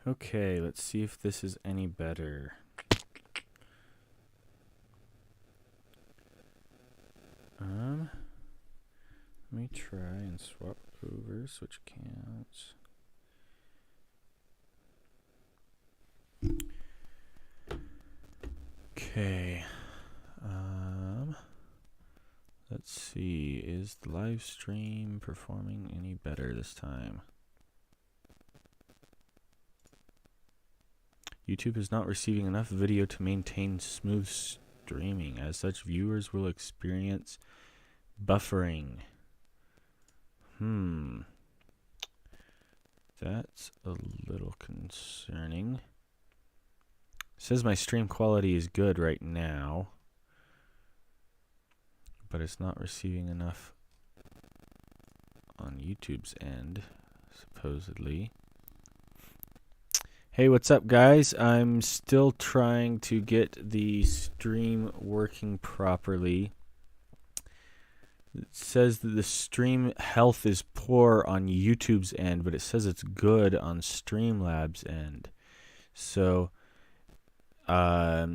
Okay, let's see if this is any better. Let me try and swap over, switch accounts. Okay. Let's see. Is the live stream performing any better this time? YouTube is not receiving enough video to maintain smooth streaming. As such, viewers will experience buffering. That's a little concerning. It says my stream quality is good right now, but it's not receiving enough on YouTube's end, supposedly. Hey, what's up, guys? I'm still trying to get the stream working properly. It says that the stream health is poor on YouTube's end, but it says it's good on Streamlabs' end. So, I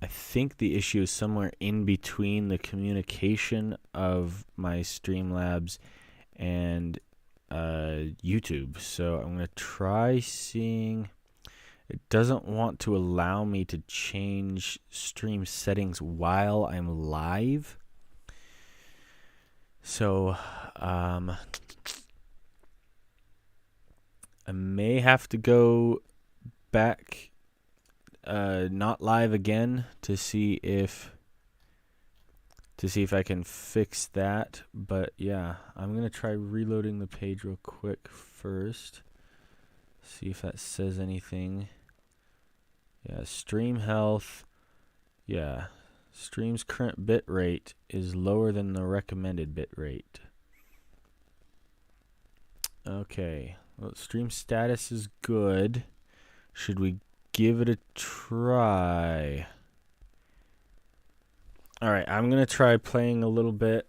think the issue is somewhere in between the communication of my Streamlabs and YouTube. So I'm going to try seeing. It doesn't want to allow me to change stream settings while I'm live. So I may have to go back not live again to see if I can fix that. But yeah, I'm gonna try reloading the page real quick first, see if that says anything. Yeah, stream health. Yeah, stream's current bit rate is lower than the recommended bit rate. Okay, well, stream status is good. Should we give it a try? Alright, I'm going to try playing a little bit.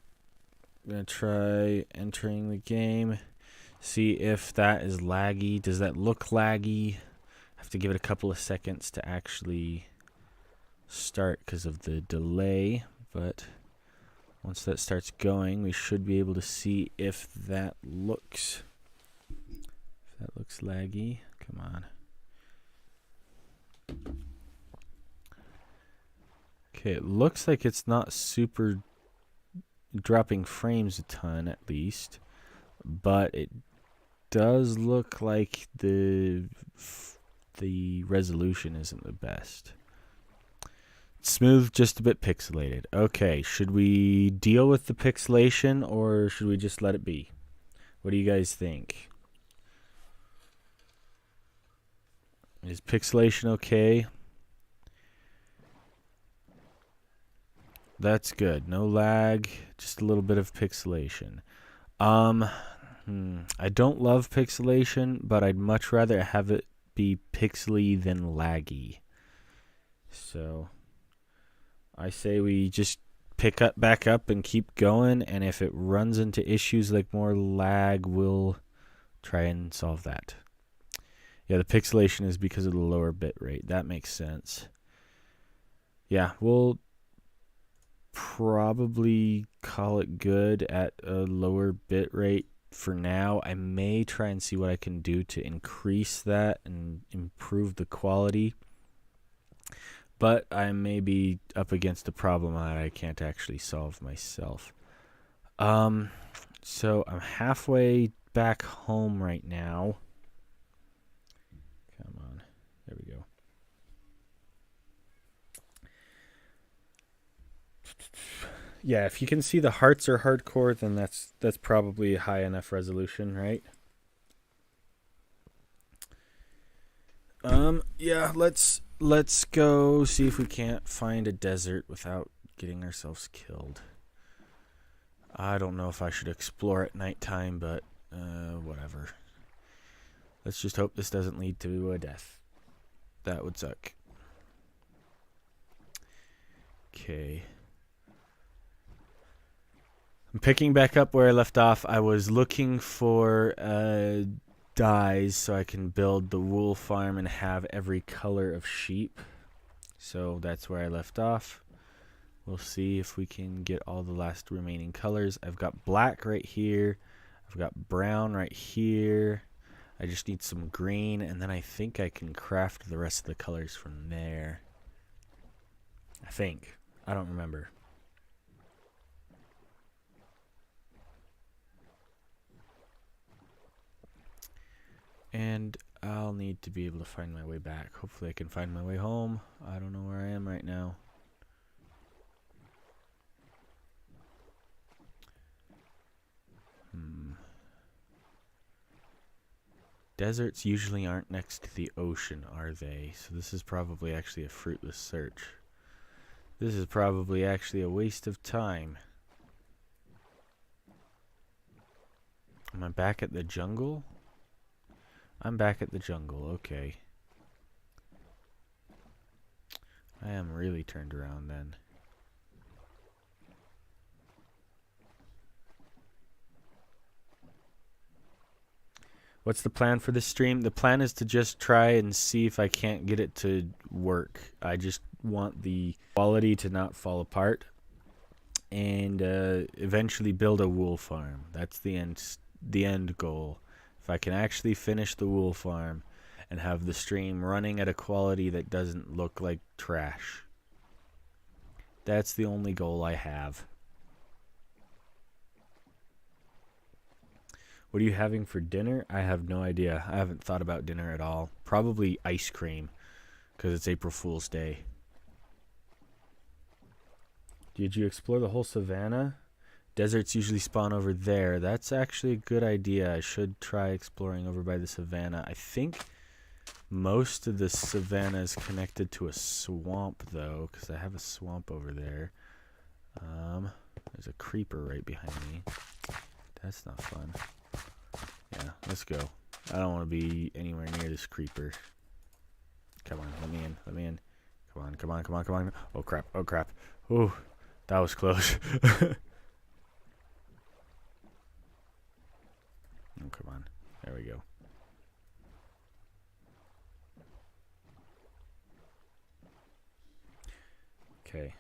I'm going to try entering the game. See if that is laggy. Does that look laggy? I have to give it a couple of seconds to actually start because of the delay. But once that starts going, we should be able to see if that looks laggy. Come on. Okay, it looks like it's not super dropping frames a ton, at least, but it does look like the resolution isn't the best. Smooth, just a bit pixelated. Okay, should we deal with the pixelation or should we just let it be? What do you guys think? Is pixelation okay? That's good. No lag, just a little bit of pixelation. I don't love pixelation, but I'd much rather have it be pixely than laggy. So I say we just pick up back up and keep going, and if it runs into issues like more lag, we'll try and solve that. Yeah, the pixelation is because of the lower bit rate. That makes sense. Yeah, we'll probably call it good at a lower bit rate for now. I may try and see what I can do to increase that and improve the quality, but I may be up against a problem that I can't actually solve myself. So I'm halfway back home right now. Come on, there we go. Yeah, if you can see the hearts are hardcore, then that's probably a high enough resolution, right? Yeah, let's go see if we can't find a desert without getting ourselves killed. I don't know if I should explore at nighttime, but whatever. Let's just hope this doesn't lead to a death. That would suck. Okay. I'm picking back up where I left off. I was looking for dyes so I can build the wool farm and have every color of sheep. So that's where I left off. We'll see if we can get all the last remaining colors. I've got black right here. I've got brown right here. I just need some green, and then I think I can craft the rest of the colors from there. I think. I don't remember. And I'll need to be able to find my way back. Hopefully I can find my way home. I don't know where I am right now. Deserts usually aren't next to the ocean, are they? So this is probably actually a fruitless search. This is probably actually a waste of time. Am I back at the jungle? I'm back at the jungle, okay. I am really turned around then. What's the plan for this stream? The plan is to just try and see if I can't get it to work. I just want the quality to not fall apart. And eventually build a wool farm. That's the end goal. If I can actually finish the wool farm and have the stream running at a quality that doesn't look like trash. That's the only goal I have. What are you having for dinner? I have no idea. I haven't thought about dinner at all. Probably ice cream, because it's April Fool's Day. Did you explore the whole savannah? Deserts usually spawn over there. That's actually a good idea. I should try exploring over by the savannah. I think most of the savannah is connected to a swamp, though, because I have a swamp over there. There's a creeper right behind me. That's not fun. Yeah, let's go. I don't want to be anywhere near this creeper. Come on, let me in. Let me in. Come on, come on, come on, come on. Oh, crap. Oh, crap. Ooh, that was close. Oh, come on. There we go. Okay.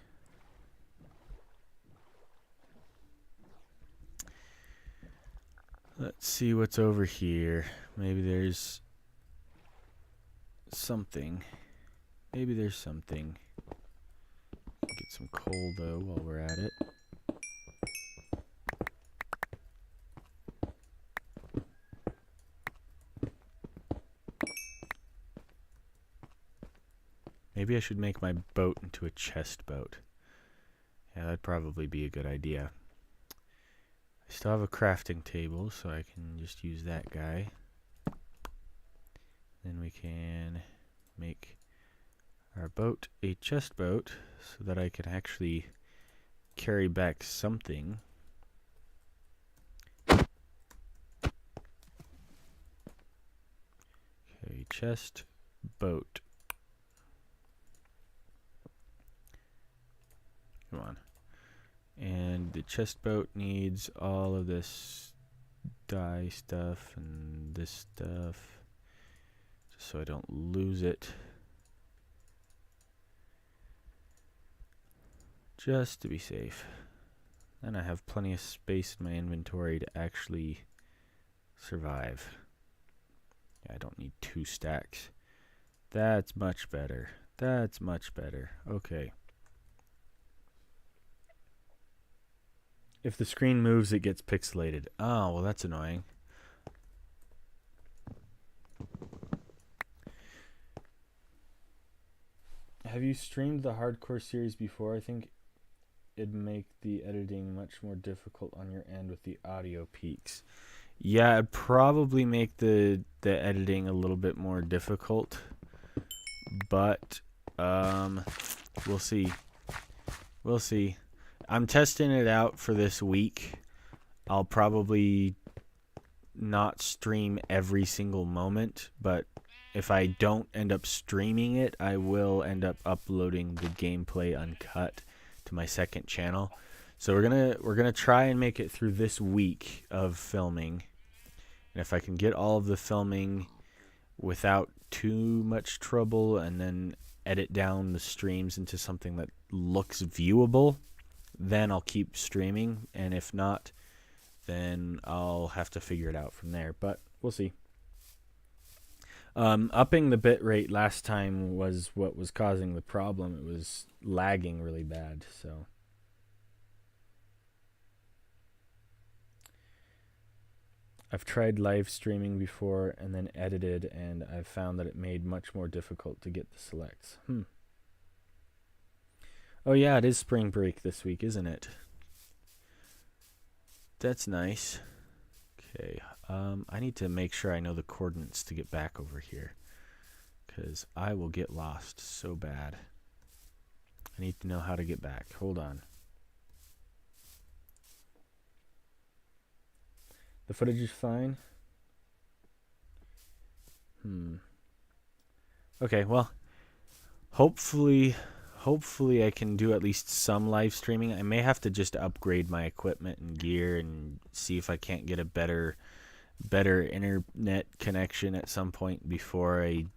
Let's see what's over here. Maybe there's something. Maybe there's something. Get some coal, though, while we're at it. Maybe I should make my boat into a chest boat. Yeah, that'd probably be a good idea. I still have a crafting table, so I can just use that guy. Then we can make our boat a chest boat so that I can actually carry back something. Okay, chest boat. Come on. And the chest boat needs all of this dye stuff and this stuff, just so I don't lose it. Just to be safe. And I have plenty of space in my inventory to actually survive. Yeah, I don't need 2 stacks. That's much better. That's much better. Okay. If the screen moves, it gets pixelated. Oh, well, that's annoying. Have you streamed the hardcore series before? I think it'd make the editing much more difficult on your end with the audio peaks. Yeah, it'd probably make the editing a little bit more difficult. But, we'll see. We'll see. I'm testing it out for this week. I'll probably not stream every single moment, but if I don't end up streaming it, I will end up uploading the gameplay uncut to my second channel. So we're gonna try and make it through this week of filming, And if I can get all of the filming without too much trouble and then edit down the streams into something that looks viewable, then I'll keep streaming. And if not, then I'll have to figure it out from there. But we'll see. Upping the bit rate last time was what was causing the problem. It was lagging really bad, so. I've tried live streaming before and then edited, and I've found that it made much more difficult to get the selects. Oh yeah, it is spring break this week, isn't it? That's nice. Okay, I need to make sure I know the coordinates to get back over here, because I will get lost so bad. I need to know how to get back. Hold on. The footage is fine. Okay, well, hopefully I can do at least some live streaming. I may have to just upgrade my equipment and gear and see if I can't get a better internet connection at some point before I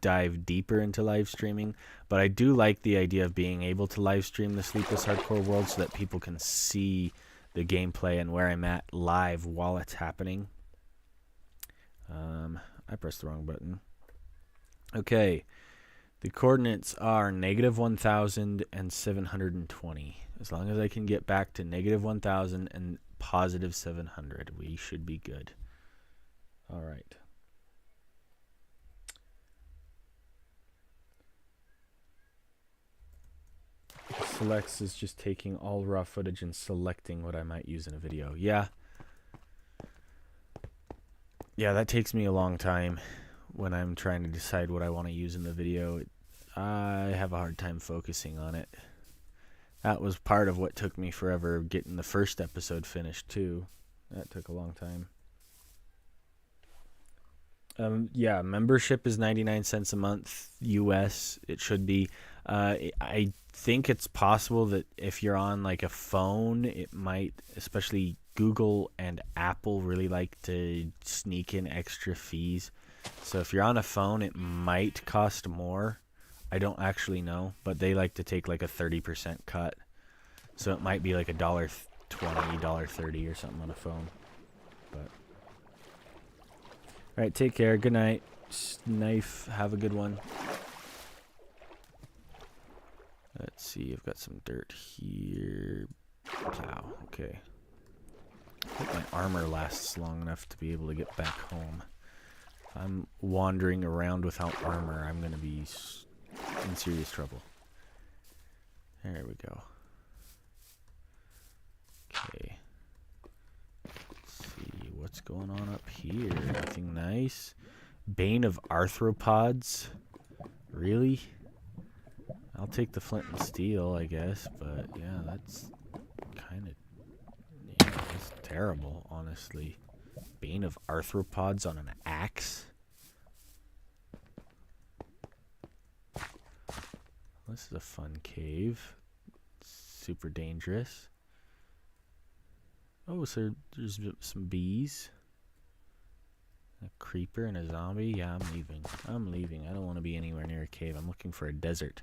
dive deeper into live streaming. But I do like the idea of being able to live stream the Sleepless Hardcore World so that people can see the gameplay and where I'm at live while it's happening. I pressed the wrong button. Okay. The coordinates are -1,000 and 720. As long as I can get back to -1,000 and +700, we should be good. All right. Selects is just taking all raw footage and selecting what I might use in a video. Yeah, that takes me a long time when I'm trying to decide what I want to use in the video. I have a hard time focusing on it. That was part of what took me forever getting the first episode finished too. That took a long time. Yeah, membership is 99 cents a month US. It should be. I think it's possible that if you're on like a phone, it might, especially Google and Apple really like to sneak in extra fees. So if you're on a phone, it might cost more. I don't actually know, but they like to take like a 30% cut. So it might be like $1.20, $1.30 or something on a phone. But all right, take care. Good night. Knife, have a good one. Let's see, I've got some dirt here. Plow, okay. Hope my armor lasts long enough to be able to get back home. If I'm wandering around without armor, I'm going to be in serious trouble. There we go. Okay. Let's see what's going on up here. Anything nice? Bane of Arthropods? Really? I'll take the flint and steel, I guess, but yeah, that's kind of, yeah, that's terrible, honestly. Bane of Arthropods on an axe? This is a fun cave. Super dangerous. Oh, so there's some bees. A creeper and a zombie? Yeah, I'm leaving. I'm leaving. I don't want to be anywhere near a cave. I'm looking for a desert.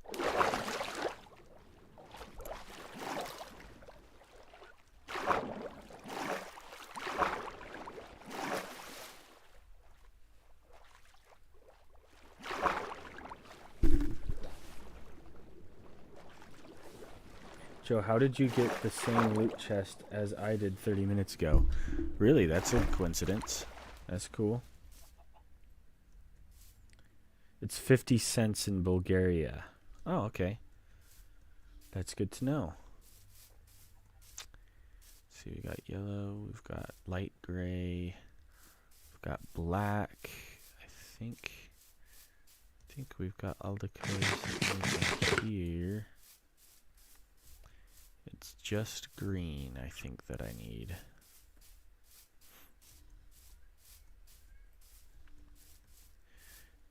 Joe, how did you get the same loot chest as I did 30 minutes ago? Really, that's a coincidence. That's cool. It's 50 cents in Bulgaria. Oh, okay. That's good to know. Let's see, we got yellow, we've got light gray, we've got black. I think we've got all the colors here. It's just green, I think, that I need.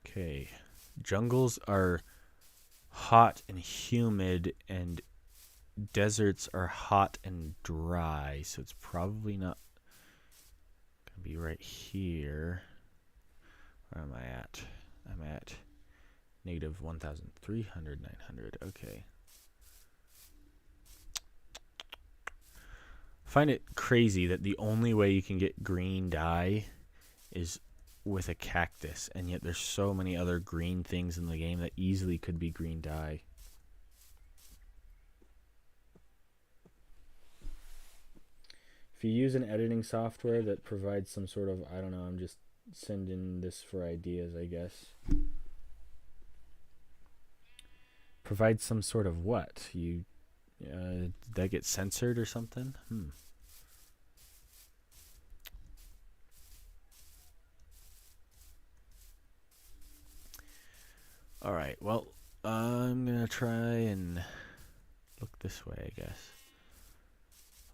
Okay. Jungles are hot and humid, and deserts are hot and dry, so it's probably not be right here. Where am I at? I'm at negative 1,300, 900. Okay. I find it crazy that the only way you can get green dye is with a cactus, and yet there's so many other green things in the game that easily could be green dye. If you use an editing software that provides some sort of, I don't know, I'm just sending this for ideas, I guess. Provide some sort of what? Did that get censored or something? Alright, well, I'm gonna try and look this way, I guess.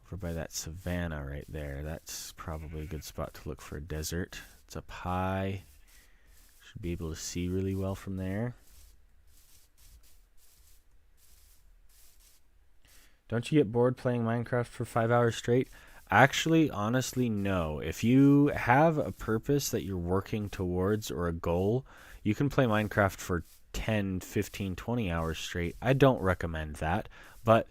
Over by that savanna right there. That's probably a good spot to look for a desert. It's up high. Should be able to see really well from there. Don't you get bored playing Minecraft for 5 hours straight? Actually, honestly, no. If you have a purpose that you're working towards or a goal, you can play Minecraft for 10, 15, 20 hours straight. I don't recommend that, but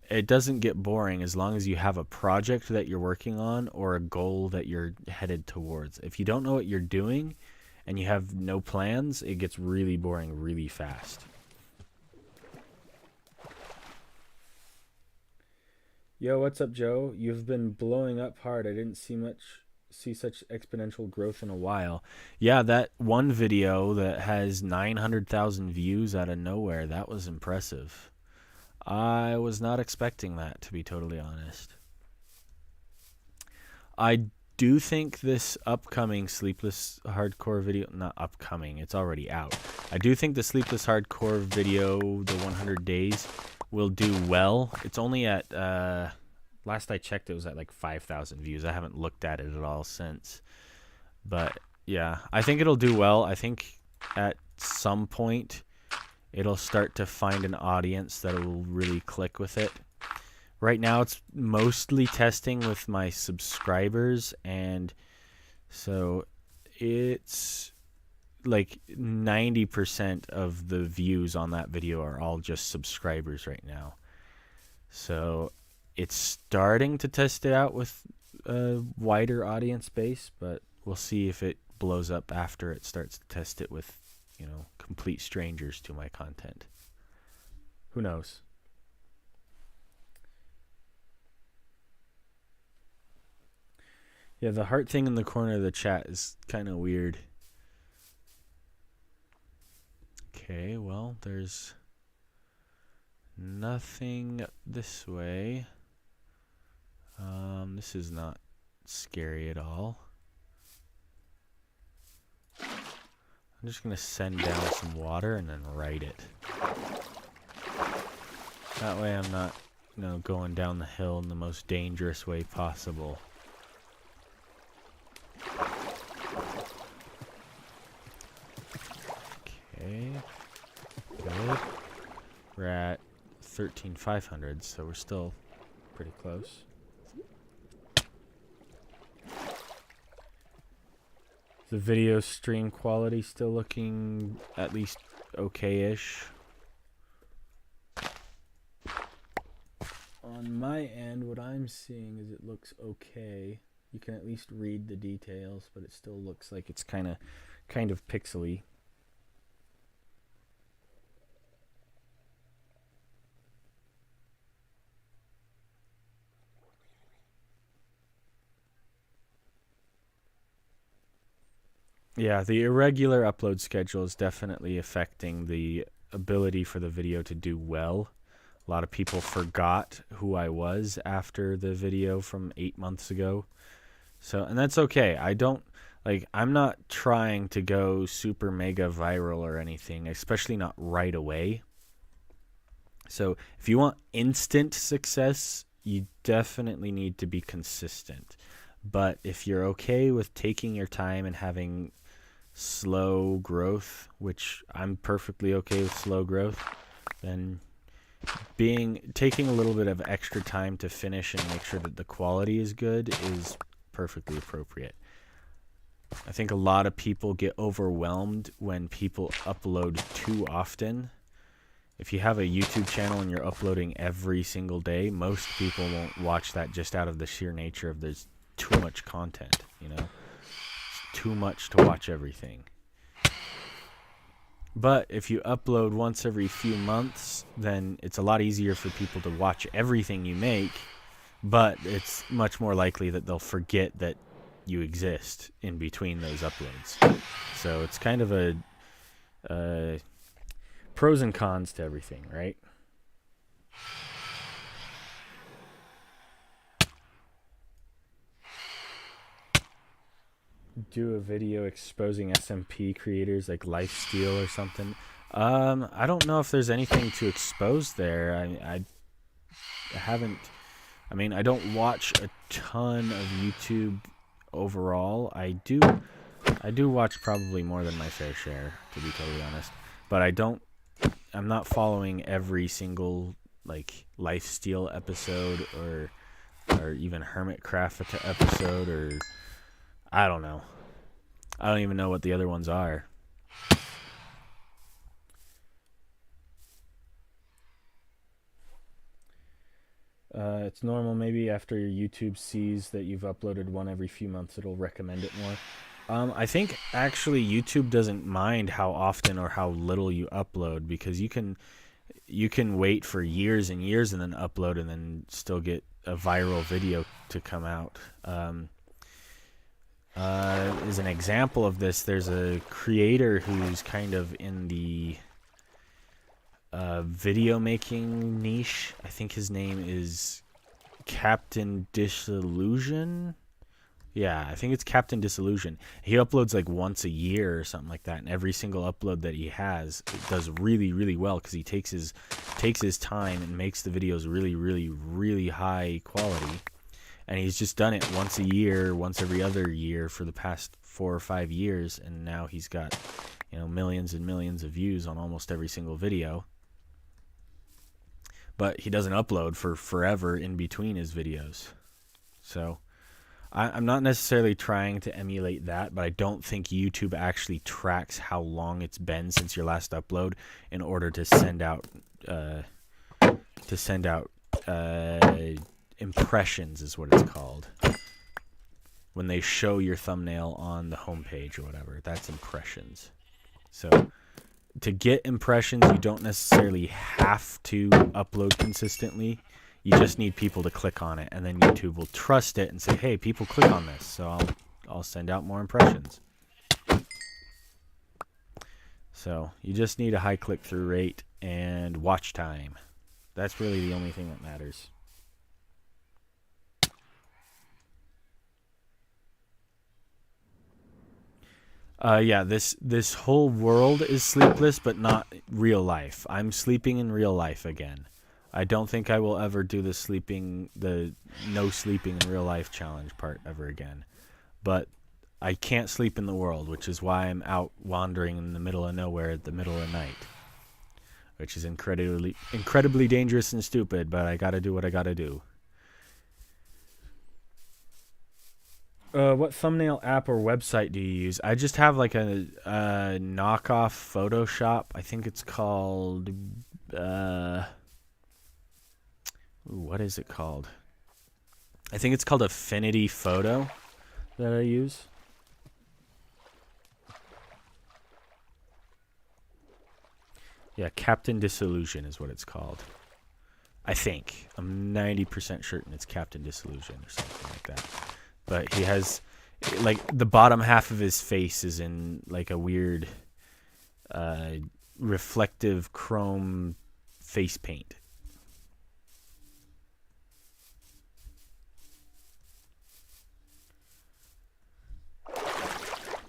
it doesn't get boring as long as you have a project that you're working on or a goal that you're headed towards. If you don't know what you're doing and you have no plans, it gets really boring really fast. Yo, what's up, Joe? You've been blowing up hard. I didn't see such exponential growth in a while. Yeah, that one video that has 900,000 views out of nowhere, that was impressive. I was not expecting that, to be totally honest. I do think this upcoming Sleepless Hardcore video, not upcoming, it's already out. I do think the Sleepless Hardcore video, the 100 days, will do well. It's only at, last I checked, it was at like 5,000 views. I haven't looked at it at all since. But yeah, I think it'll do well. I think at some point it'll start to find an audience that will really click with it. Right now it's mostly testing with my subscribers, and so it's like 90% of the views on that video are all just subscribers right now. So it's starting to test it out with a wider audience base, but we'll see if it blows up after it starts to test it with, you know, complete strangers to my content. Who knows? Yeah, the heart thing in the corner of the chat is kind of weird. Okay, well, there's nothing this way. This is not scary at all. I'm just going to send down some water and then right it. That way I'm not, you know, going down the hill in the most dangerous way possible. Okay, good. We're at 13,500, so we're still pretty close. The video stream quality still looking at least okay-ish. On my end, what I'm seeing is it looks okay. You can at least read the details, but it still looks like it's kind of pixely. Yeah, the irregular upload schedule is definitely affecting the ability for the video to do well. A lot of people forgot who I was after the video from 8 months ago. So, and that's okay. I'm not trying to go super mega viral or anything, especially not right away. So, if you want instant success, you definitely need to be consistent. But if you're okay with taking your time and having slow growth, which I'm perfectly okay with slow growth, then taking a little bit of extra time to finish and make sure that the quality is good is perfectly appropriate. I think a lot of people get overwhelmed when people upload too often. If you have a YouTube channel and you're uploading every single day, most people won't watch that just out of the sheer nature of there's too much content, you know? It's too much to watch everything. But if you upload once every few months, then it's a lot easier for people to watch everything you make, but it's much more likely that they'll forget that you exist in between those uploads. So it's kind of a pros and cons to everything, right? Do a video exposing SMP creators like Lifesteal or something. I don't know if there's anything to expose there. I haven't. I mean, I don't watch a ton of YouTube overall. I do watch probably more than my fair share, to be totally honest. But I'm not following every single like Lifesteal episode or even Hermitcraft episode, or I don't know. I don't even know what the other ones are. It's normal. Maybe after YouTube sees that you've uploaded one every few months, it'll recommend it more. I think actually YouTube doesn't mind how often or how little you upload, because you can wait for years and years and then upload and then still get a viral video to come out. As an example of this, there's a creator who's kind of in the video making niche. I think his name is Captain Disillusion. Yeah, I think it's Captain Disillusion. He uploads like once a year or something like that, and every single upload that he has, it does really, really well because he takes his time and makes the videos really, really, really high quality. And he's just done it once a year, once every other year for the past 4 or 5 years, and now he's got, you know, millions and millions of views on almost every single video. But he doesn't upload for forever in between his videos. So I'm not necessarily trying to emulate that, but I don't think YouTube actually tracks how long it's been since your last upload in order to send out impressions, is what it's called. When they show your thumbnail on the homepage or whatever, that's impressions. So to get impressions, you don't necessarily have to upload consistently. You just need people to click on it, and then YouTube will trust it and say, hey, people click on this, so I'll send out more impressions. So you just need a high click-through rate and watch time. That's really the only thing that matters. Yeah, this whole world is sleepless, but not real life. I'm sleeping in real life again. I don't think I will ever do the no sleeping in real life challenge part ever again. But I can't sleep in the world, which is why I'm out wandering in the middle of nowhere at the middle of the night. Which is incredibly dangerous and stupid, but I gotta do what I gotta do. What thumbnail app or website do you use? I just have like a knockoff Photoshop. I think it's called... what is it called? I think it's called Affinity Photo that I use. Yeah, Captain Disillusion is what it's called. I think. I'm 90% certain it's Captain Disillusion or something like that. But he has, like, the bottom half of his face is in, like, a weird reflective chrome face paint.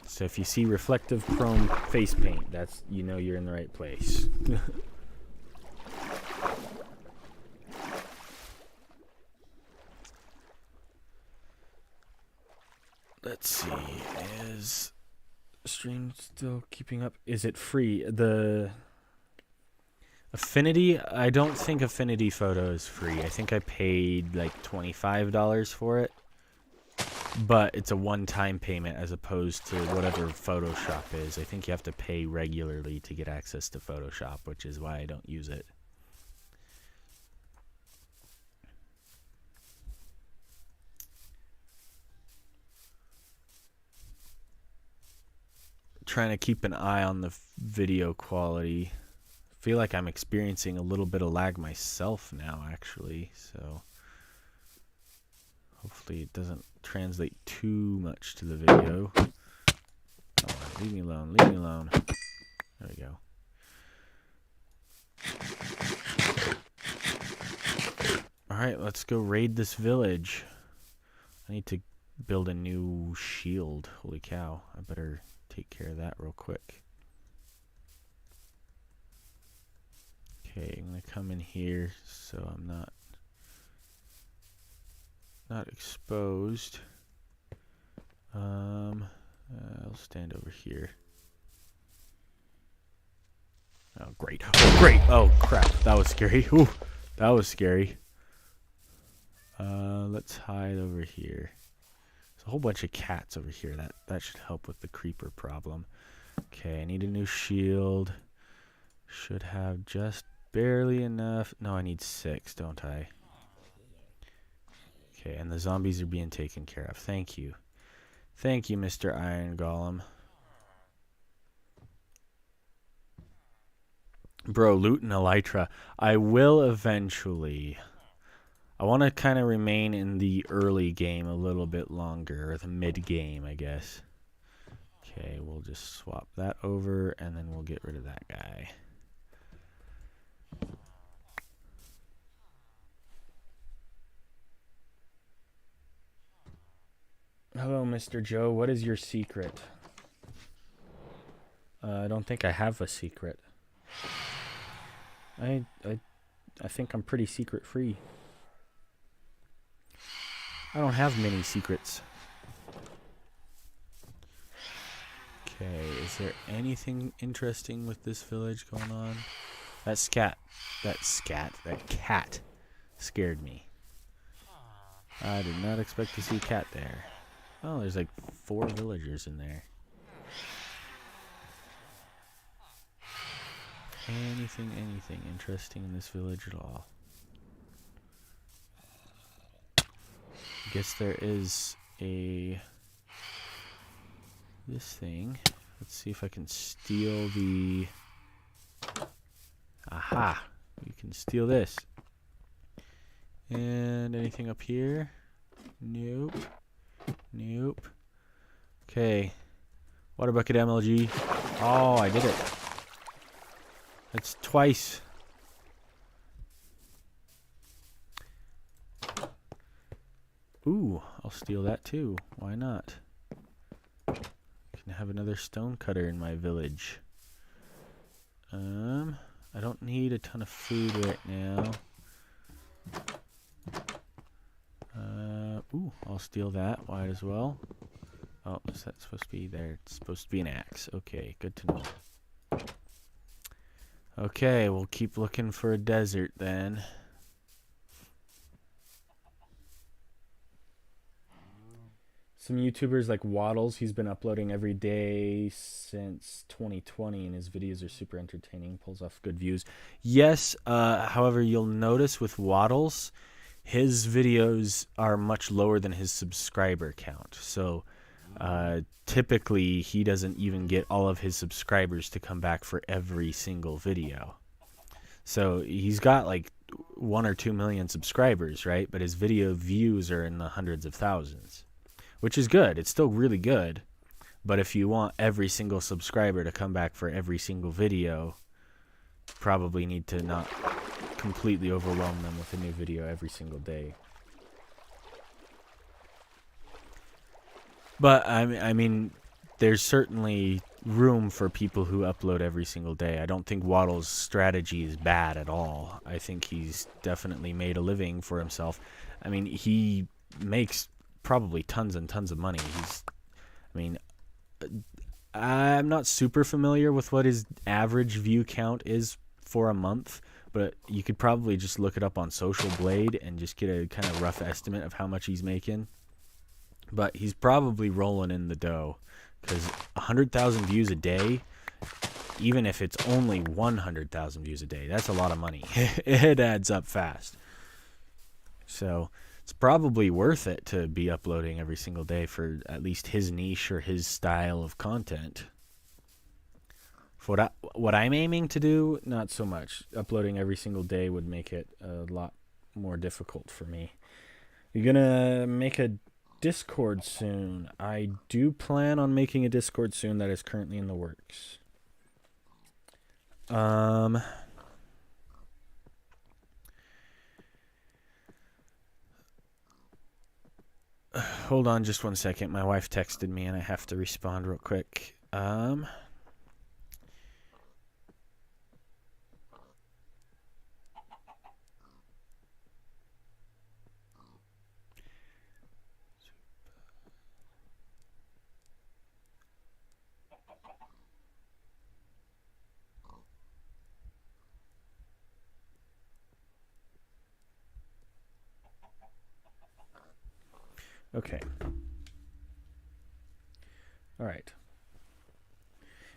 So if you see reflective chrome face paint, that's, you know, you're in the right place. Let's see, is stream still keeping up? Is it free? The Affinity, I don't think Affinity Photo is free. I think I paid like $25 for it. but it's a one-time payment as opposed to whatever Photoshop is. I think you have to pay regularly to get access to Photoshop, which is why I don't use it. Trying to keep an eye on the video quality. Feel like I'm experiencing a little bit of lag myself now, actually, so hopefully it doesn't translate too much to the video. Oh, leave me alone, leave me alone. There we go. Alright, let's go raid this village. I need to build a new shield. Holy cow, I better take care of that real quick. Okay, I'm gonna come in here so I'm not exposed. I'll stand over here. Oh great! Oh great! Oh crap! That was scary. Ooh, that was scary. Let's hide over here. There's a whole bunch of cats over here. That should help with the creeper problem. Okay, I need a new shield. Should have just barely enough. No, I need 6, don't I? Okay, and the zombies are being taken care of. Thank you. Thank you, Mr. Iron Golem. Bro, loot and elytra. I will eventually. I want to kind of remain in the early game a little bit longer, or the mid-game, I guess. Okay, we'll just swap that over, and then we'll get rid of that guy. Hello, Mr. Joe. What is your secret? I don't think I have a secret. I think I'm pretty secret-free. I don't have many secrets. Okay, is there anything interesting with this village going on? That cat scared me. I did not expect to see a cat there. Oh, there's like 4 villagers in there. Anything interesting in this village at all? I guess there is this thing. Let's see if I can steal the... Aha! You can steal this. And anything up here? Nope. Nope. Okay. Water bucket MLG. Oh, I did it. That's twice. Ooh, I'll steal that too. Why not? Can have another stone cutter in my village. I don't need a ton of food right now. Ooh, I'll steal that. Might as well. Oh, is that supposed to be there? It's supposed to be an axe. Okay, good to know. Okay, we'll keep looking for a desert then. Some YouTubers like Waddles, he's been uploading every day since 2020, and his videos are super entertaining, pulls off good views. Yes, however, you'll notice with Waddles, his videos are much lower than his subscriber count. So typically, he doesn't even get all of his subscribers to come back for every single video. So he's got like 1 or 2 million subscribers, right? But his video views are in the hundreds of thousands. Which is good. It's still really good. But if you want every single subscriber to come back for every single video, probably need to not completely overwhelm them with a new video every single day. But, I mean, there's certainly room for people who upload every single day. I don't think Waddle's strategy is bad at all. I think he's definitely made a living for himself. I mean, he makes... probably tons and tons of money. I'm not super familiar with what his average view count is for a month, but you could probably just look it up on Social Blade and just get a kind of rough estimate of how much he's making. but he's probably rolling in the dough, because 100,000 views a day, even if it's only 100,000 views a day, that's a lot of money. It adds up fast. So it's probably worth it to be uploading every single day for at least his niche or his style of content. For what I'm aiming to do, not so much. Uploading every single day would make it a lot more difficult for me. You're gonna make a Discord soon. I do plan on making a Discord soon. That is currently in the works. Hold on just one second. My wife texted me and I have to respond real quick. Okay. All right.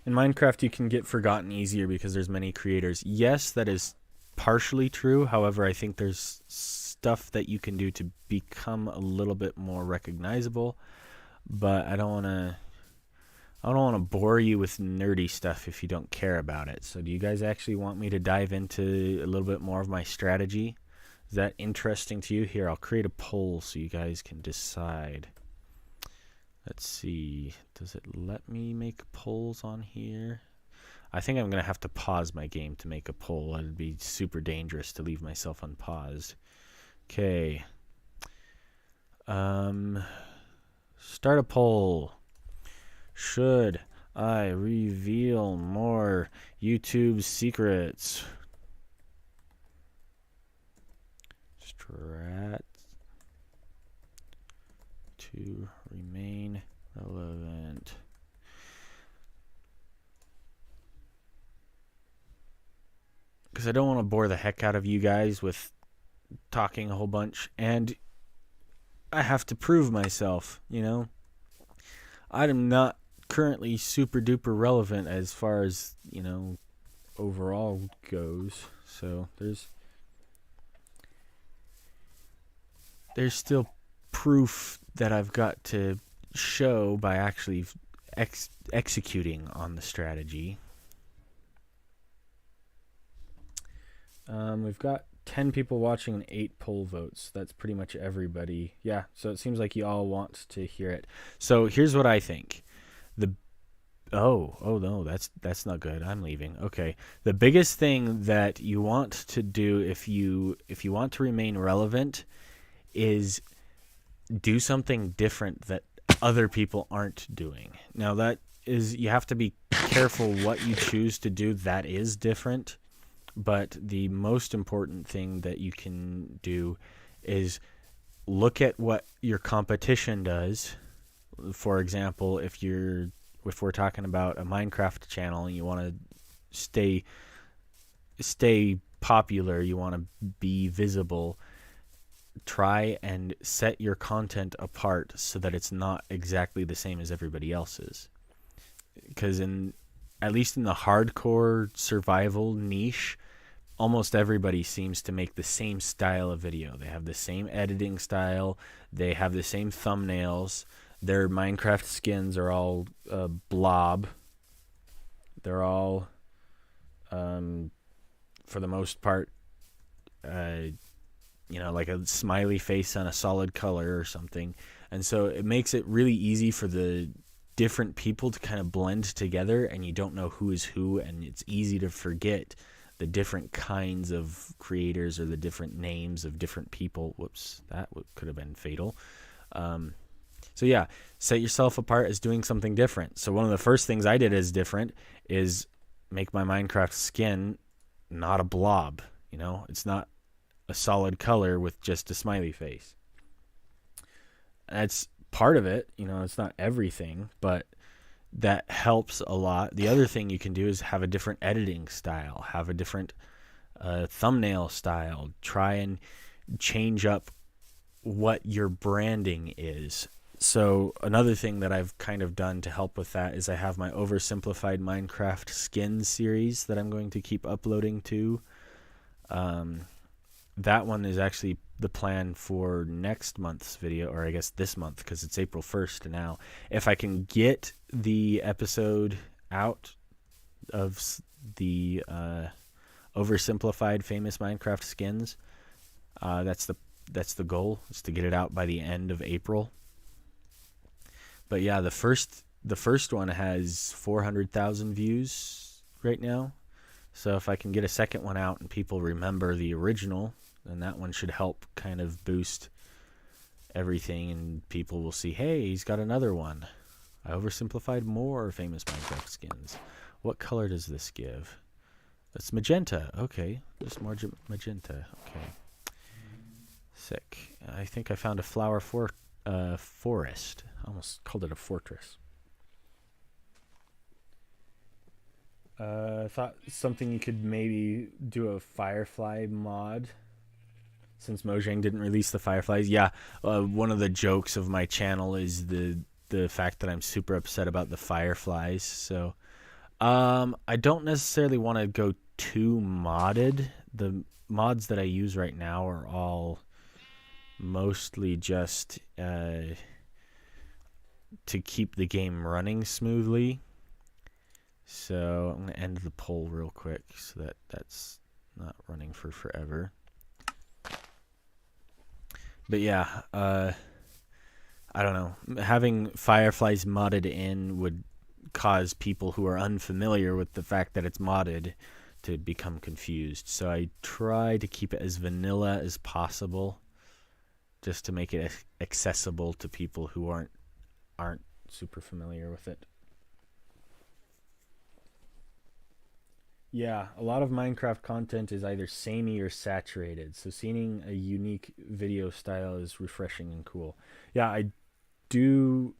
In Minecraft, you can get forgotten easier because there's many creators. Yes, that is partially true. However, I think there's stuff that you can do to become a little bit more recognizable. But I don't want to bore you with nerdy stuff if you don't care about it. So do you guys actually want me to dive into a little bit more of my strategy? Is that interesting to you? Here, I'll create a poll so you guys can decide. Let's see. Does it let me make polls on here? I think I'm going to have to pause my game to make a poll. It'd be super dangerous to leave myself unpaused. Okay. Start a poll. Should I reveal more YouTube secrets? Strat to remain relevant. Because I don't want to bore the heck out of you guys with talking a whole bunch, and I have to prove myself, you know? I'm not currently super duper relevant as far as, you know, overall goes. So there's still proof that I've got to show by actually executing on the strategy. We've got 10 people watching and 8 poll votes. That's pretty much everybody. Yeah, so it seems like you all want to hear it. So here's what I think. Oh no, that's not good. I'm leaving. Okay. The biggest thing that you want to do if you want to remain relevant is do something different that other people aren't doing. Now that is, you have to be careful what you choose to do that is different, but the most important thing that you can do is look at what your competition does. For example, if we're talking about a Minecraft channel and you want to stay popular, you want to be visible, try and set your content apart so that it's not exactly the same as everybody else's. Because at least in the hardcore survival niche, almost everybody seems to make the same style of video. They have the same editing style. They have the same thumbnails. Their Minecraft skins are all blob. They're all, for the most part, like a smiley face on a solid color or something. And so it makes it really easy for the different people to kind of blend together, and you don't know who is who, and it's easy to forget the different kinds of creators or the different names of different people. Whoops, that could have been fatal. So yeah, set yourself apart as doing something different. So one of the first things I did as different is make my Minecraft skin not a blob. It's not a solid color with just a smiley face. That's part of it. It's not everything, but that helps a lot. The other thing you can do is have a different editing style, have a different thumbnail style. Try and change up what your branding is. So another thing that I've kind of done to help with that is I have my oversimplified Minecraft skins series that I'm going to keep uploading to. That one is actually the plan for next month's video, or I guess this month, because it's April 1st now. If I can get the episode out of the oversimplified famous Minecraft skins, that's the goal, is to get it out by the end of April. But yeah, the first one has 400,000 views right now. So if I can get a second one out and people remember the original, then that one should help kind of boost everything, and people will see, hey, he's got another one. I oversimplified more famous Minecraft skins. What color does this give? It's magenta. Okay, just more magenta. Okay. Sick. I think I found a flower forest. I almost called it a fortress. I thought something you could maybe do a Firefly mod, since Mojang didn't release the Fireflies. Yeah, one of the jokes of my channel is the fact that I'm super upset about the Fireflies. So I don't necessarily want to go too modded. The mods that I use right now are all mostly just to keep the game running smoothly. So I'm going to end the poll real quick so that that's not running for forever. But yeah, I don't know. Having Fireflies modded in would cause people who are unfamiliar with the fact that it's modded to become confused. So I try to keep it as vanilla as possible, just to make it accessible to people who aren't super familiar with it. Yeah, a lot of Minecraft content is either samey or saturated, so seeing a unique video style is refreshing and cool. Yeah, I do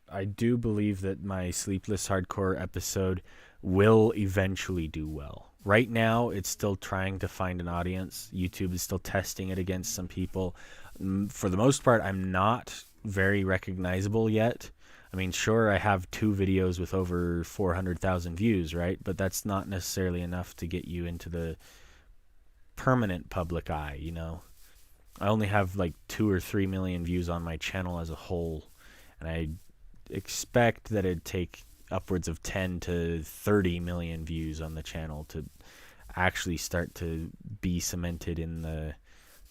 believe that my Sleepless Hardcore episode will eventually do well. Right now, it's still trying to find an audience. YouTube is still testing it against some people. For the most part, I'm not very recognizable yet. I mean, sure, I have 2 videos with over 400,000 views, right? But that's not necessarily enough to get you into the permanent public eye, you know? I only have like 2 or 3 million views on my channel as a whole, and I expect that it'd take upwards of 10 to 30 million views on the channel to actually start to be cemented in the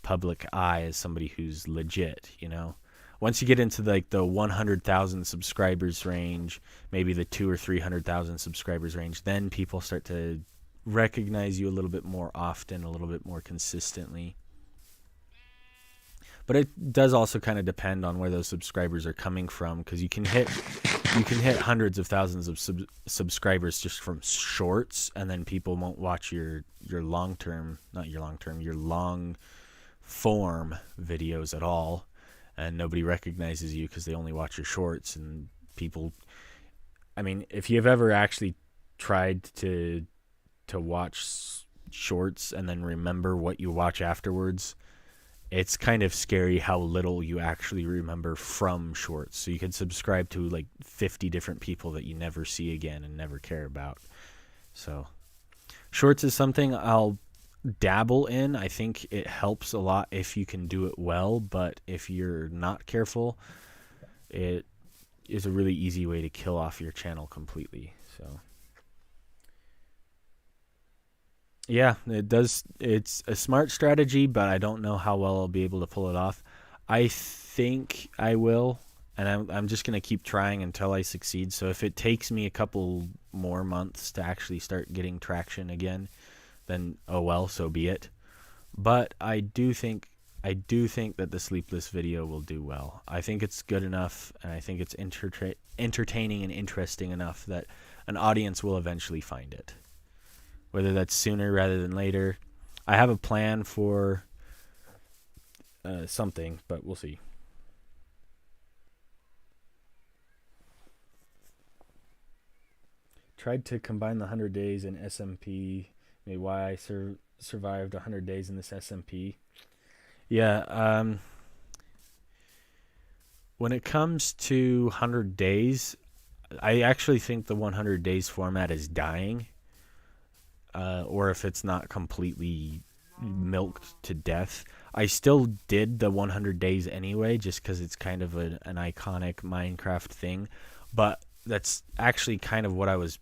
public eye as somebody who's legit, you know? Once you get into like the 100,000 subscribers range, maybe the 200,000 or 300,000 subscribers range, then people start to recognize you a little bit more often, a little bit more consistently. But it does also kind of depend on where those subscribers are coming from, because you can hit hundreds of thousands of subscribers just from shorts, and then people won't watch your long form videos at all, and nobody recognizes you because they only watch your shorts. And people, I mean, if you've ever actually tried to watch shorts and then remember what you watch afterwards, it's kind of scary how little you actually remember from shorts. So you could subscribe to like 50 different people that you never see again and never care about. So shorts is something I'll dabble in. I think it helps a lot if you can do it well, but if you're not careful, it is a really easy way to kill off your channel completely. So yeah, it does. It's a smart strategy, but I don't know how well I'll be able to pull it off. I think I will, and I'm just going to keep trying until I succeed. So if it takes me a couple more months to actually start getting traction again, then oh well, so be it. But I do think that the Sleepless video will do well. I think it's good enough, and I think it's entertaining and interesting enough that an audience will eventually find it. Whether that's sooner rather than later. I have a plan for something, but we'll see. Tried to combine the 100 days in SMP. Maybe why I survived 100 days in this SMP. Yeah, when it comes to 100 days, I actually think the 100 days format is dying, or if it's not completely milked to death. I still did the 100 days anyway, just because it's kind of an iconic Minecraft thing. But that's actually kind of what I was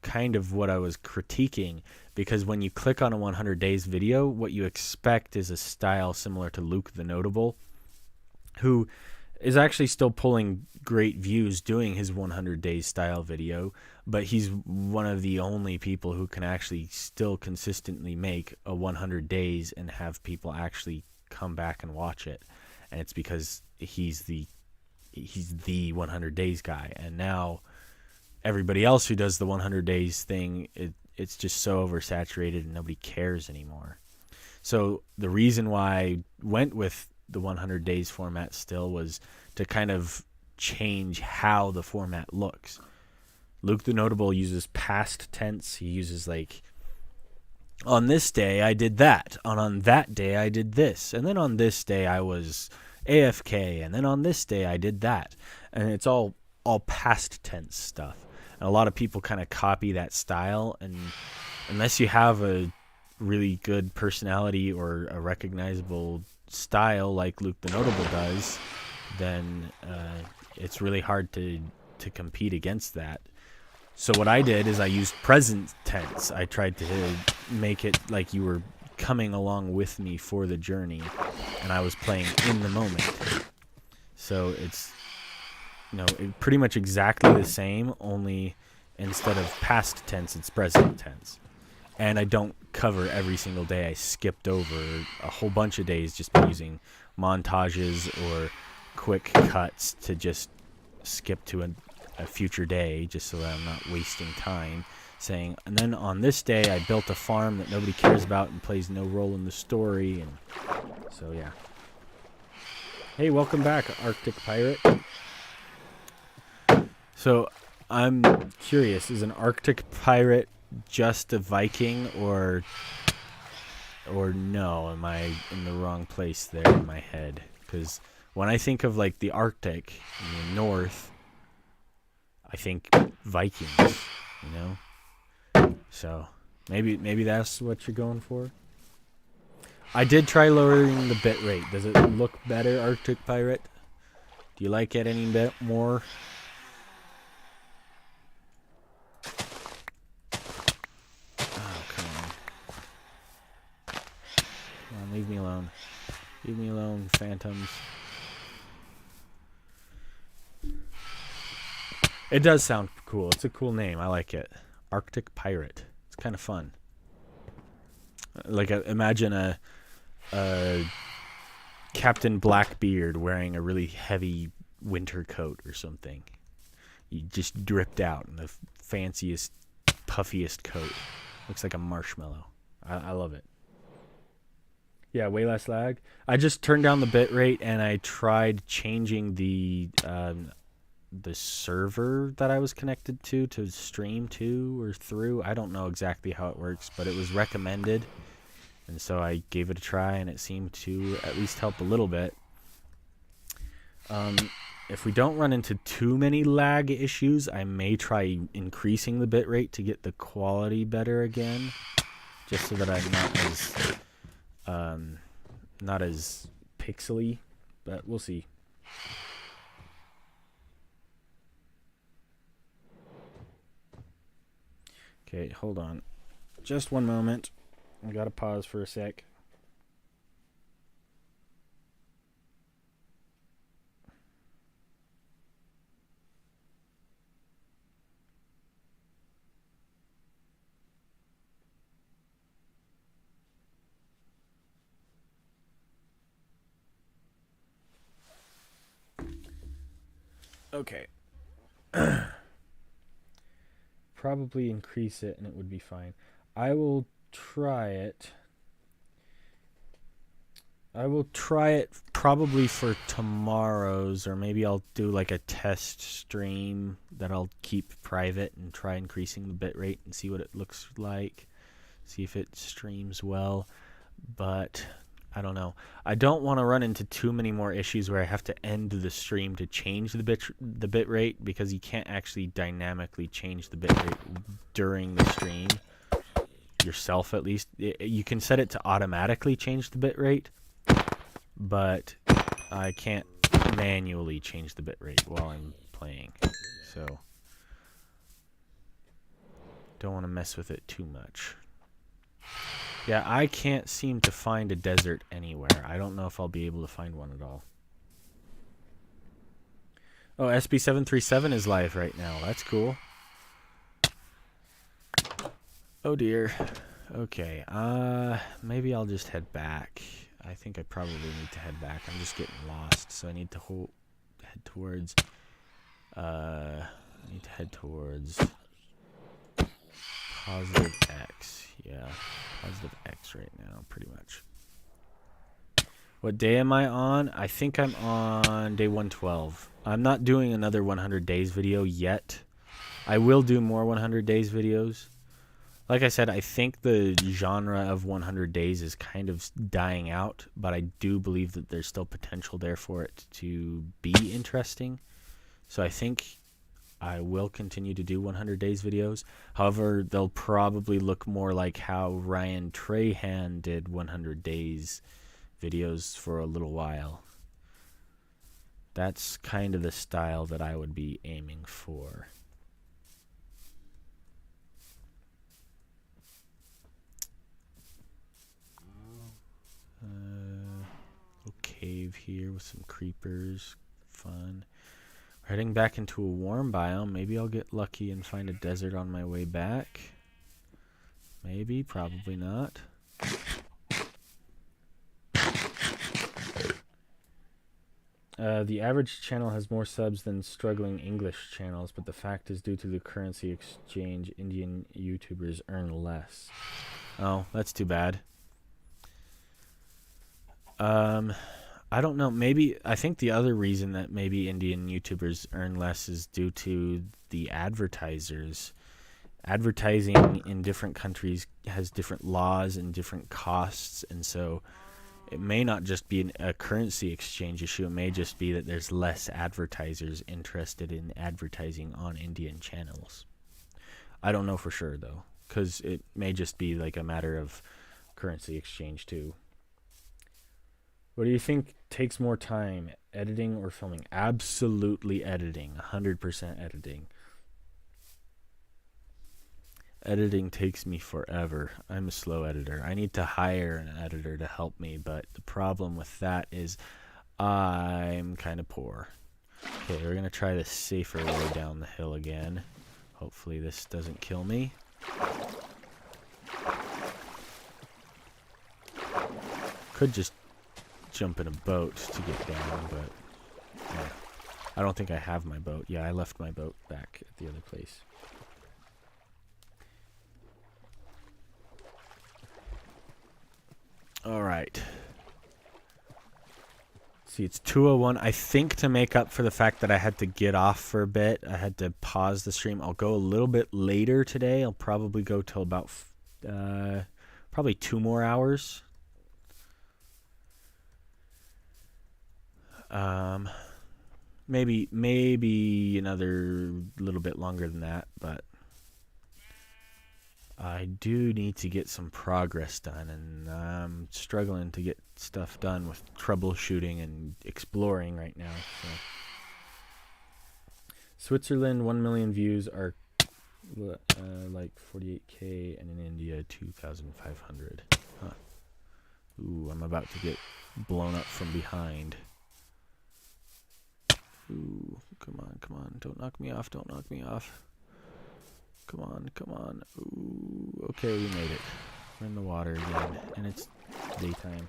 critiquing, because when you click on a 100 days video, what you expect is a style similar to Luke the Notable, who is actually still pulling great views doing his 100 days style video, but he's one of the only people who can actually still consistently make a 100 days and have people actually come back and watch it. And it's because he's the 100 days guy. And now everybody else who does the 100 days thing, it's just so oversaturated and nobody cares anymore. So the reason why I went with the 100 days format still was to kind of change how the format looks. Luke the Notable uses past tense. He uses like, on this day I did that, on that day I did this, and then on this day I was AFK, and then on this day I did that. And it's all past tense stuff. And a lot of people kind of copy that style, and unless you have a really good personality or a recognizable style like Luke the Notable does, then it's really hard to compete against that. So what I did is I used present tense. I tried to make it like you were coming along with me for the journey, and I was playing in the moment. So it's pretty much exactly the same, only instead of past tense, it's present tense. And I don't cover every single day. I skipped over a whole bunch of days just by using montages or quick cuts to just skip to a future day, just so that I'm not wasting time saying, and then on this day I built a farm that nobody cares about and plays no role in the story. And so yeah. Hey, welcome back, Arctic Pirate. So I'm curious, is an Arctic Pirate just a Viking, or no? Am I in the wrong place there in my head? Because when I think of like the Arctic in the north, I think Vikings, So maybe that's what you're going for. I did try lowering the bit rate. Does it look better, Arctic Pirate? Do you like it any bit more? Oh, come on, leave me alone. Leave me alone, phantoms. It does sound cool. It's a cool name. I like it. Arctic Pirate. It's kind of fun. Like, imagine a Captain Blackbeard wearing a really heavy winter coat or something. He just dripped out in the fanciest, puffiest coat. Looks like a marshmallow. I love it. Yeah, way less lag. I just turned down the bit rate and I tried changing the server that I was connected to stream to or through. I don't know exactly how it works, but it was recommended. And so I gave it a try, and it seemed to at least help a little bit. If we don't run into too many lag issues, I may try increasing the bitrate to get the quality better again, just so that I'm not as pixely, but we'll see. Okay, hold on. Just one moment. I gotta pause for a sec. Okay. Probably increase it and it would be fine. I will try it. I will try it probably for tomorrow's, or maybe I'll do like a test stream that I'll keep private and try increasing the bitrate and see what it looks like. See if it streams well. But I don't know. I don't want to run into too many more issues where I have to end the stream to change the bit rate, because you can't actually dynamically change the bit rate during the stream yourself. At least you can set it to automatically change the bit rate, but I can't manually change the bit rate while I'm playing. So don't want to mess with it too much. Yeah, I can't seem to find a desert anywhere. I don't know if I'll be able to find one at all. Oh, SB737 is live right now. That's cool. Oh dear. Okay, maybe I'll just head back. I think I probably need to head back. I'm just getting lost, so I need to head towards... I need to head towards... positive X. Yeah, positive X right now, pretty much. What day am I on? I think I'm on day 112. I'm not doing another 100 days video yet. I will do more 100 days videos. Like I said, I think the genre of 100 days is kind of dying out, but I do believe that there's still potential there for it to be interesting. So I think I will continue to do 100 days videos. However, they'll probably look more like how Ryan Trahan did 100 days videos for a little while. That's kind of the style that I would be aiming for. Little cave here with some creepers. Fun. Heading back into a warm biome. Maybe I'll get lucky and find a desert on my way back. Maybe, probably not. The average channel has more subs than struggling English channels, but the fact is, due to the currency exchange, Indian YouTubers earn less. Oh, that's too bad. I don't know. Maybe, I think the other reason that maybe Indian YouTubers earn less is due to the advertisers. Advertising in different countries has different laws and different costs, and so it may not just be a currency exchange issue. It may just be that there's less advertisers interested in advertising on Indian channels. I don't know for sure, though, because it may just be like a matter of currency exchange, too. What do you think takes more time, editing or filming? Absolutely editing. 100% editing. Editing takes me forever. I'm a slow editor. I need to hire an editor to help me, but the problem with that is I'm kind of poor. Okay, we're going to try the safer way down the hill again. Hopefully this doesn't kill me. Could just jump in a boat to get down, but yeah. I don't think I have my boat. Yeah, I left my boat back at the other place. All right. See, it's 2:01. I think to make up for the fact that I had to get off for a bit, I had to pause the stream. I'll go a little bit later today. I'll probably go till about probably 2 more hours. Maybe another little bit longer than that, but I do need to get some progress done, and I'm struggling to get stuff done with troubleshooting and exploring right now. So. Switzerland, 1 million views are like 48K, and in India, 2,500. Huh. Ooh, I'm about to get blown up from behind. Ooh, come on. Don't knock me off, Come on. Ooh, okay, we made it. We're in the water again, and it's daytime.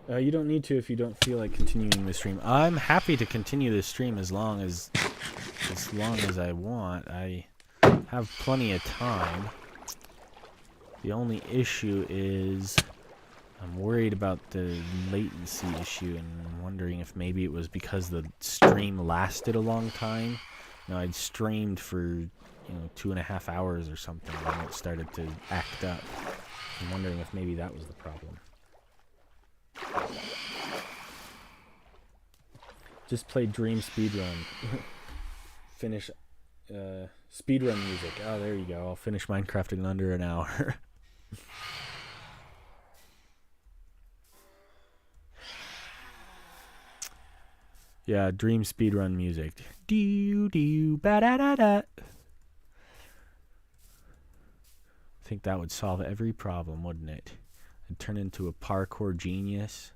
You don't need to if you don't feel like continuing the stream. I'm happy to continue the stream as long as I want. I have plenty of time. The only issue is I'm worried about the latency issue, and I'm wondering if maybe it was because the stream lasted a long time. You know, I'd streamed for, 2.5 hours or something when it started to act up. I'm wondering if maybe that was the problem. Just play Dream Speedrun. Finish speedrun music. Oh, there you go. I'll finish Minecraft in under an hour. Yeah, Dream Speedrun music. Do do ba da da da. I think that would solve every problem, wouldn't it? I'd turn into a parkour genius.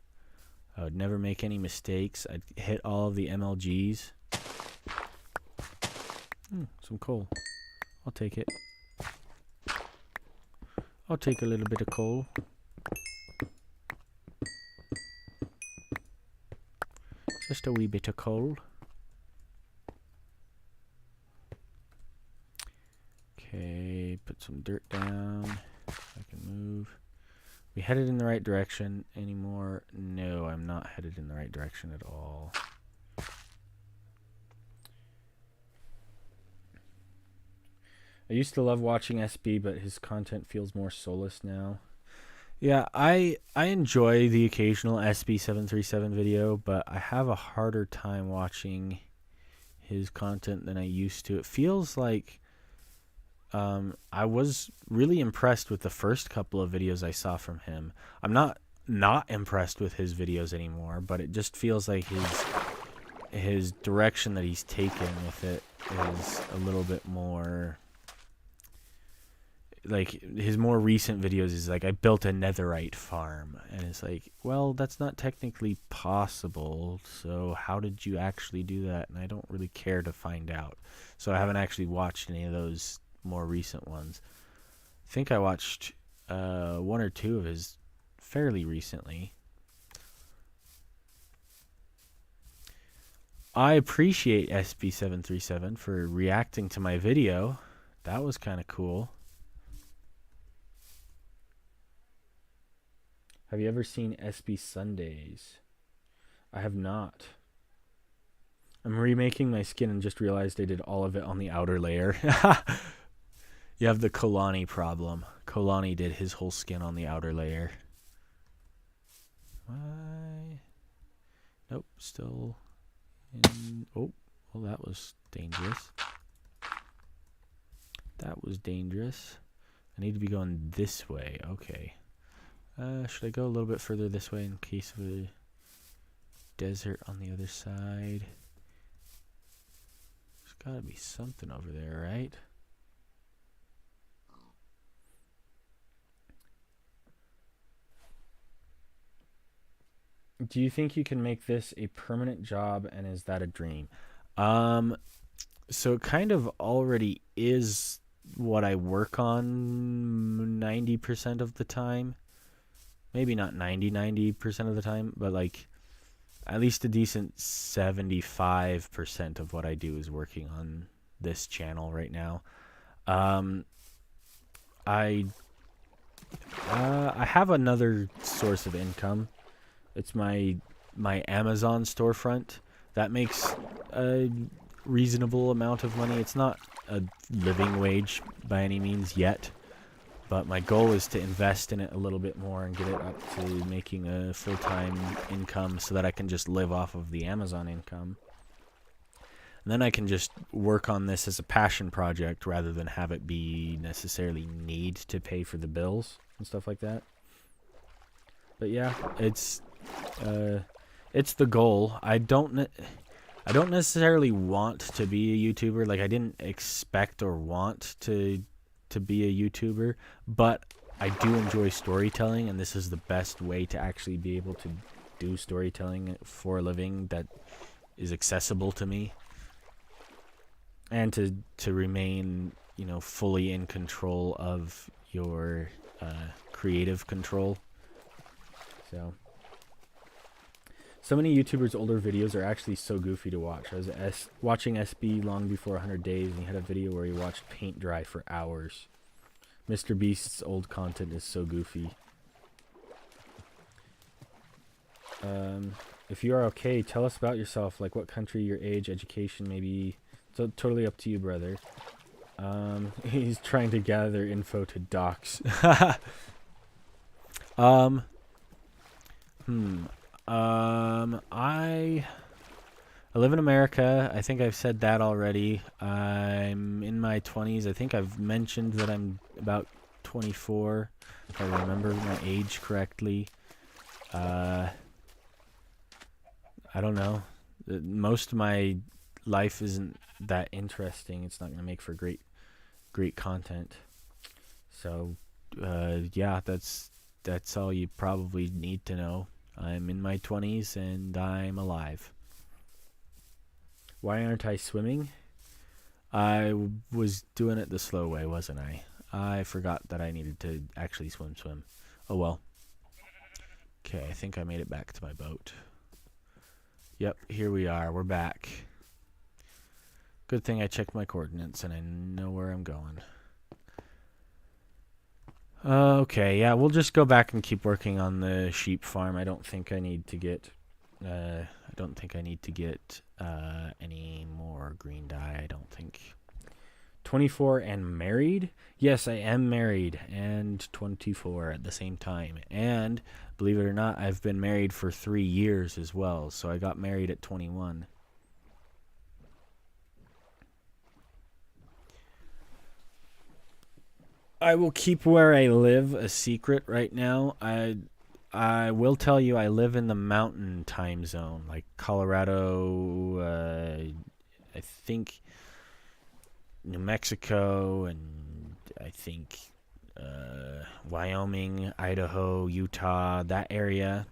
I would never make any mistakes. I'd hit all of the MLGs. Some coal. I'll take it. I'll take a little bit of coal. Just a wee bit of coal. Okay, put some dirt down. I can move. We headed in the right direction anymore? No, I'm not headed in the right direction at all. I used to love watching SB, but his content feels more soulless now. Yeah, I enjoy the occasional SB737 video, but I have a harder time watching his content than I used to. It feels like I was really impressed with the first couple of videos I saw from him. I'm not impressed with his videos anymore, but it just feels like his direction that he's taken with it is a little bit more... Like, his more recent videos is like, I built a netherite farm. And it's like, well, that's not technically possible. So how did you actually do that? And I don't really care to find out. So I haven't actually watched any of those more recent ones. I think I watched one or two of his fairly recently. I appreciate SB737 for reacting to my video. That was kind of cool. Have you ever seen SB Sundays? I have not. I'm remaking my skin and just realized I did all of it on the outer layer. You have the Kalani problem. Kalani did his whole skin on the outer layer. Why? Nope, still in... Oh, well, that was dangerous. That was dangerous. I need to be going this way. Okay. Should I go a little bit further this way in case of a desert on the other side? There's gotta be something over there, right? Do you think you can make this a permanent job, and is that a dream? So it kind of already is what I work on 90% of the time. Maybe not 90% of the time, but like at least a decent 75% of what I do is working on this channel right now. I have another source of income. It's my Amazon storefront. That makes a reasonable amount of money. It's not a living wage by any means yet, but my goal is to invest in it a little bit more and get it up to making a full-time income so that I can just live off of the Amazon income. And then I can just work on this as a passion project rather than have it be necessarily need to pay for the bills and stuff like that. But yeah, it's the goal. I don't necessarily want to be a YouTuber. Like, I didn't expect or want to be a YouTuber, but I do enjoy storytelling, and this is the best way to actually be able to do storytelling for a living that is accessible to me, and to remain, fully in control of your creative control. So many YouTubers' older videos are actually so goofy to watch. I was watching SB long before 100 days, and he had a video where he watched paint dry for hours. Mr. Beast's old content is so goofy. If you are okay, tell us about yourself, like what country, your age, education, maybe. It's totally up to you, brother. He's trying to gather info to docs. I live in America. I think I've said that already. I'm in my 20s. I think I've mentioned that I'm about 24, if I remember my age correctly. I don't know. Most of my life isn't that interesting. It's not going to make for great content. So, yeah, that's all you probably need to know. I'm in my 20s and I'm alive. Why aren't I swimming? I was doing it the slow way, wasn't I? I forgot that I needed to actually swim. Oh well. Okay, I think I made it back to my boat. Yep, here we are. We're back. Good thing I checked my coordinates and I know where I'm going. Okay, yeah, we'll just go back and keep working on the sheep farm. I don't think I need to get any more green dye, I don't think. 24 and married? Yes, I am married and 24 at the same time. And, believe it or not, I've been married for 3 years as well. So I got married at 21. I will keep where I live a secret right now. I will tell you I live in the mountain time zone, like Colorado, I think New Mexico, and I think Wyoming, Idaho, Utah, that area.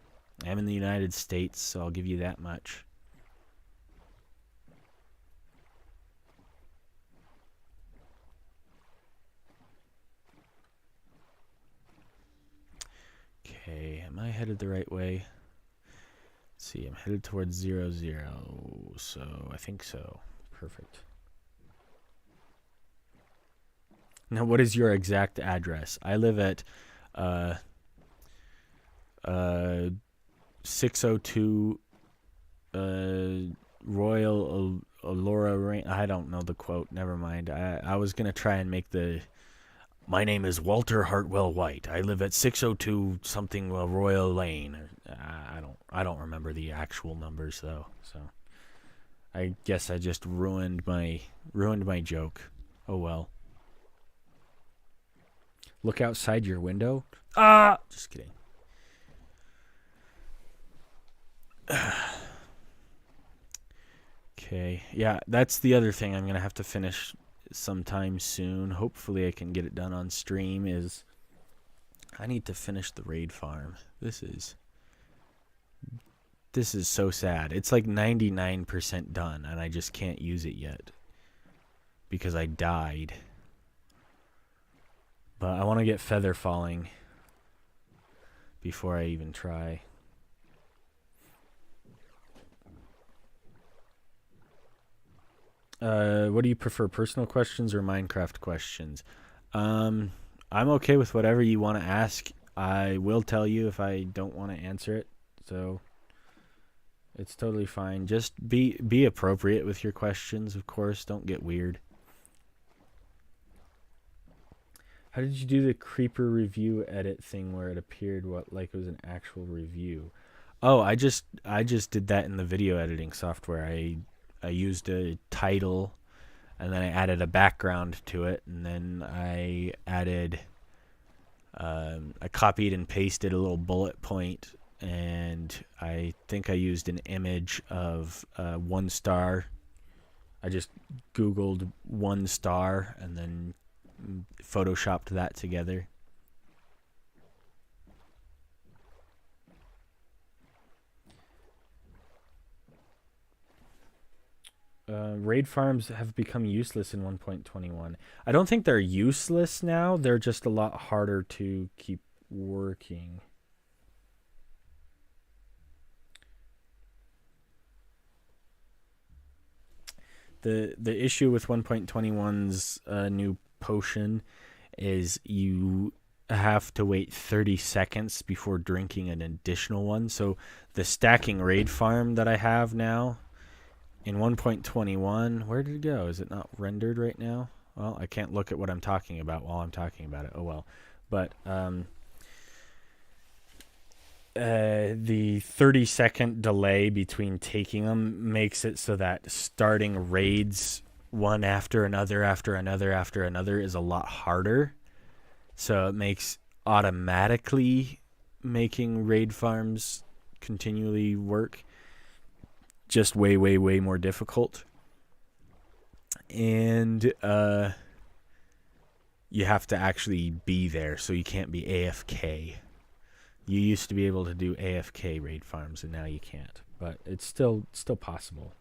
I'm in the United States, so I'll give you that much. Okay, am I headed the right way? Let's see, I'm headed towards 0, 0, so I think so. Perfect. Now, what is your exact address? I live at 602 Royal Allura Range. I don't know the quote. Never mind. I was gonna try and make the. My name is Walter Hartwell White. I live at 602 something Royal Lane. I don't remember the actual numbers though. So I guess I just ruined my joke. Oh well. Look outside your window. Ah, just kidding. Okay, yeah, that's the other thing I'm gonna have to finish sometime soon. Hopefully I can get it done on stream. Is I need to finish the raid farm. This is so sad. It's like 99% done and I just can't use it yet because I died. But I want to get feather falling before I even try. What do you prefer, personal questions or Minecraft questions? I'm okay with whatever you want to ask. I will tell you if I don't want to answer it, so it's totally fine. Just be appropriate with your questions, of course. Don't get weird. How did you do the creeper review edit thing where it appeared like it was an actual review? Oh, I just did that in the video editing software. I used a title, and then I added a background to it, and then I added, I copied and pasted a little bullet point, and I think I used an image of 1 star. I just Googled 1 star, and then photoshopped that together. Raid farms have become useless in 1.21. I don't think they're useless now. They're just a lot harder to keep working. The issue with 1.21's new potion is you have to wait 30 seconds before drinking an additional one. So the stacking raid farm that I have now in 1.21, where did it go? Is it not rendered right now? Well, I can't look at what I'm talking about while I'm talking about it. Oh well. But the 30-second delay between taking them makes it so that starting raids one after another is a lot harder. So it makes automatically making raid farms continually work just way more difficult. And you have to actually be there, so you can't be AFK. You used to be able to do AFK raid farms, and now you can't. But it's still possible.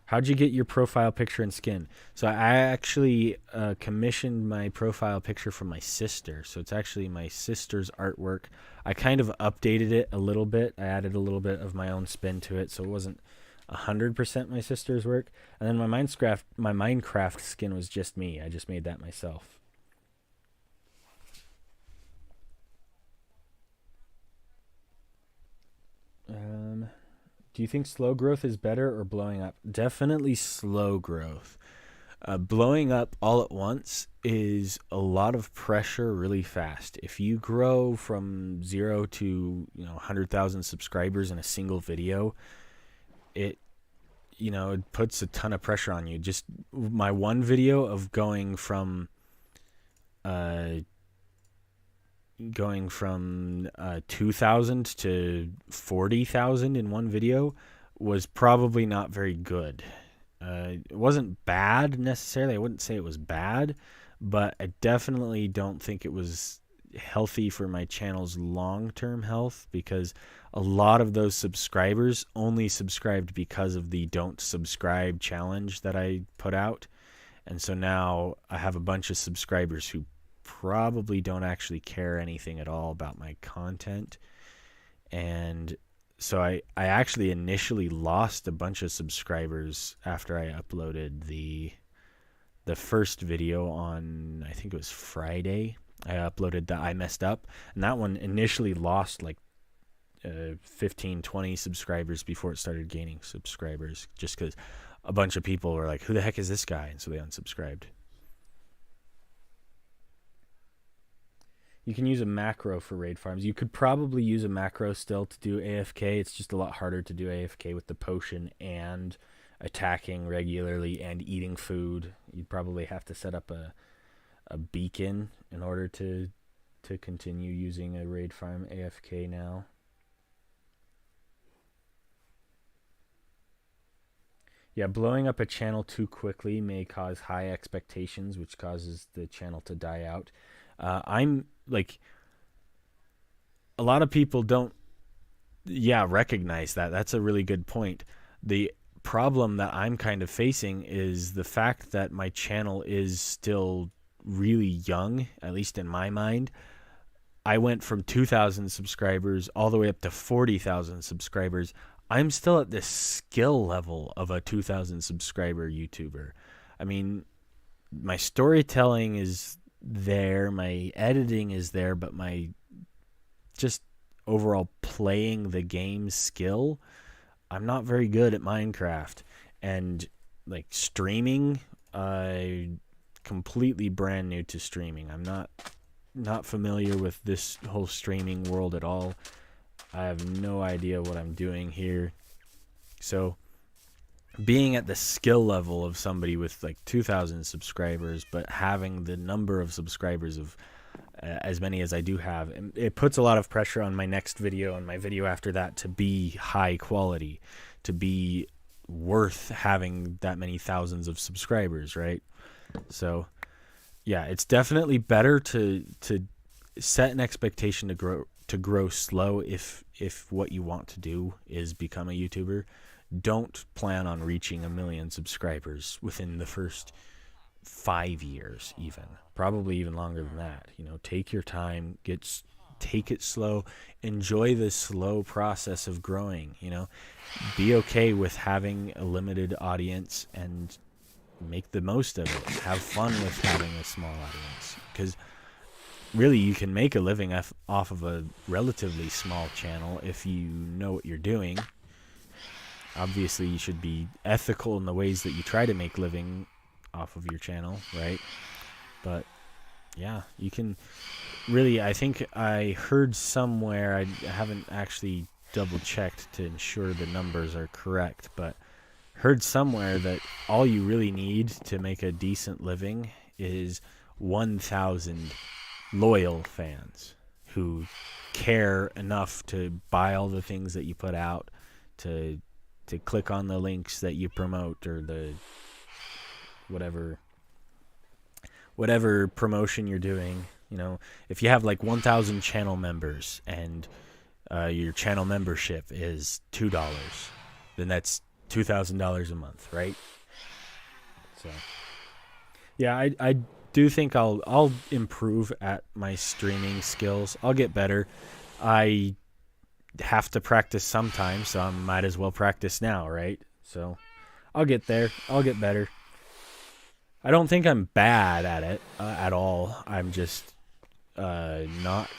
How'd you get your profile picture and skin? So I actually commissioned my profile picture from my sister. So it's actually my sister's artwork. I kind of updated it a little bit. I added a little bit of my own spin to it, so it wasn't 100% my sister's work. And then my Minecraft skin was just me. I just made that myself. Do you think slow growth is better or blowing up? Definitely slow growth. Blowing up all at once is a lot of pressure really fast. If you grow from 0 to 100,000 subscribers in a single video, it puts a ton of pressure on you. Just my one video of going from 2,000 to 40,000 in one video was probably not very good. It wasn't bad necessarily. I wouldn't say it was bad, but I definitely don't think it was healthy for my channel's long-term health, because a lot of those subscribers only subscribed because of the don't subscribe challenge that I put out. And so now I have a bunch of subscribers who probably don't actually care anything at all about my content. And so I actually initially lost a bunch of subscribers after I uploaded the first video on, I think it was Friday. I uploaded the I Messed Up, and that one initially lost like 15-20 subscribers before it started gaining subscribers, just because a bunch of people were like, who the heck is this guy? And so they unsubscribed. You can use a macro for raid farms. You could probably use a macro still to do AFK. It's just a lot harder to do AFK with the potion and attacking regularly and eating food. You'd probably have to set up a beacon in order to continue using a raid farm AFK now. Yeah, blowing up a channel too quickly may cause high expectations, which causes the channel to die out. I'm like, a lot of people don't recognize that. That's a really good point. The problem that I'm kind of facing is the fact that my channel is still really young, at least in my mind. I went from 2,000 subscribers all the way up to 40,000 subscribers. I'm still at the skill level of a 2,000 subscriber YouTuber. I mean, my storytelling is there, my editing is there, but my just overall playing the game skill, I'm not very good at Minecraft. And like streaming, completely brand new to streaming. I'm not familiar with this whole streaming world at all. I have no idea what I'm doing here. So being at the skill level of somebody with like 2,000 subscribers, but having the number of subscribers of as many as I do have, it puts a lot of pressure on my next video and my video after that to be high quality, to be worth having that many thousands of subscribers, right? So yeah, it's definitely better to set an expectation to grow slow if what you want to do is become a YouTuber. Don't plan on reaching 1 million subscribers within the first 5 years, even. Probably even longer than that. Take your time, take it slow, enjoy the slow process of growing. Be okay with having a limited audience and make the most of it. Have fun with having a small audience, because really you can make a living off of a relatively small channel if you know what you're doing. Obviously, you should be ethical in the ways that you try to make living off of your channel, right? But yeah, you can really, I think I heard somewhere, I haven't actually double checked to ensure the numbers are correct, but heard somewhere that all you really need to make a decent living is 1,000 loyal fans who care enough to buy all the things that you put out, to click on the links that you promote, or the whatever promotion you're doing. You know, if you have like 1,000 channel members and your channel membership is $2, then that's $2,000 a month, right? So yeah, I do think I'll improve at my streaming skills. I'll get better. I have to practice sometimes, so I might as well practice now, right? So I'll get there. I'll get better. I don't think I'm bad at it at all. I'm just not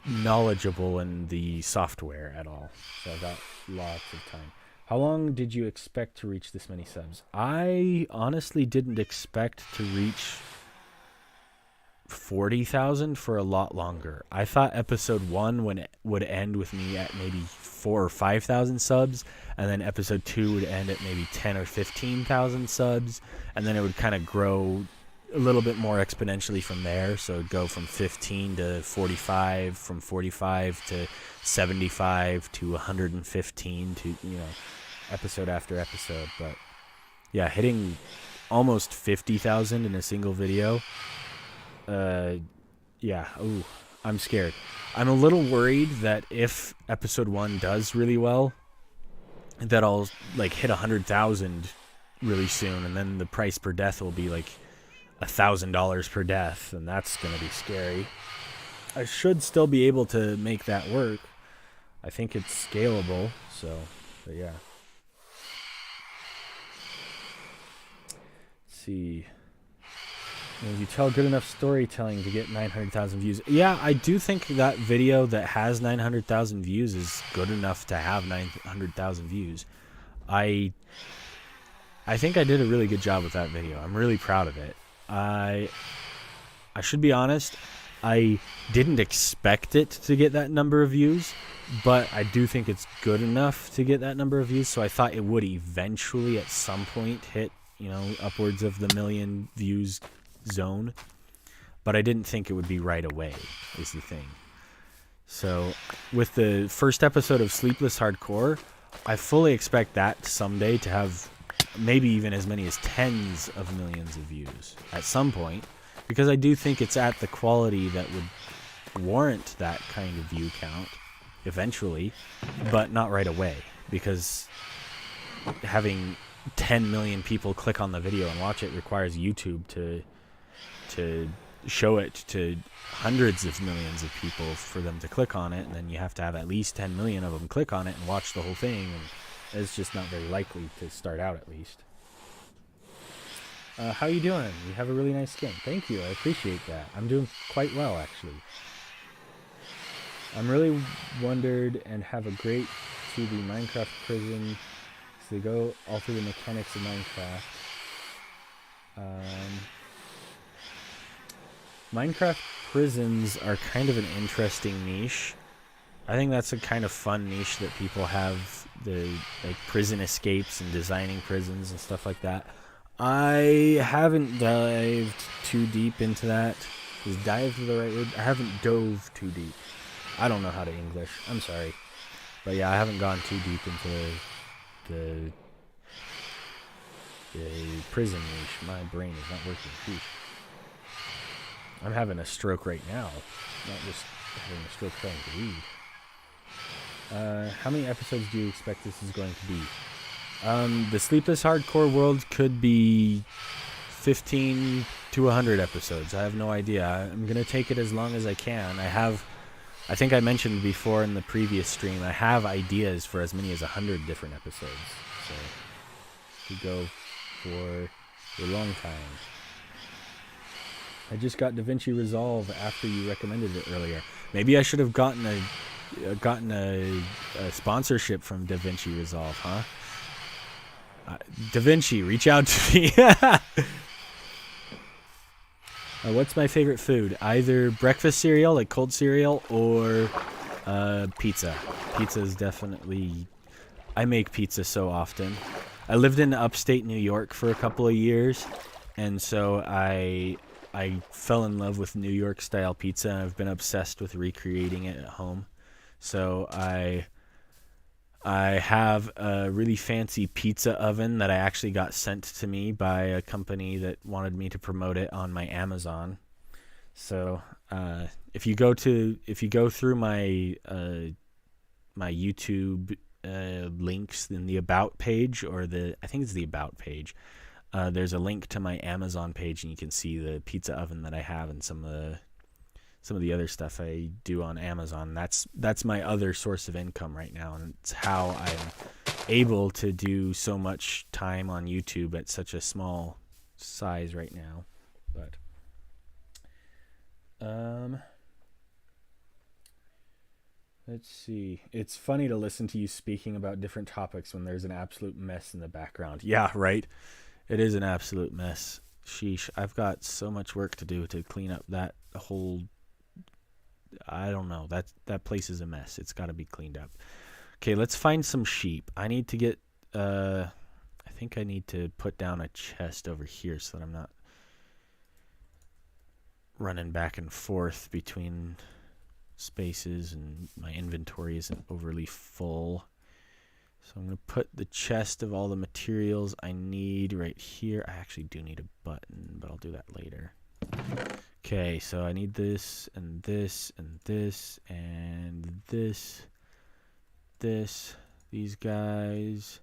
knowledgeable in the software at all. So I've got lots of time. How long did you expect to reach this many subs? I honestly didn't expect to reach 40,000 for a lot longer. I thought episode 1 would end with me at maybe 4,000 or 5,000 subs, and then episode 2 would end at maybe 10,000 or 15,000 subs, and then it would kind of grow a little bit more exponentially from there. So it'd go from 15 to 45, from 45 to 75 to 115 to, you know, episode after episode. But yeah, hitting almost 50,000 in a single video. Yeah. Ooh, I'm scared. I'm a little worried that if episode 1 does really well, that I'll like hit 100,000 really soon, and then the price per death will be like $1,000 per death, and that's gonna be scary. I should still be able to make that work. I think it's scalable. So, but yeah. Let's see. You tell good enough storytelling to get 900,000 views. Yeah, I do think that video that has 900,000 views is good enough to have 900,000 views. I think I did a really good job with that video. I'm really proud of it. I should be honest, I didn't expect it to get that number of views, but I do think it's good enough to get that number of views, so I thought it would eventually at some point hit, you know, upwards of the million views zone, but I didn't think it would be right away, is the thing. So with the first episode of Sleepless Hardcore, I fully expect that someday to have maybe even as many as tens of millions of views at some point, because I do think it's at the quality that would warrant that kind of view count eventually, but not right away, because having 10 million people click on the video and watch it requires YouTube to show it to hundreds of millions of people for them to click on it, and then you have to have at least 10 million of them click on it and watch the whole thing, and it's just not very likely to start out, at least. How you doing? You have a really nice skin. Thank you. I appreciate that. I'm doing quite well, actually. I'm really wondered and have a great to the Minecraft prison. So they go all through the mechanics of Minecraft. Minecraft prisons are kind of an interesting niche. I think that's a kind of fun niche that people have, the like prison escapes and designing prisons and stuff like that. I haven't dived too deep into that. Is dive the right word? I haven't dove too deep. I don't know how to English. I'm sorry. But yeah, I haven't gone too deep into the prison niche. My brain is not working. Sheesh. I'm having a stroke right now. Not just having a stroke trying to read. How many episodes do you expect this is going to be? The Sleepless Hardcore world could be 15 to 100 episodes. I have no idea. I'm going to take it as long as I can. I think I mentioned before in the previous stream, I have ideas for as many as 100 different episodes. So, we go for a long time. I just got DaVinci Resolve after you recommended it earlier. Maybe I should have gotten a sponsorship from DaVinci Resolve, huh? DaVinci, reach out to me. What's my favorite food? Either breakfast cereal, like cold cereal, or pizza. Pizza is definitely... I make pizza so often. I lived in upstate New York for a couple of years, and so I fell in love with New York style pizza, and I've been obsessed with recreating it at home. So I have a really fancy pizza oven that I actually got sent to me by a company that wanted me to promote it on my Amazon. So if you go through my my YouTube links in the About page, or I think it's the About page, there's a link to my Amazon page, and you can see the pizza oven that I have and some of the other stuff I do on Amazon. That's my other source of income right now, and it's how I'm able to do so much time on YouTube at such a small size right now. But let's see. It's funny to listen to you speaking about different topics when there's an absolute mess in the background. Yeah, right. It is an absolute mess. Sheesh. I've got so much work to do to clean up that whole... I don't know. That place is a mess. It's got to be cleaned up. Okay, let's find some sheep. I need to get... I think I need to put down a chest over here so that I'm not running back and forth between spaces and my inventory isn't overly full. So I'm going to put the chest of all the materials I need right here. I actually do need a button, but I'll do that later. Okay, so I need this and this and this and this. These guys.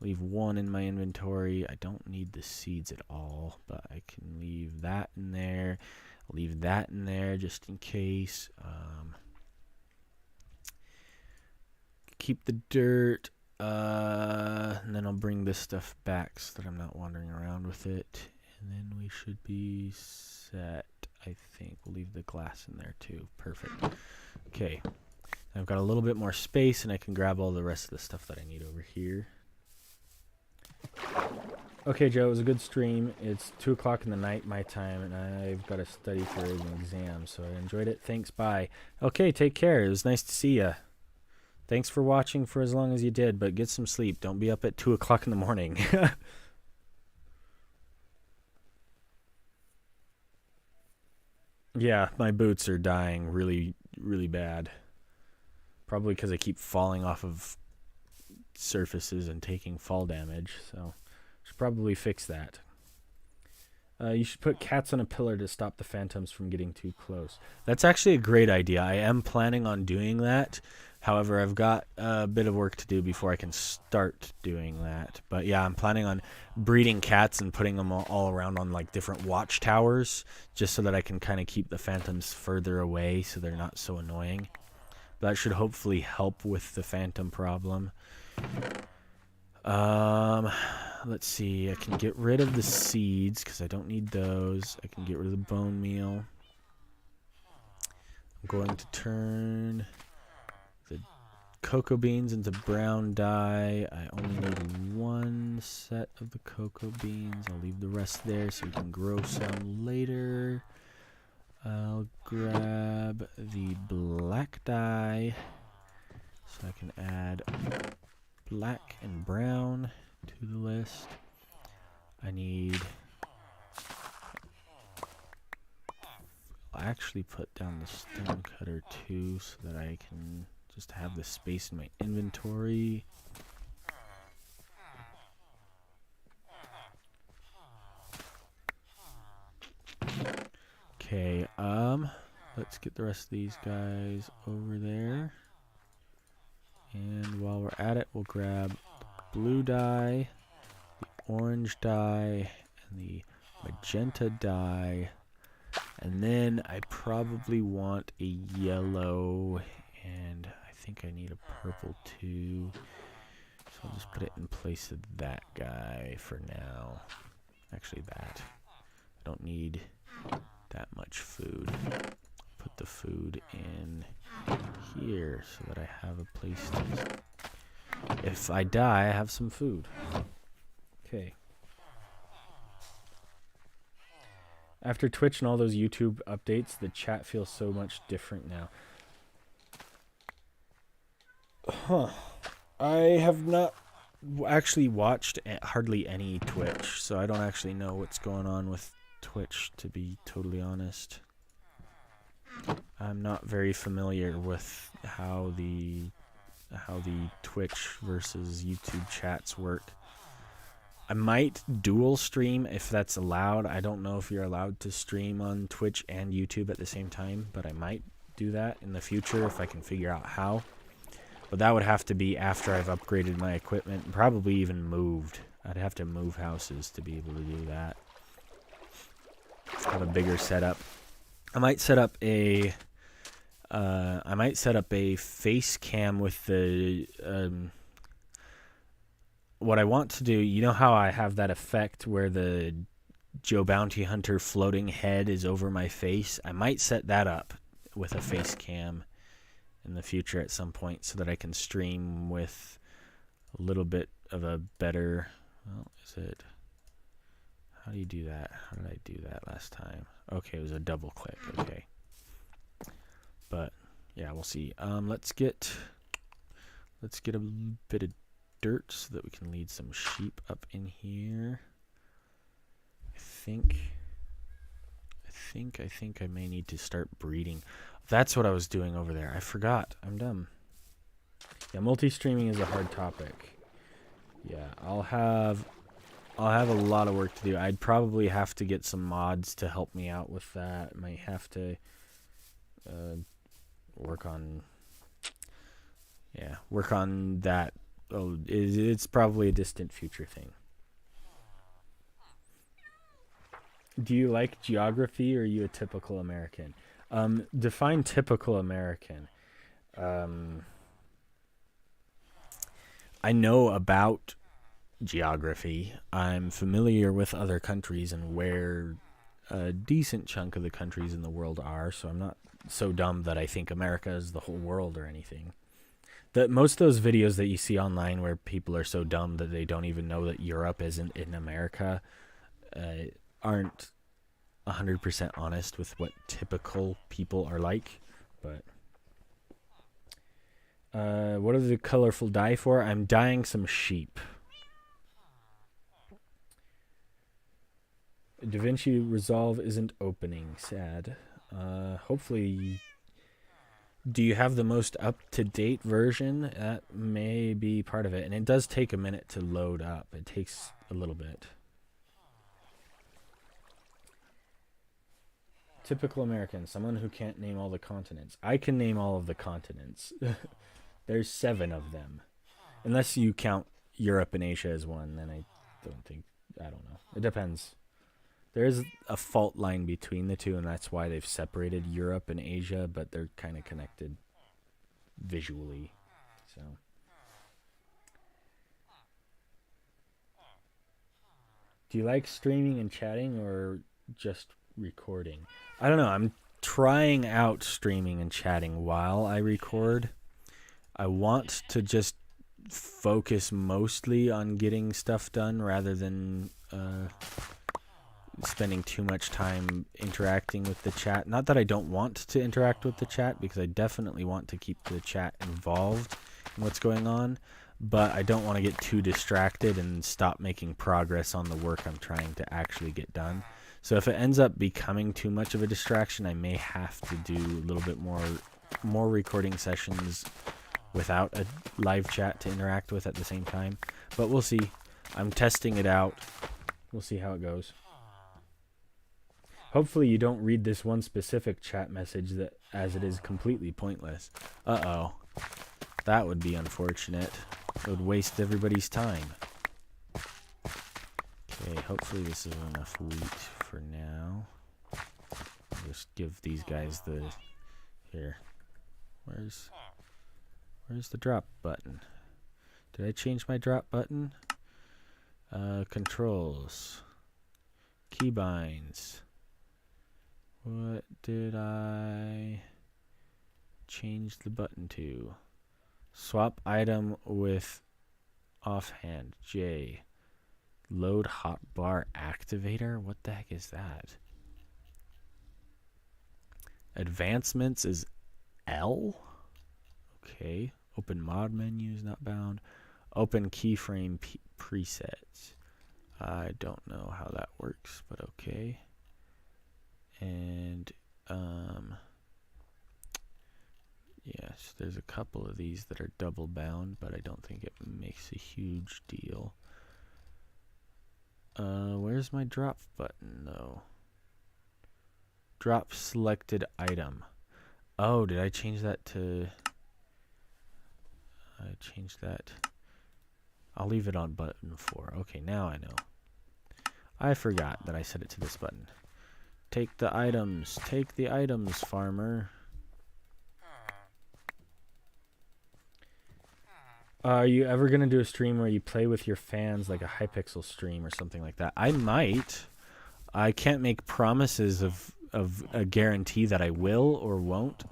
Leave one in my inventory. I don't need the seeds at all, but I can leave that in there. Leave that in there just in case. Keep the dirt. And then I'll bring this stuff back so that I'm not wandering around with it. And then we should be set, I think. We'll leave the glass in there too. Perfect. Okay. I've got a little bit more space, and I can grab all the rest of the stuff that I need over here. Okay, Joe, it was a good stream. It's 2 o'clock in the night, my time, and I've got to study for an exam, so I enjoyed it. Thanks, bye. Okay, take care. It was nice to see ya. Thanks for watching for as long as you did, but get some sleep. Don't be up at 2 o'clock in the morning. Yeah, my boots are dying really, really bad. Probably because I keep falling off of surfaces and taking fall damage, so should probably fix that. You should put cats on a pillar to stop the phantoms from getting too close. That's actually a great idea. I am planning on doing that. However, I've got a bit of work to do before I can start doing that. But yeah, I'm planning on breeding cats and putting them all around on like different watchtowers, just so that I can kind of keep the phantoms further away so they're not so annoying. That should hopefully help with the phantom problem. Let's see. I can get rid of the seeds because I don't need those. I can get rid of the bone meal. I'm going to turn the cocoa beans into brown dye. I only need one set of the cocoa beans. I'll leave the rest there so we can grow some later. I'll grab the black dye so I can add black and brown to the list. I need... I'll actually put down the stone cutter too so that I can just have the space in my inventory. Okay, let's get the rest of these guys over there. And while we're at it, we'll grab the blue dye, the orange dye, and the magenta dye. And then I probably want a yellow, and I think I need a purple too. So I'll just put it in place of that guy for now. Actually, that. I don't need that much food. Put the food in here so that I have a place to... If I die, I have some food. Okay. After Twitch and all those YouTube updates, the chat feels so much different now. Huh. I have not actually watched hardly any Twitch, so I don't actually know what's going on with Twitch, to be totally honest. I'm not very familiar with how the Twitch versus YouTube chats work. I might dual stream if that's allowed. I don't know if you're allowed to stream on Twitch and YouTube at the same time, but I might do that in the future if I can figure out how. But that would have to be after I've upgraded my equipment and probably even moved. I'd have to move houses to be able to do that. Have a bigger setup. I might set up a face cam with the what I want to do. You know how I have that effect where the Joe Bounty Hunter floating head is over my face? I might set that up with a face cam in the future at some point so that I can stream with a little bit of a better... Well, is it... How do you do that? How did I do that last time? Okay, it was a double click. Okay. But, yeah, we'll see. Let's get a bit of dirt so that we can lead some sheep up in here. I think I may need to start breeding. That's what I was doing over there. I forgot. I'm dumb. Yeah, multi-streaming is a hard topic. Yeah, I'll have a lot of work to do. I'd probably have to get some mods to help me out with that. Might have to work on that. Oh, it's probably a distant future thing. Do you like geography, or are you a typical American? Define typical American. I know about geography. I'm familiar with other countries and where a decent chunk of the countries in the world are, so I'm not so dumb that I think America is the whole world or anything. Most of those videos that you see online where people are so dumb that they don't even know that Europe isn't in America aren't 100% honest with what typical people are like. But what are the colorful dye for? I'm dyeing some sheep. DaVinci Resolve isn't opening. Sad. Hopefully... Do you have the most up-to-date version? That may be part of it. And it does take a minute to load up. It takes a little bit. Typical American. Someone who can't name all the continents. I can name all of the continents. There's 7 of them. Unless you count Europe and Asia as one, then I don't know. It depends. There is a fault line between the two, and that's why they've separated Europe and Asia, but they're kind of connected visually. So, do you like streaming and chatting, or just recording? I don't know. I'm trying out streaming and chatting while I record. I want to just focus mostly on getting stuff done rather than spending too much time interacting with the chat. Not that I don't want to interact with the chat, because I definitely want to keep the chat involved in what's going on, but I don't want to get too distracted and stop making progress on the work I'm trying to actually get done. So if it ends up becoming too much of a distraction, I may have to do a little bit more recording sessions without a live chat to interact with at the same time. But we'll see. I'm testing it out. We'll see how it goes. Hopefully you don't read this one specific chat message, that as it is completely pointless. Uh-oh. That would be unfortunate. It would waste everybody's time. Okay, hopefully this is enough wheat for now. I'll just give these guys the... Here. Where's the drop button? Did I change my drop button? Controls. Keybinds. What did I change the button to? Swap item with offhand. J. Load hotbar activator? What the heck is that? Advancements is L. Okay. Open mod menu is not bound. Open keyframe presets. I don't know how that works, but okay. And yes, there's a couple of these that are double bound, but I don't think it makes a huge deal. Where's my drop button though? Drop selected item. Oh, did I change that to... I changed that. I'll leave it on button 4. Okay, now I know. I forgot that I set it to this button. Take the items. Take the items, farmer. Are you ever going to do a stream where you play with your fans, like a Hypixel stream or something like that? I might. I can't make promises of a guarantee that I will or won't,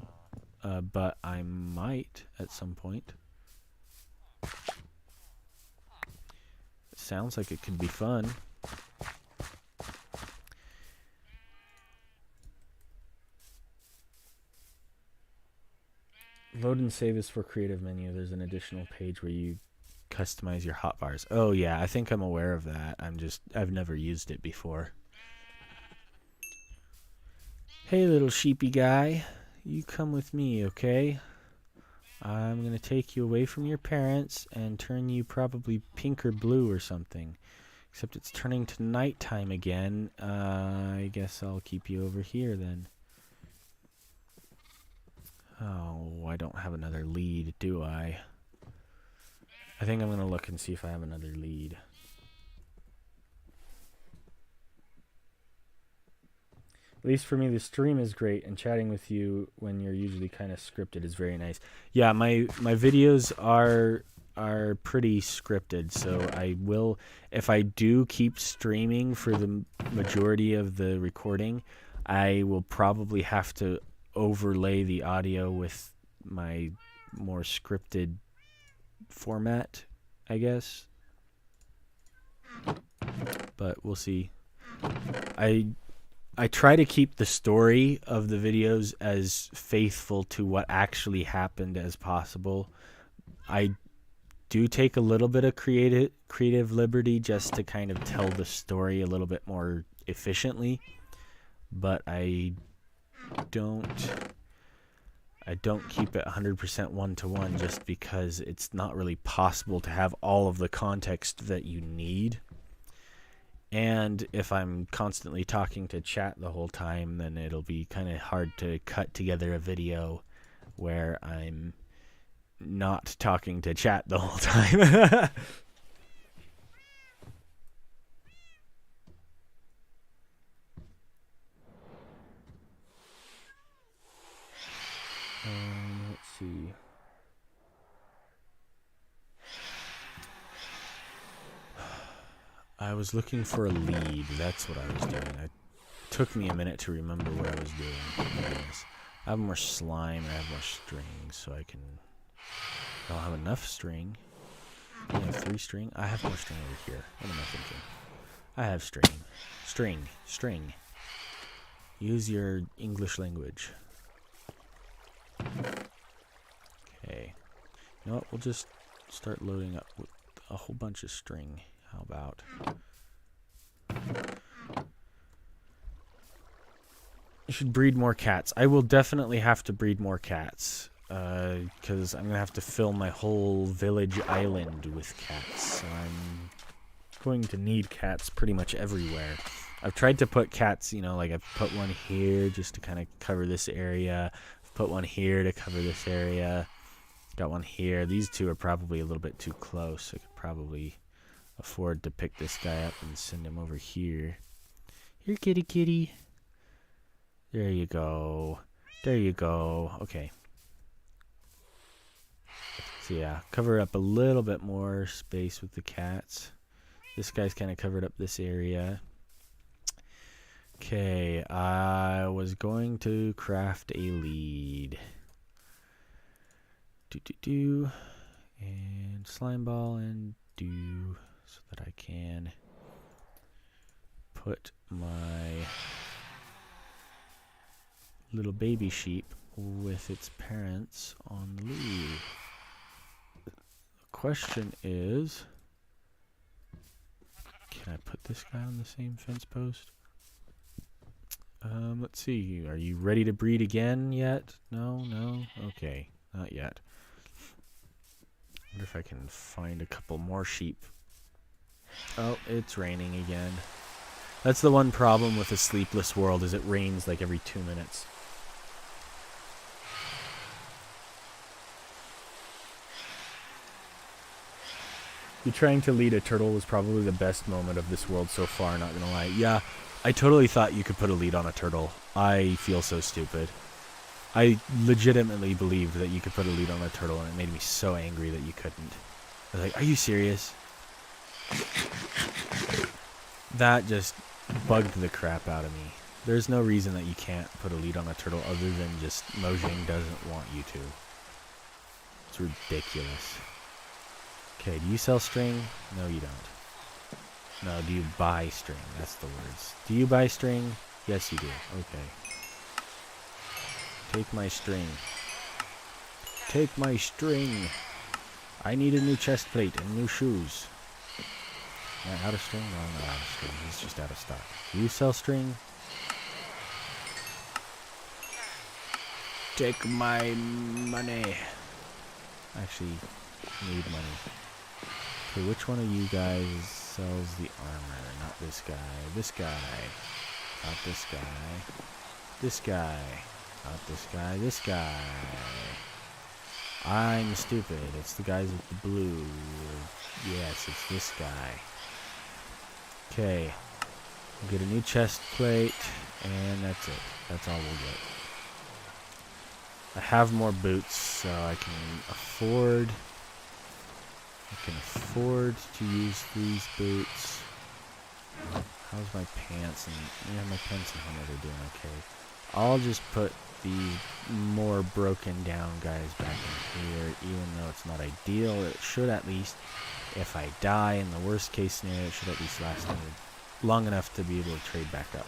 but I might at some point. It sounds like it could be fun. Load and save is for creative menu. There's an additional page where you customize your hotbars. Oh yeah, I think I'm aware of that. I've never used it before. Hey little sheepy guy, you come with me, okay? I'm gonna take you away from your parents and turn you probably pink or blue or something. Except it's turning to nighttime again. I guess I'll keep you over here then. Oh, I don't have another lead, do I? I think I'm going to look and see if I have another lead. At least for me, the stream is great, and chatting with you when you're usually kind of scripted is very nice. Yeah, my videos are pretty scripted, so I will, if I do keep streaming for the majority of the recording, I will probably have to overlay the audio with my more scripted format, I guess. But we'll see. I try to keep the story of the videos as faithful to what actually happened as possible. I do take a little bit of creative liberty just to kind of tell the story a little bit more efficiently, but I don't keep it 100% one-to-one just because it's not really possible to have all of the context that you need. And if I'm constantly talking to chat the whole time, then it'll be kind of hard to cut together a video where I'm not talking to chat the whole time. Let's see. I was looking for a lead. That's what I was doing. It took me a minute to remember what I was doing. Anyways, I have more slime and I have more string, so I don't have enough string. I have 3 string. I have more string over here. What am I thinking? I have string. String. Use your English language. Okay. You know what? We'll just start loading up with a whole bunch of string. How about? You should breed more cats. I will definitely have to breed more cats. Because I'm going to have to fill my whole village island with cats. So I'm going to need cats pretty much everywhere. I've tried to put cats, like I've put one here just to kind of cover this area. I've put one here to cover this area. Got one here. These two are probably a little bit too close. I could probably afford to pick this guy up and send him over here. Here, kitty kitty. There you go. There you go. Okay. So yeah, cover up a little bit more space with the cats. This guy's kind of covered up this area. Okay, I was going to craft a lead. And slime ball and do so that I can put my little baby sheep with its parents on the lead. The question is, can I put this guy on the same fence post? Let's see. Are you ready to breed again yet? No? Okay, not yet. I wonder if I can find a couple more sheep. Oh, it's raining again. That's the one problem with a sleepless world, is it rains like every 2 minutes. You trying to lead a turtle was probably the best moment of this world so far, not gonna lie. Yeah, I totally thought you could put a lead on a turtle. I feel so stupid. I legitimately believed that you could put a lead on a turtle, and it made me so angry that you couldn't. I was like, are you serious? That just bugged the crap out of me. There's no reason that you can't put a lead on a turtle other than just Mojang doesn't want you to. It's ridiculous. Okay, do you sell string? No, you don't. No, do you buy string? That's the words. Do you buy string? Yes, you do. Okay. Take my string. Take my string. I need a new chest plate and new shoes. Am I out of string? No, I'm not out of string. He's just out of stock. Do you sell string? Take my money. Actually, need money. Okay, which one of you guys sells the armor? Not this guy. This guy. Not this guy. This guy. Not this guy. This guy. I'm stupid. It's the guys with the blue. Yes, it's this guy. Okay. We'll get a new chest plate, and that's it. That's all we'll get. I have more boots, so I can afford to use these boots. How's my pants? And yeah, my pants and helmet are doing okay. I'll just put the more broken down guys back in here, even though it's not ideal. It should at least, if I die in the worst case scenario, it should at least last me long enough to be able to trade back up.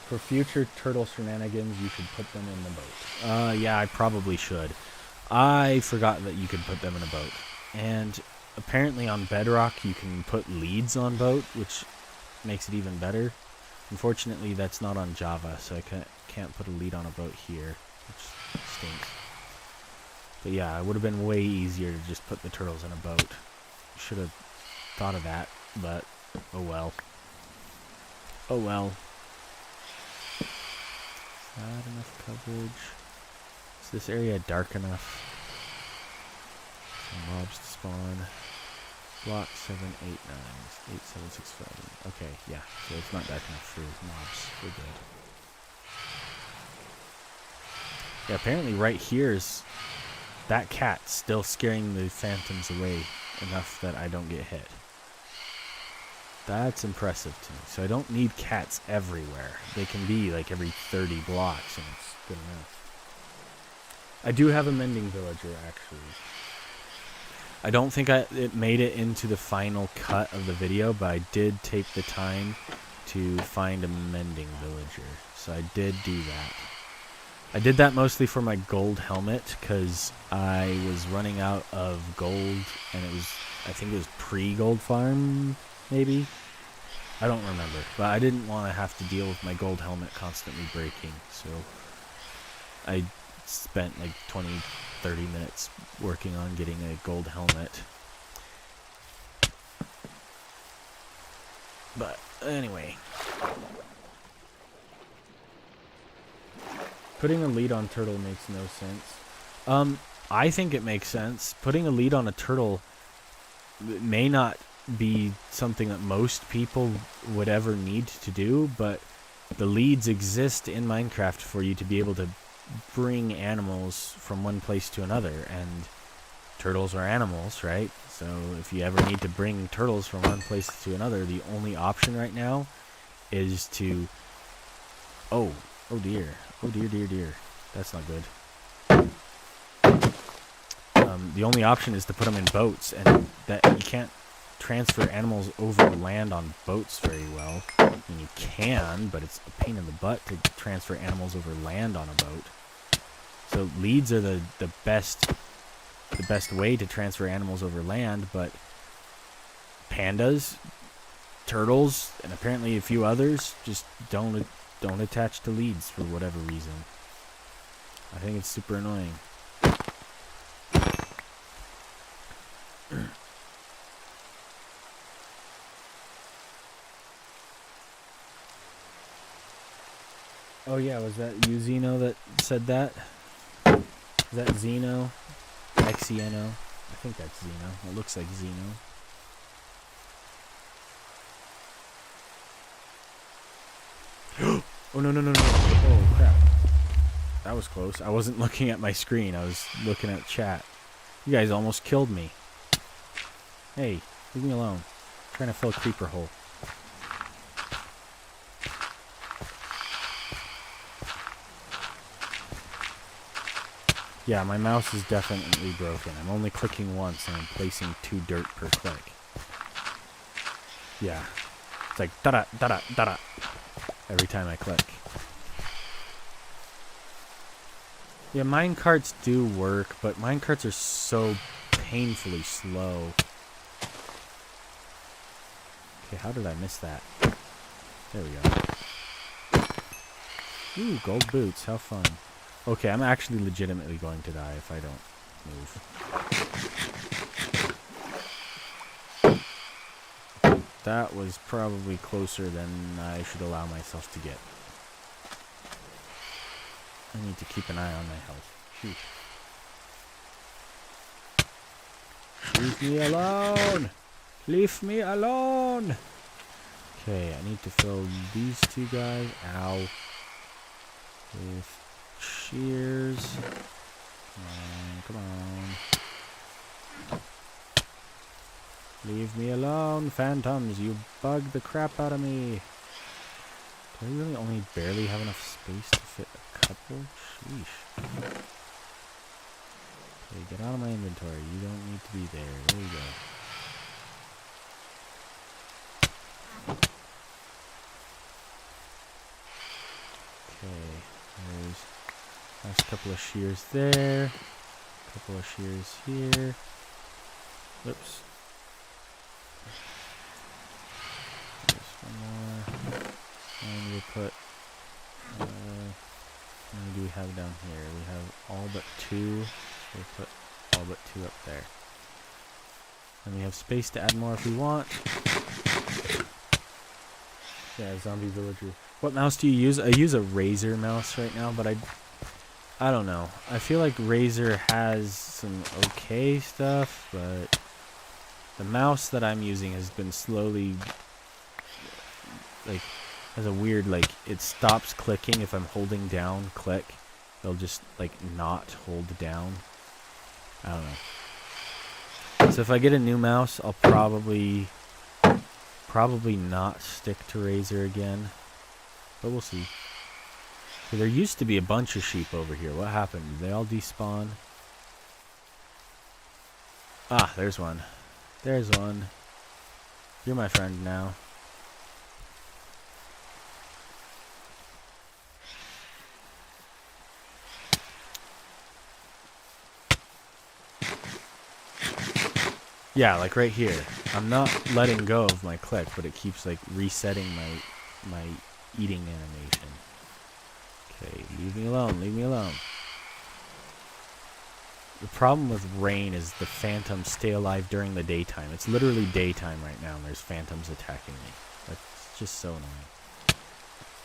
For future turtle shenanigans, you should put them in the boat. Yeah, I probably should. I forgot that you could put them in a boat. And apparently on Bedrock, you can put leads on boat, which makes it even better. Unfortunately, that's not on Java, so I can't put a lead on a boat here, which stinks. But yeah, it would have been way easier to just put the turtles in a boat. Should have thought of that, but oh well. Oh well. Is that enough coverage? Is this area dark enough? Some mobs to spawn. Block 7, 8, 9, 8, 7, 6, 5. Okay, yeah, so it's not dark enough for mobs. We're good. Yeah, apparently right here is that cat still scaring the phantoms away enough that I don't get hit. That's impressive to me. So I don't need cats everywhere. They can be like every 30 blocks and it's good enough. I do have a mending villager actually. I don't think it made it into the final cut of the video, but I did take the time to find a mending villager. So I did do that. I did that mostly for my gold helmet because I was running out of gold and it was, I think it was pre-gold farm, maybe? I don't remember, but I didn't want to have to deal with my gold helmet constantly breaking, so I spent like 20-30 minutes working on getting a gold helmet. But anyway, putting a lead on turtle makes no sense. I think it makes sense. Putting a lead on a turtle may not be something that most people would ever need to do, but the leads exist in Minecraft for you to be able to bring animals from one place to another, and turtles are animals, right? So if you ever need to bring turtles from one place to another, the only option right now is to oh dear, that's not good. The only option is to put them in boats, and that you can't transfer animals over land on boats very well. I mean, you can, but it's a pain in the butt to transfer animals over land on a boat. So leads are the best way to transfer animals over land, but pandas, turtles, and apparently a few others just don't attach to leads for whatever reason. I think it's super annoying. Oh yeah, was that you, Zeno, that said that? Is that Zeno? Xeno? I think that's Zeno. It looks like Zeno. Oh, no. Oh, crap. That was close. I wasn't looking at my screen. I was looking at chat. You guys almost killed me. Hey, leave me alone. I'm trying to fill a creeper hole. Yeah, my mouse is definitely broken. I'm only clicking once and I'm placing 2 dirt per click. Yeah. It's like da-da, da-da, da-da every time I click. Yeah, minecarts do work, but minecarts are so painfully slow. Okay, how did I miss that? There we go. Ooh, gold boots. How fun. Okay, I'm actually legitimately going to die if I don't move. That was probably closer than I should allow myself to get. I need to keep an eye on my health. Shoot. Leave me alone! Leave me alone! Okay, I need to fill these 2 guys. Ow. With shears. Come on. Leave me alone, phantoms. You bug the crap out of me. Do I really only barely have enough space to fit a couple? Sheesh. Okay, get out of my inventory. You don't need to be there. There you go. Okay, there's last couple of shears there. Couple of shears here. Oops. There's one more. And we'll put, how many do we have down here? We have all but 2. So we'll put all but 2 up there. And we have space to add more if we want. Yeah, zombie villager. What mouse do you use? I use a Razer mouse right now, but I don't know. I feel like Razer has some okay stuff, but the mouse that I'm using has been slowly, like, has a weird, like, it stops clicking if I'm holding down click. It'll just, like, not hold down. I don't know. So if I get a new mouse, I'll probably not stick to Razer again. But we'll see. Okay, there used to be a bunch of sheep over here. What happened? Did they all despawn? Ah, there's one. There's one. You're my friend now. Yeah, like right here. I'm not letting go of my click, but it keeps like resetting my eating animation. Okay, leave me alone, leave me alone. The problem with rain is the phantoms stay alive during the daytime. It's literally daytime right now and there's phantoms attacking me. That's just so annoying.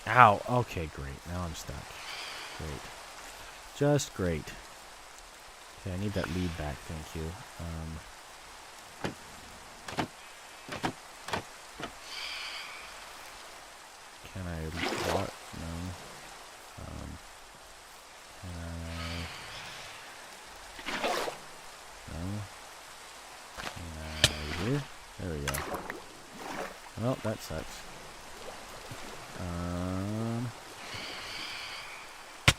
Ow! Okay, great. Now I'm stuck. Great. Just great. Okay, I need that lead back, thank you. Can I what? No. Can I? No. Can I here? There we go. Well, that sucks.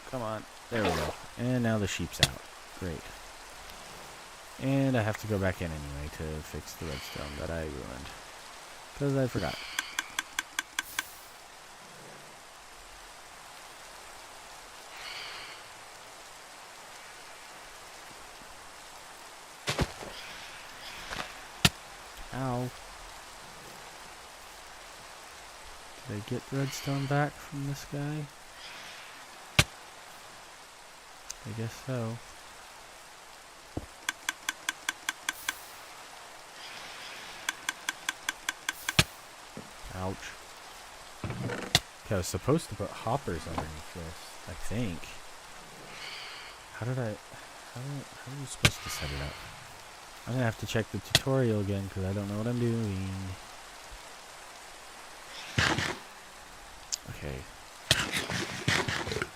Come on. There we go. And now the sheep's out. Great. And I have to go back in anyway to fix the redstone that I ruined. Because I forgot. Ow. Did I get redstone back from this guy? I guess so. Ouch. Okay, I was supposed to put hoppers underneath this, I think. How are you supposed to set it up? I'm gonna have to check the tutorial again because I don't know what I'm doing. Okay.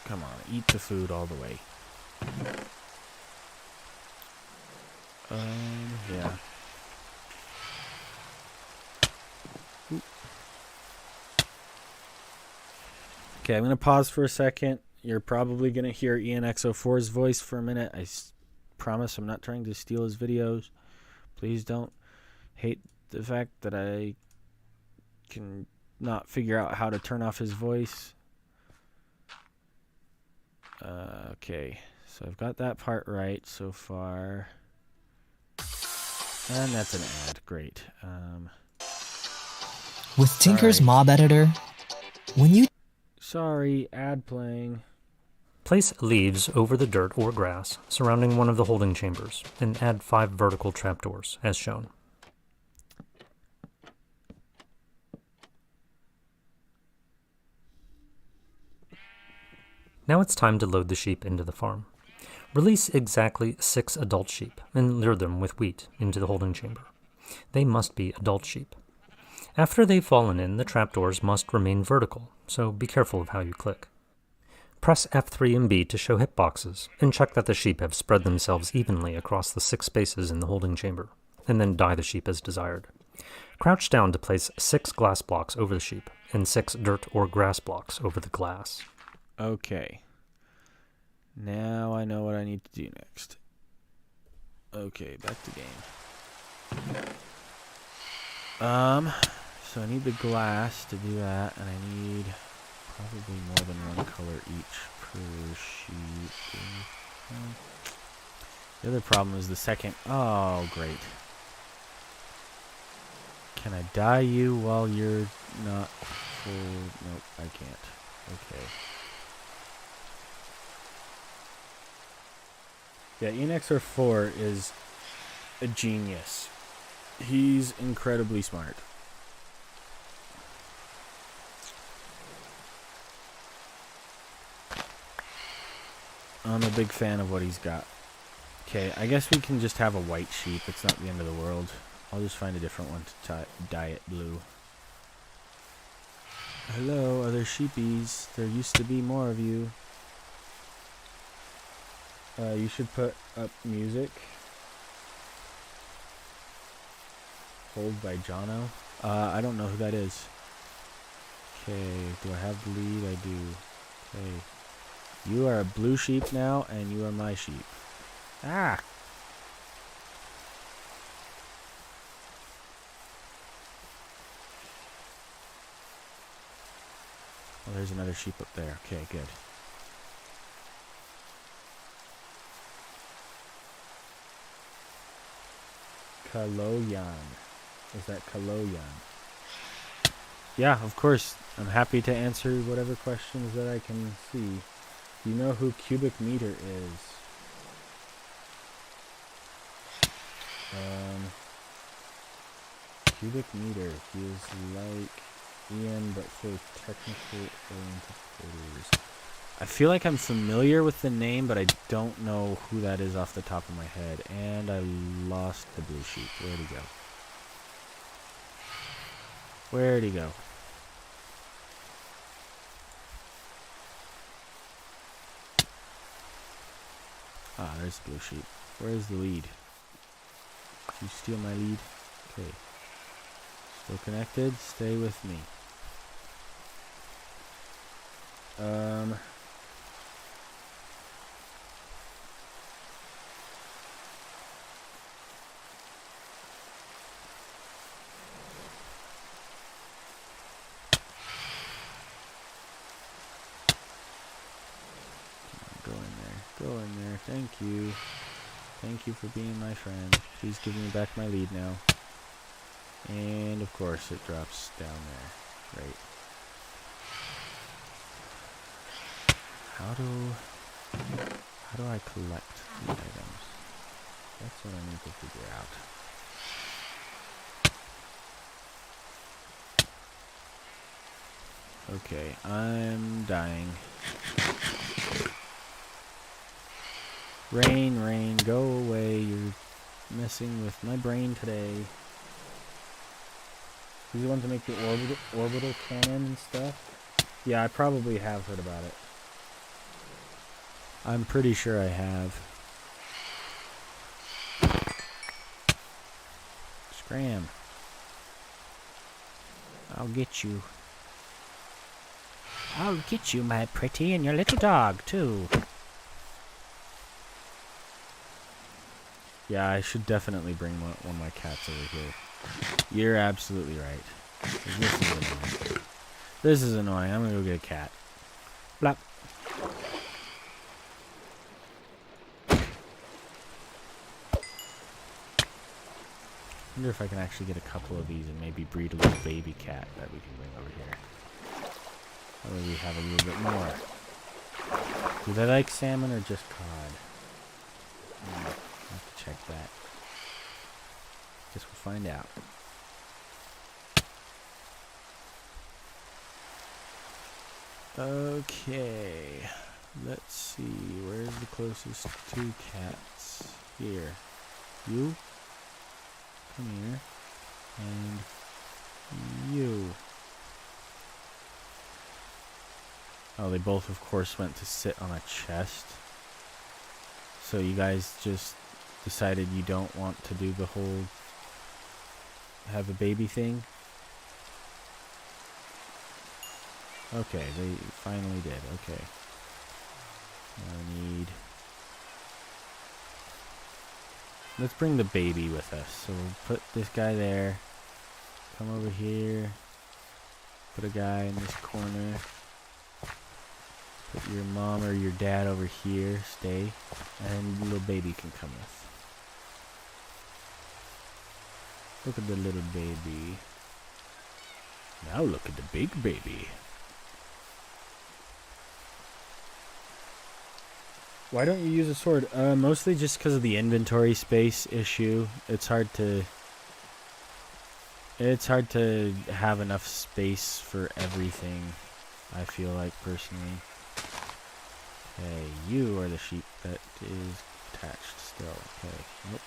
Come on, eat the food all the way. Yeah. Oop. Okay, I'm gonna pause for a second. You're probably gonna hear ENXO4's voice for a minute. I promise I'm not trying to steal his videos. Please don't hate the fact that I can not figure out how to turn off his voice. Okay, so I've got that part right so far. And that's an ad. Great. With Tinker's Mob Editor, when you... Sorry, ad playing. Place leaves over the dirt or grass surrounding one of the holding chambers and add 5 vertical trapdoors, as shown. Now it's time to load the sheep into the farm. Release exactly 6 adult sheep and lure them with wheat into the holding chamber. They must be adult sheep. After they've fallen in, the trapdoors must remain vertical, so be careful of how you click. Press F3 and B to show hitboxes, and check that the sheep have spread themselves evenly across the 6 spaces in the holding chamber, and then dye the sheep as desired. Crouch down to place 6 glass blocks over the sheep, and 6 dirt or grass blocks over the glass. Okay. Now I know what I need to do next. Okay, back to game. So I need the glass to do that, and I need probably more than one color each per sheet. The other problem is the second. Oh, great. Can I dye you while you're not full? Nope, I can't. Okay. Yeah, ENXR4 is a genius. He's incredibly smart. I'm a big fan of what he's got. Okay, I guess we can just have a white sheep. It's not the end of the world. I'll just find a different one to dye it blue. Hello, other sheepies. There used to be more of you. You should put up music. Hold by Jono. I don't know who that is. Okay, do I have the lead? I do. Okay. You are a blue sheep now, and you are my sheep. Ah! Oh, there's another sheep up there. Okay, good. Kaloyan. Is that Kaloyan? Yeah, of course. I'm happy to answer whatever questions that I can see. Do you know who cubic meter is? Cubic meter. He is like Ian, but for technical oriented coders. I feel like I'm familiar with the name, but I don't know who that is off the top of my head. And I lost the blue sheep. Where'd he go? Where'd he go? Ah, there's the blue sheep. Where's the lead? Did you steal my lead? Okay. Still connected. Stay with me. Go in there. Thank you. Thank you for being my friend. Please give me back my lead now. And of course it drops down there. Right. How do I collect the items? That's what I need to figure out. Okay, I'm dying. Rain, rain, go away. You're messing with my brain today. These are the ones that make the orbital cannon and stuff? Yeah, I probably have heard about it. I'm pretty sure I have. Scram. I'll get you. I'll get you, my pretty, and your little dog, too. Yeah, I should definitely bring one of my cats over here. You're absolutely right. This is annoying. This is annoying. I'm gonna go get a cat. Blap. I wonder if I can actually get a couple of these and maybe breed a little baby cat that we can bring over here. That way we have a little bit more. Do they like salmon or just cod? I'll have to check that. Guess we'll find out. Okay. Let's see. Where's the closest two cats? Here. You? Come here. And you. Oh, they both, of course, went to sit on a chest. So you guys just decided you don't want to do the whole have a baby thing? Okay, they finally did. Okay. I need... Let's bring the baby with us. So we'll put this guy there. Come over here. Put a guy in this corner. Put your mom or your dad over here. Stay. And little baby can come with. Look at the little baby. Now look at the big baby. Why don't you use a sword? Mostly just because of the inventory space issue. It's hard to have enough space for everything, I feel like, personally. Okay, you are the sheep that is attached still. Okay, nope.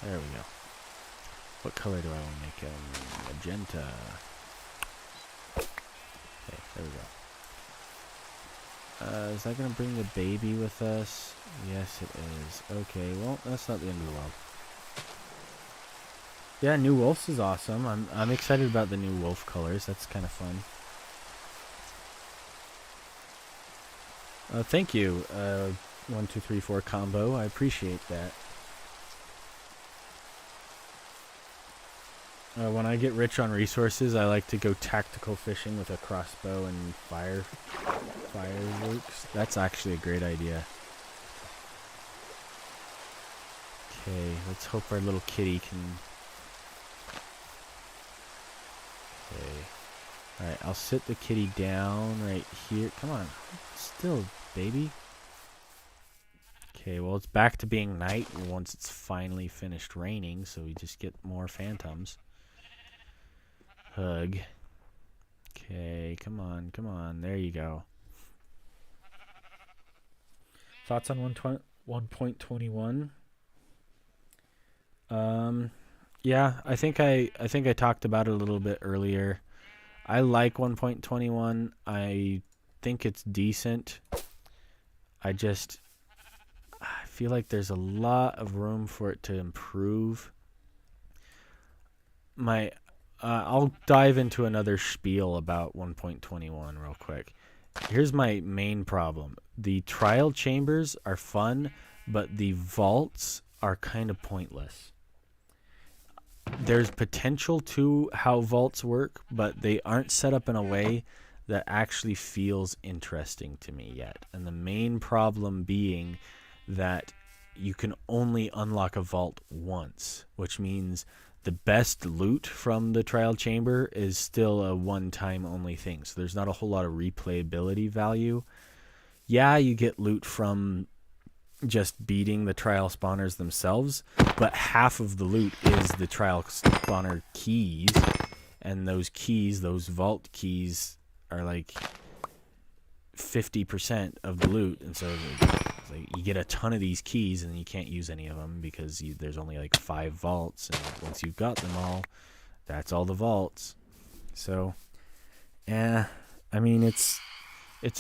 There we go. What color do I want to make him? Magenta. Okay, there we go. Is that going to bring the baby with us? Yes, it is. Okay, well, that's not the end of the world. Yeah, new wolves is awesome. I'm excited about the new wolf colors. That's kind of fun. Thank you, 1, 2, 3, 4 combo. I appreciate that. When I get rich on resources, I like to go tactical fishing with a crossbow and fireworks. That's actually a great idea. Okay, let's hope our little kitty can... Okay. Alright, I'll sit the kitty down right here. Come on. Still, baby. Okay, well, it's back to being night once it's finally finished raining, so we just get more phantoms. Hug. Okay, come on, come on. There you go. Thoughts on 1.21? Yeah, I think I talked about it a little bit earlier. I like 1.21. I think it's decent. I feel like there's a lot of room for it to improve. I'll dive into another spiel about 1.21 real quick. Here's my main problem. The trial chambers are fun, but the vaults are kind of pointless. There's potential to how vaults work, but they aren't set up in a way that actually feels interesting to me yet. And the main problem being that you can only unlock a vault once, which means the best loot from the trial chamber is still a one-time only thing. So there's not a whole lot of replayability value. Yeah, you get loot from just beating the trial spawners themselves, but half of the loot is the trial spawner keys, and those keys, those vault keys, are like 50% of the loot, and so like you get a ton of these keys and you can't use any of them because there's only like 5 vaults, and once you've got them all, that's all the vaults. So I mean, it's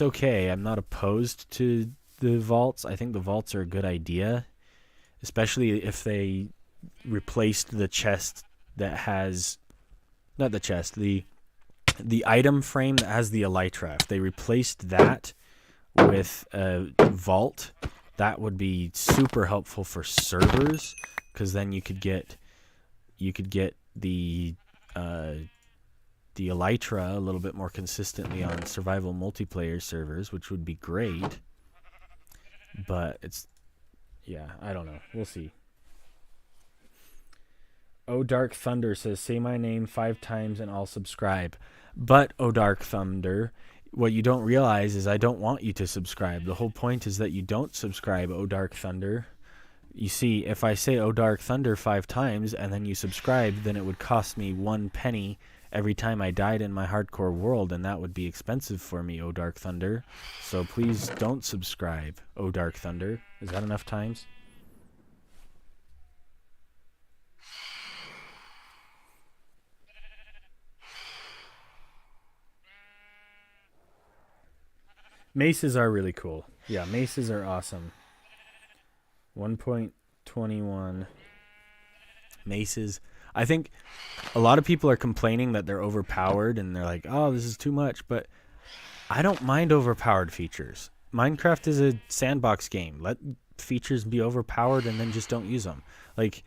okay. I'm not opposed to the vaults. I think the vaults are a good idea, especially if they replaced the chest that has, not the chest, the item frame that has the elytra. If they replaced that with a vault, that would be super helpful for servers, because then you could get the elytra a little bit more consistently on survival multiplayer servers, which would be great. But it's, yeah, I don't know. We'll see. Oh Dark Thunder says, say my name 5 times and I'll subscribe. But, Oh Dark Thunder, what you don't realize is I don't want you to subscribe. The whole point is that you don't subscribe, Oh Dark Thunder. You see, if I say Oh Dark Thunder 5 times and then you subscribe, then it would cost me 1 penny every time I died in my hardcore world, and that would be expensive for me, Oh Dark Thunder. So please don't subscribe, Oh Dark Thunder. Is that enough times? Maces are really cool. Yeah, maces are awesome. 1.21 maces. I think a lot of people are complaining that they're overpowered and they're like, oh, this is too much. But I don't mind overpowered features. Minecraft is a sandbox game. Let features be overpowered and then just don't use them. Like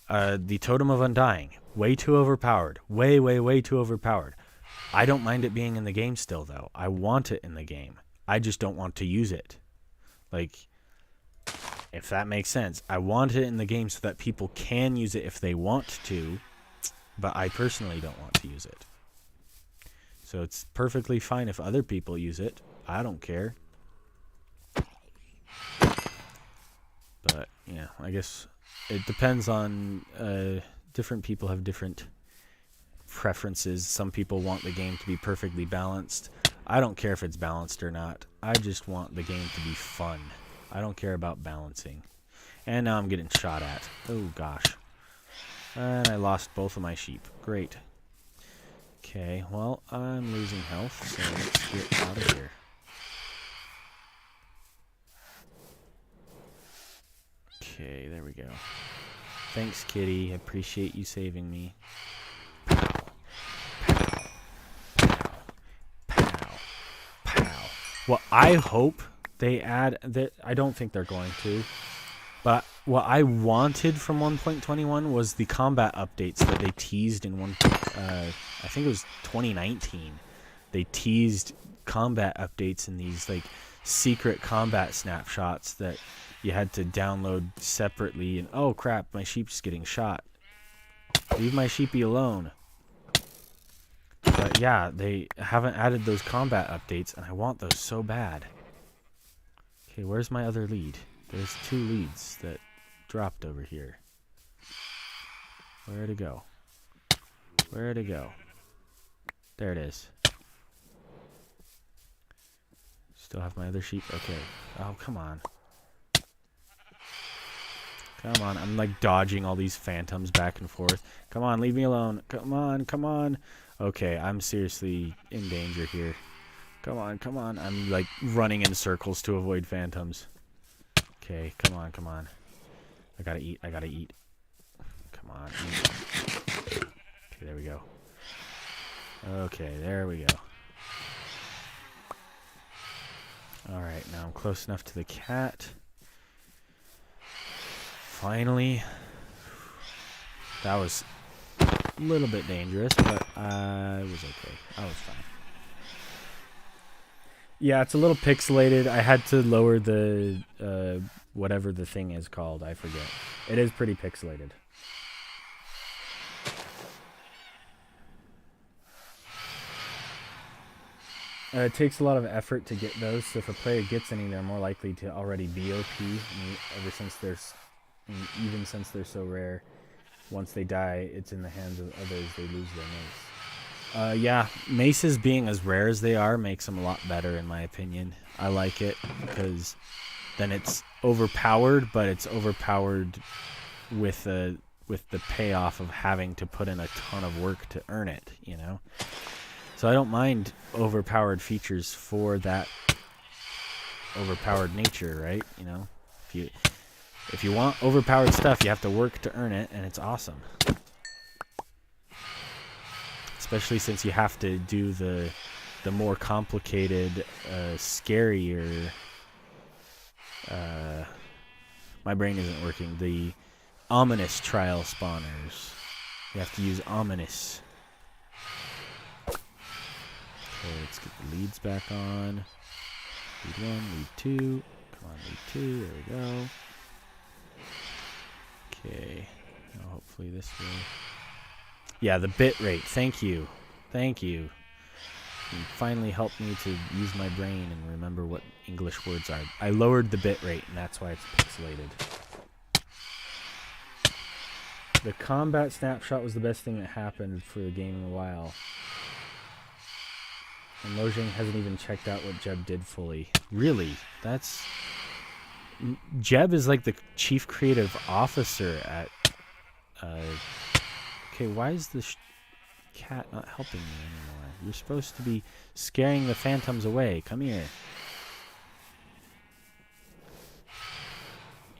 the Totem of Undying. Way too overpowered. Way, way, way too overpowered. I don't mind it being in the game still, though. I want it in the game. I just don't want to use it. Like, if that makes sense. I want it in the game so that people can use it if they want to, but I personally don't want to use it. So it's perfectly fine if other people use it. I don't care. But, yeah, I guess it depends on... different people have different preferences. Some people want the game to be perfectly balanced. I don't care if it's balanced or not. I just want the game to be fun. I don't care about balancing. And now I'm getting shot at. Oh, gosh. And I lost both of my sheep. Great. Okay, well, I'm losing health, so let's get out of here. Okay, there we go. Thanks, kitty. I appreciate you saving me. What I hope they add, that I don't think they're going to, but what I wanted from 1.21 was the combat updates that they teased in I think it was 2019. They teased combat updates in these like secret combat snapshots that you had to download separately, and oh crap, my sheep's getting shot. Leave my sheepy alone. But yeah, they haven't added those combat updates, and I want those so bad. Okay, where's my other lead? There's 2 leads that dropped over here. Where'd it go? Where'd it go? There it is. Still have my other sheep? Okay. Oh, come on. Come on, I'm like dodging all these phantoms back and forth. Come on, leave me alone. Come on, come on. Okay, I'm seriously in danger here. Come on, come on. I'm like running in circles to avoid phantoms. Okay, come on, come on. I gotta eat, I gotta eat. Come on, eat. Okay, there we go. Okay, there we go. Alright, now I'm close enough to the cat. Finally. That was a little bit dangerous, but I was okay. I was fine. Yeah, it's a little pixelated. I had to lower the whatever the thing is called. I forget. It is pretty pixelated. It takes a lot of effort to get those, so if a player gets any, they're more likely to already be OP. Even since they're so rare, once they die, it's in the hands of others. They lose their mace. Yeah, maces being as rare as they are makes them a lot better, in my opinion. I like it because then it's overpowered, but it's overpowered with the payoff of having to put in a ton of work to earn it. You know. So I don't mind overpowered features for that overpowered nature, right? You know, if you want overpowered stuff, you have to work to earn it, and it's awesome. Especially since you have to do the more complicated, scarier. My brain isn't working. The ominous trial spawners. You have to use ominous. Okay, let's get the leads back on. Lead 1, lead 2. Come on, lead 2. There we go. Okay. Now hopefully this will... Yeah, the bit rate. Thank you. Thank you. You finally helped me to use my brain and remember what English words are. I lowered the bit rate, and that's why it's pixelated. The combat snapshot was the best thing that happened for the game in a while. And Mojang hasn't even checked out what Jeb did fully. Really? That's... Jeb is like the chief creative officer at... Okay, why is the cat not helping me anymore? You're supposed to be scaring the phantoms away. Come here.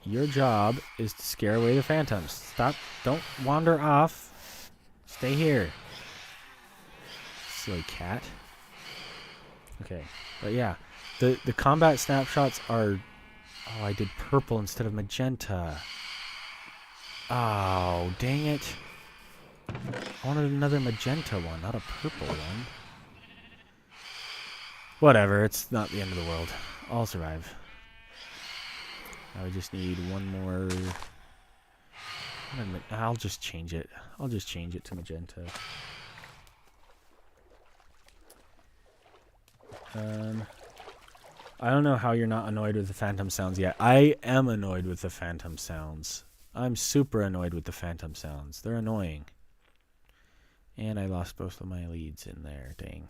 Your job is to scare away the phantoms. Stop. Don't wander off. Stay here. Silly cat. Okay, but yeah, the combat snapshots are... Oh, I did purple instead of magenta. Oh, dang it. I wanted another magenta one, not a purple one. Whatever, it's not the end of the world. I'll survive. I just need one more... I'll just change it. I'll just change it to magenta. I don't know how you're not annoyed with the phantom sounds yet. I am annoyed with the phantom sounds. I'm super annoyed with the phantom sounds. They're annoying. And I lost both of my leads in there. Dang.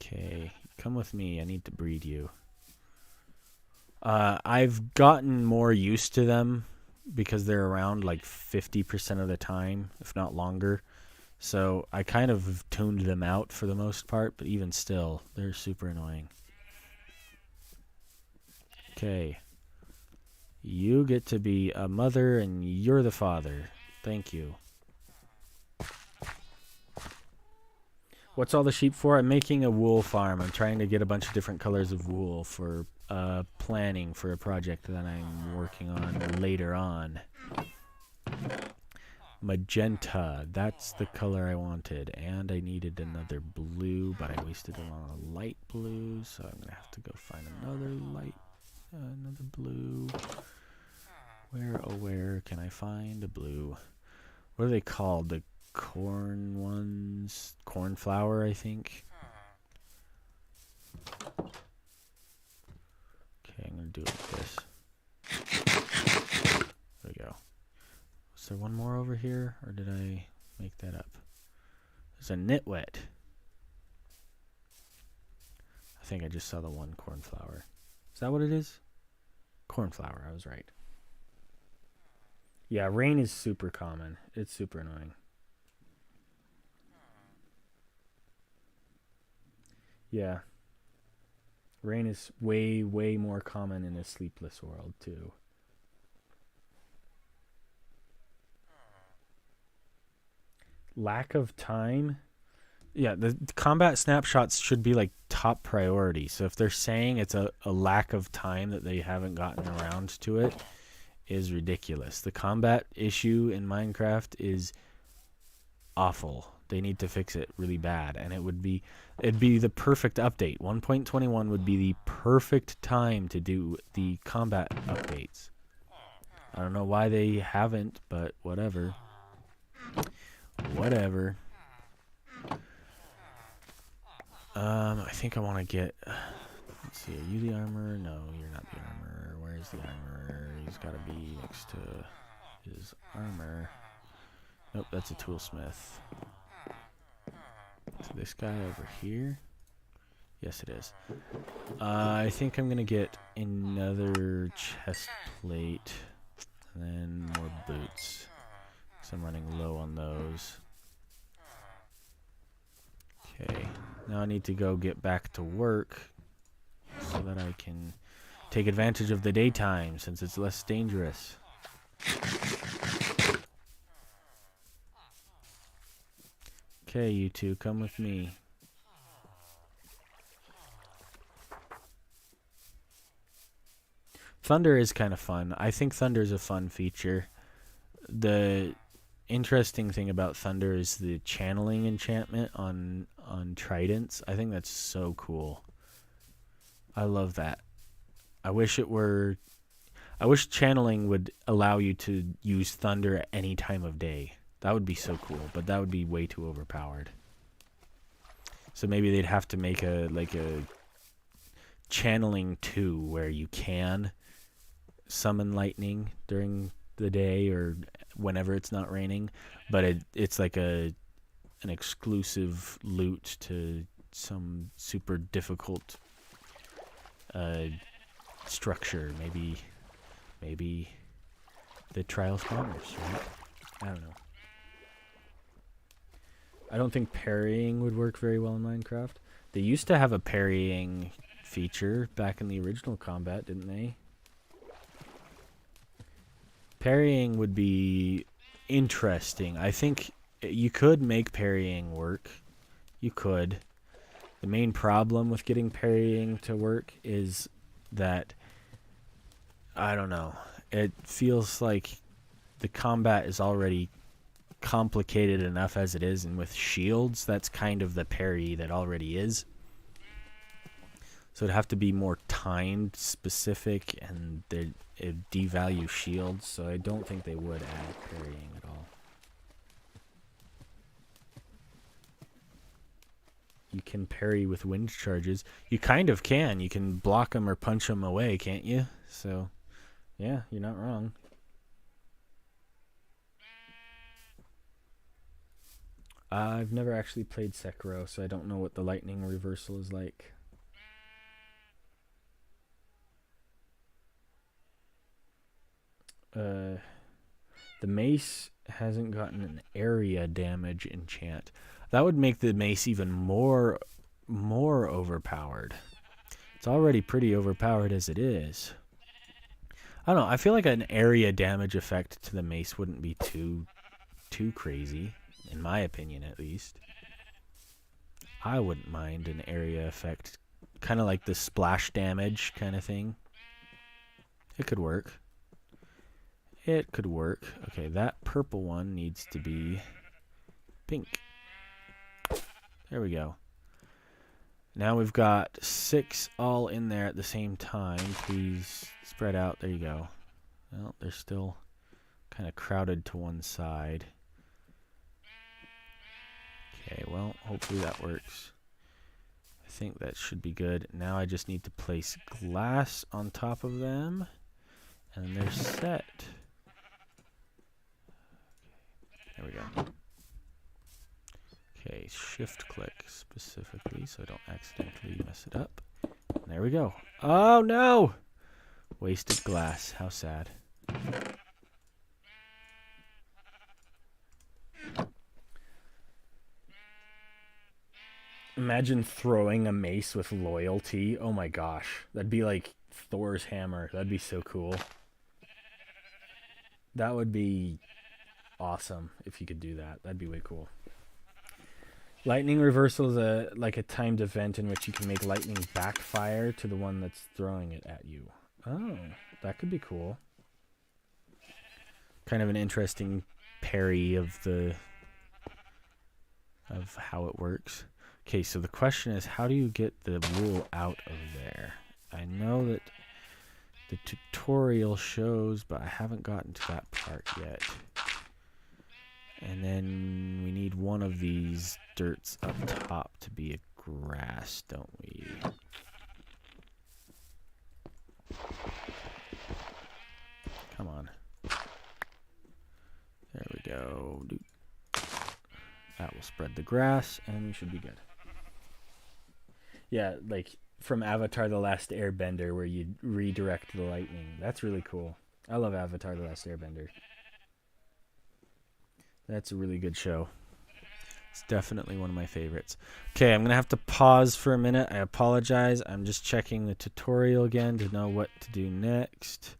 Okay, come with me. I need to breed you. I've gotten more used to them because they're around like 50% of the time, if not longer. So I kind of tuned them out for the most part, but even still, they're super annoying. Okay. You get to be a mother and you're the father. Thank you. What's all the sheep for? I'm making a wool farm. I'm trying to get a bunch of different colors of wool for planning for a project that I'm working on later on. Magenta, that's the color I wanted, and I needed another blue, but I wasted it on a light blue, so I'm gonna have to go find another blue. Where can I find a blue? What are they called? The corn ones? Cornflower, I think. Okay, I'm gonna do it like this. There we go. Is there one more over here, or did I make that up? There's a nitwit. I think I just saw the one cornflower. Is that what it is? Cornflower, I was right. Yeah, rain is super common. It's super annoying. Yeah. Rain is way, way more common in a sleepless world, too. Lack of time? Yeah, the combat snapshots should be like top priority. So if they're saying it's a lack of time that they haven't gotten around to it, is ridiculous. The combat issue in Minecraft is awful. They need to fix it really bad, and it'd be the perfect update. 1.21 would be the perfect time to do the combat updates. I don't know why they haven't, but whatever. Whatever. I think I want to get... Let's see, are you the armor? No, you're not the armor. Where's the armor? He's got to be next to his armor. Nope, that's a toolsmith. So this guy over here? Yes, it is. I think I'm going to get another chest plate. And then more boots. Because I'm running low on those. Okay. Now I need to go get back to work so that I can take advantage of the daytime since it's less dangerous. Okay, you two, come with me. Thunder is kind of fun. I think thunder is a fun feature. The interesting thing about thunder is the channeling enchantment on tridents. I think that's so cool. I love that. I wish channeling would allow you to use thunder at any time of day. That would be so cool, but that would be way too overpowered. So maybe they'd have to make a channeling 2 where you can summon lightning during the day or whenever it's not raining, but it's like an exclusive loot to some super difficult structure. Maybe the Trials Bombers, right? I don't know. I don't think parrying would work very well in Minecraft. They used to have a parrying feature back in the original combat, didn't they? Parrying would be interesting. I think you could make parrying work. You could. The main problem with getting parrying to work is that, I don't know, it feels like the combat is already complicated enough as it is, and with shields, that's kind of the parry that already is. So it'd have to be more timed, specific, and it'd devalue shields, so I don't think they would add parrying at all. You can parry with wind charges. You kind of can. You can block them or punch them away, can't you? So, yeah, you're not wrong. I've never actually played Sekiro, so I don't know what the lightning reversal is like. The mace hasn't gotten an area damage enchant. That would make the mace even more overpowered. It's already pretty overpowered as it is. I don't know. I feel like an area damage effect to the mace wouldn't be too crazy, in my opinion at least. I wouldn't mind an area effect, kind of like the splash damage kind of thing. It could work. It could work. Okay, that purple one needs to be pink. There we go. Now we've got 6 all in there at the same time. Please spread out. There you go. Well, they're still kind of crowded to one side. Okay, well, hopefully that works. I think that should be good. Now I just need to place glass on top of them, and they're set. There we go. Okay, shift click specifically so I don't accidentally mess it up. And there we go. Oh no! Wasted glass. How sad. Imagine throwing a mace with loyalty. Oh my gosh. That'd be like Thor's hammer. That'd be so cool. That would be awesome if you could do that. That'd be way cool. Lightning reversal is like a timed event in which you can make lightning backfire to the one that's throwing it at you. Oh, that could be cool. Kind of an interesting parry of the of how it works. Okay, so the question is, how do you get the wool out of there? I know that the tutorial shows, but I haven't gotten to that part yet. And then we need one of these dirts up top to be a grass, don't we? Come on. There we go. That will spread the grass, and we should be good. Yeah, like from Avatar The Last Airbender, where you redirect the lightning. That's really cool. I love Avatar The Last Airbender. That's a really good show. It's definitely one of my favorites. Okay, I'm going to have to pause for a minute. I apologize. I'm just checking the tutorial again to know what to do next.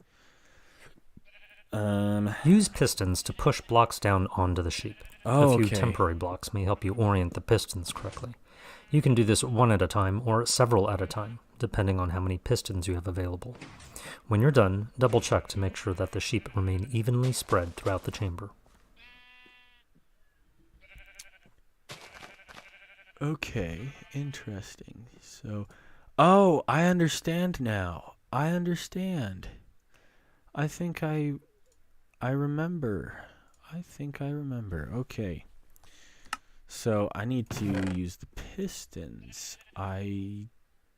Use pistons to push blocks down onto the sheep. Oh, a few okay. temporary blocks may help you orient the pistons correctly. You can do this one at a time or several at a time, depending on how many pistons you have available. When you're done, double check to make sure that the sheep remain evenly spread throughout the chamber. Okay, interesting. So, oh, I understand now. I understand. I think I remember. Okay. So I need to use the pistons. I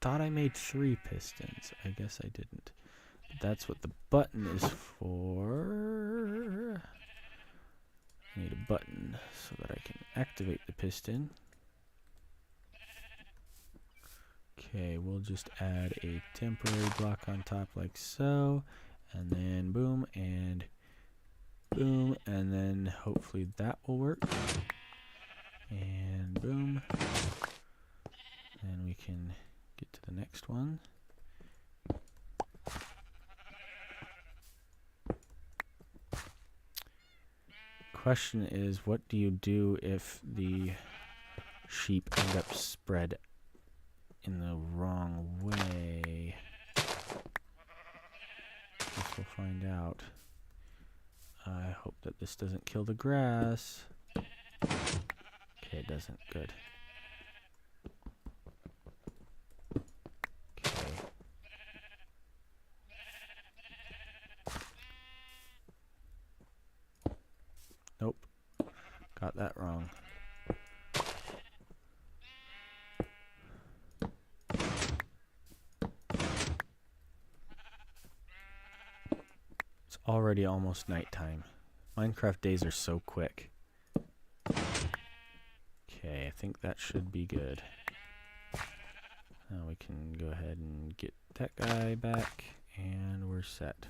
thought I made 3 pistons. I guess I didn't. But that's what the button is for. I need a button so that I can activate the piston. Okay, we'll just add a temporary block on top like so. And then boom, and boom, and then hopefully that will work. And boom. And we can get to the next one. Question is, what do you do if the sheep end up spread in the wrong way? Guess we'll find out. I hope that this doesn't kill the grass. Okay, it doesn't. Good. Okay. Nope. Got that wrong. It's already almost nighttime. Minecraft days are so quick. Okay, I think that should be good. Now we can go ahead and get that guy back, and we're set.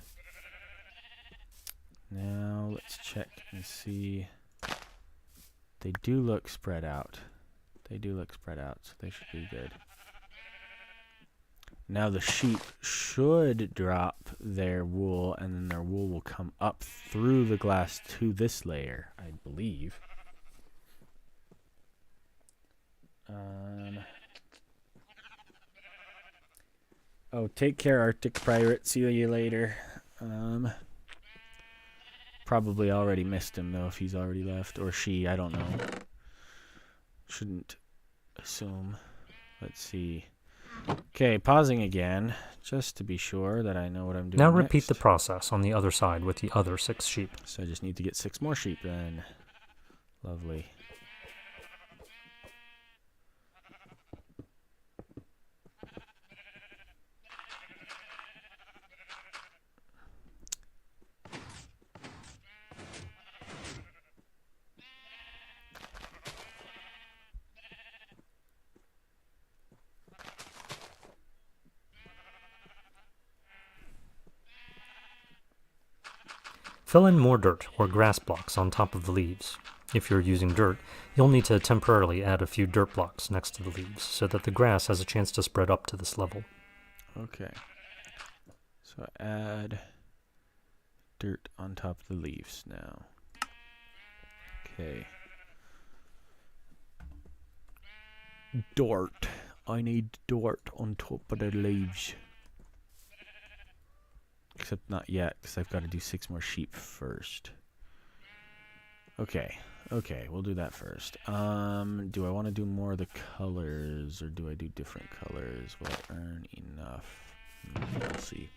Now let's check and see. They do look spread out. So they should be good. Now the sheep should drop their wool, and then their wool will come up through the glass to this layer, I believe. Oh, take care, Arctic Pirate. See you later. Probably already missed him, though, if he's already left. Or she, I don't know. Shouldn't assume. Let's see. Okay, pausing again, just to be sure that I know what I'm doing Now next. repeat the process on the other side with the other 6 sheep. So I just need to get 6 more sheep then. Lovely. Fill in more dirt or grass blocks on top of the leaves. If you're using dirt, you'll need to temporarily add a few dirt blocks next to the leaves so that the grass has a chance to spread up to this level. Okay. So add dirt on top of the leaves now. Okay. Dirt. I need dirt on top of the leaves. Except not yet, because I've got to do 6 more sheep first. Okay, Okay, we'll do that first. Do I want to do more of the colors, or do I do different colors? Will I earn enough? We'll see.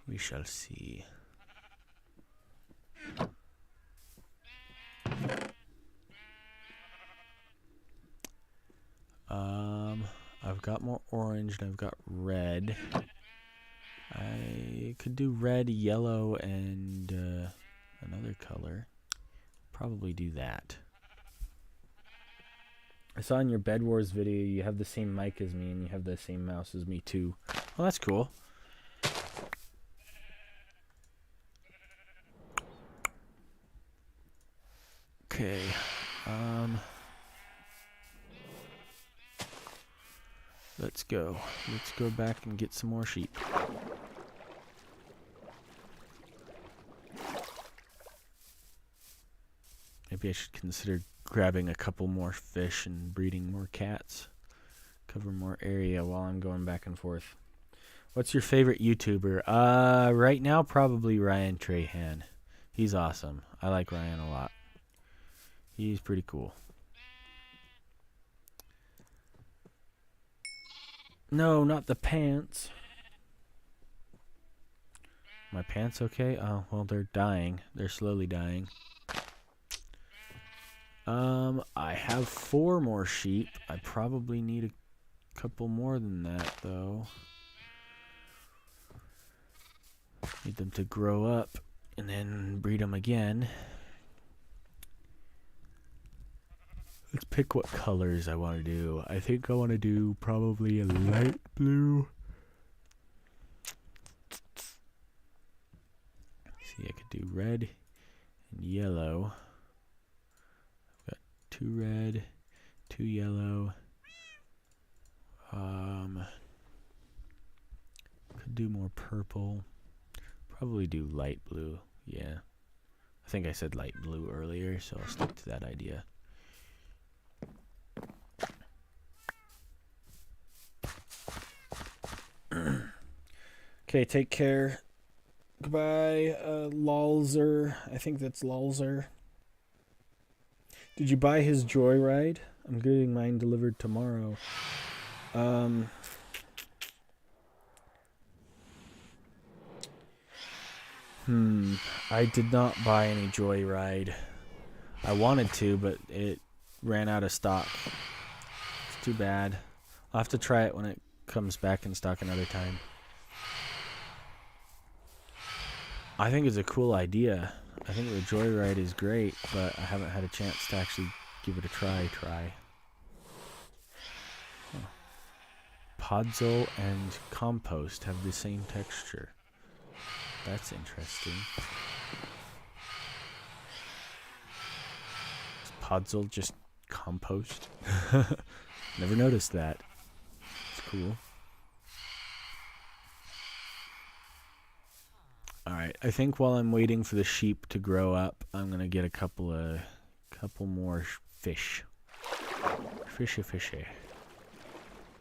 We shall see. I've got more orange and I've got red. I could do red, yellow, and another color. Probably do that. I saw in your Bed Wars video you have the same mic as me and you have the same mouse as me too. Well, that's cool. Okay. Let's go. Let's go back and get some more sheep. Maybe I should consider grabbing a couple more fish and breeding more cats. Cover more area while I'm going back and forth. What's your favorite YouTuber? Right now, probably Ryan Trahan. He's awesome. I like Ryan a lot. He's pretty cool. No, not the pants. My pants okay? Oh, well, they're dying. They're slowly dying. I have 4 more sheep. I probably need a couple more than that, though. Need them to grow up and then breed them again. Let's pick what colors I want to do. I think I want to do probably a light blue. See, I could do red and yellow. I've got 2 red, 2 yellow. Could do more purple. Probably do light blue. Yeah. I think I said light blue earlier, so I'll stick to that idea. Okay, take care. Goodbye, Lalzer. I think that's Lalzer. Did you buy his Joyride? I'm getting mine delivered tomorrow. I did not buy any Joyride. I wanted to, but it ran out of stock. It's too bad. I'll have to try it when it comes back in stock another time. I think it's a cool idea. I think the Joyride is great, but I haven't had a chance to actually give it a try. Huh. Podzol and compost have the same texture. That's interesting. Is Podzol just compost? Never noticed that. It's cool. Alright, I think while I'm waiting for the sheep to grow up, I'm gonna get a couple more fish. Fishy.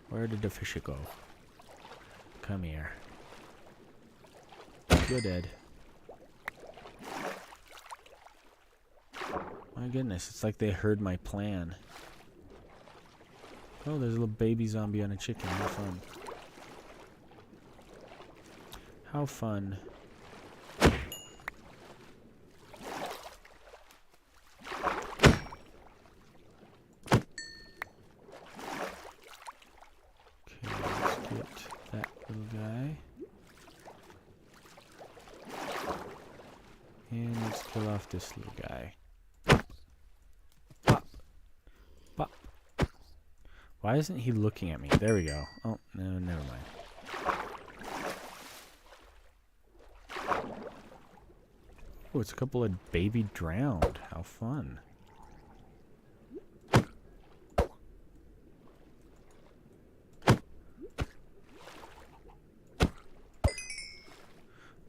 Where did the fishy go? Come here. You're dead. My goodness, it's like they heard my plan. Oh, there's a little baby zombie on a chicken. How fun. How fun. This little guy. Pop. Pop. Why isn't he looking at me? There we go. Oh, no, never mind. Oh, it's a couple of baby drowned. How fun.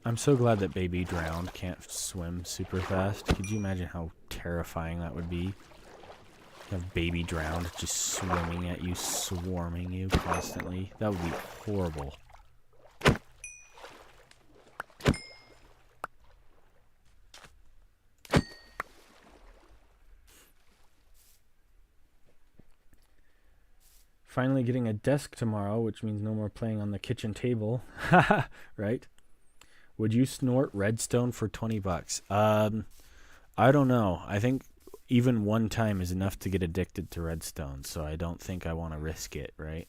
I'm so glad that baby drowned can't swim super fast. Could you imagine how terrifying that would be? You have baby drowned just swimming at you, swarming you constantly. That would be horrible. Finally getting a desk tomorrow, which means no more playing on the kitchen table. Right? Would you snort redstone for $20? I don't know. I think even one time is enough to get addicted to redstone, so I don't think I want to risk it, right?